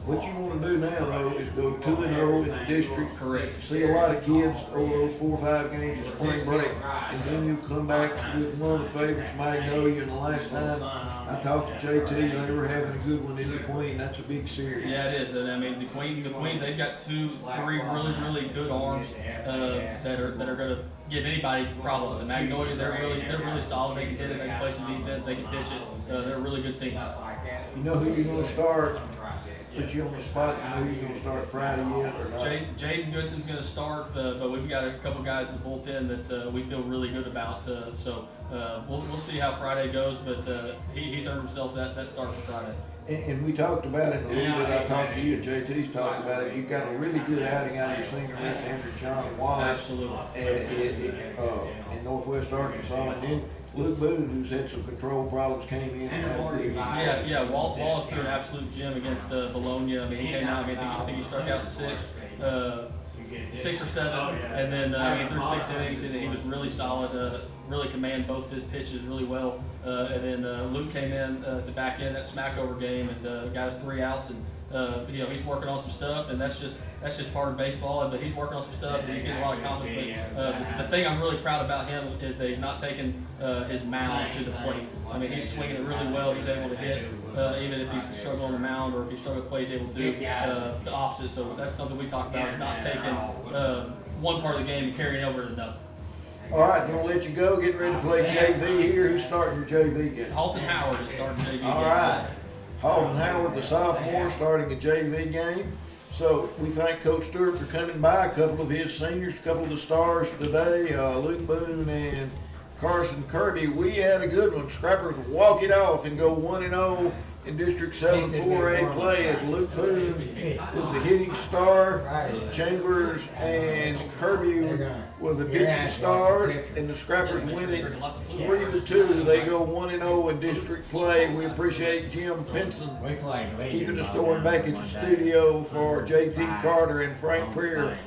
what you want to do now, though, is go 2-0 in the district. Correct. See a lot of kids over those 4 or 5 games of spring break, and then you come back with one of the favorites, Magnolia. And the last time I talked to JT, they were having a good one in the Queen. That's a big series. Yeah, it is. And I mean, the Queens, they've got 2, 3 really good arms that are going to give anybody problems. And Magnolia, they're really solid. They can hit it. They can play some defense. They can pitch it. They're a really good team. You know who you're going to start? Put you on the spot. You know who you're going to start Friday yet or not? Jaden Goodson's going to start, but we've got a couple guys in the bullpen that we feel really good about. So we'll see how Friday goes, but he's earned himself that start for Friday. And we talked about it a little bit. I talked to you, and JT's talked about it. You've got a really good outing out of your senior left-hander, John Wallace. Absolutely. In Northwest Arkansas. And then Luke Boone, who's had some control problems, came in and had a good game. Yeah. Wallace threw an absolute gem against Bologna. I mean, he came out. I think he struck out 6 or 7, and then he threw 6 innings, and he was really solid. Really command both of his pitches really well. And then Luke came in at the back end that smackover game and got us 3 outs. And he's working on some stuff, and that's just part of baseball. But he's working on some stuff, and he's getting a lot of confidence. But the thing I'm really proud about him is that he's not taking his mound to the plate. I mean, he's swinging it really well. He's able to hit, even if he's struggling on the mound or if he's struggling to play, he's able to do the opposite. So that's something we talk about, is not taking one part of the game and carrying over to another. All right, gonna let you go. Getting ready to play JV here. Who's starting your JV game? Halton Howard is starting JV game. All right. Halton Howard, the sophomore, starting a JV game. So we thank Coach Stewart for coming by. A couple of his seniors, a couple of the stars today, Luke Boone and Carson Kirby. We had a good one. Scrappers walk it off and go 1-0 in District 7 4A play as Luke Boone was the hitting star. Chambers and Kirby were the pitching stars, and the Scrappers win it 3-2. They go 1-0 in district play. We appreciate Jim Pinson keeping us going back at the studio for JT Carter and Frank Preer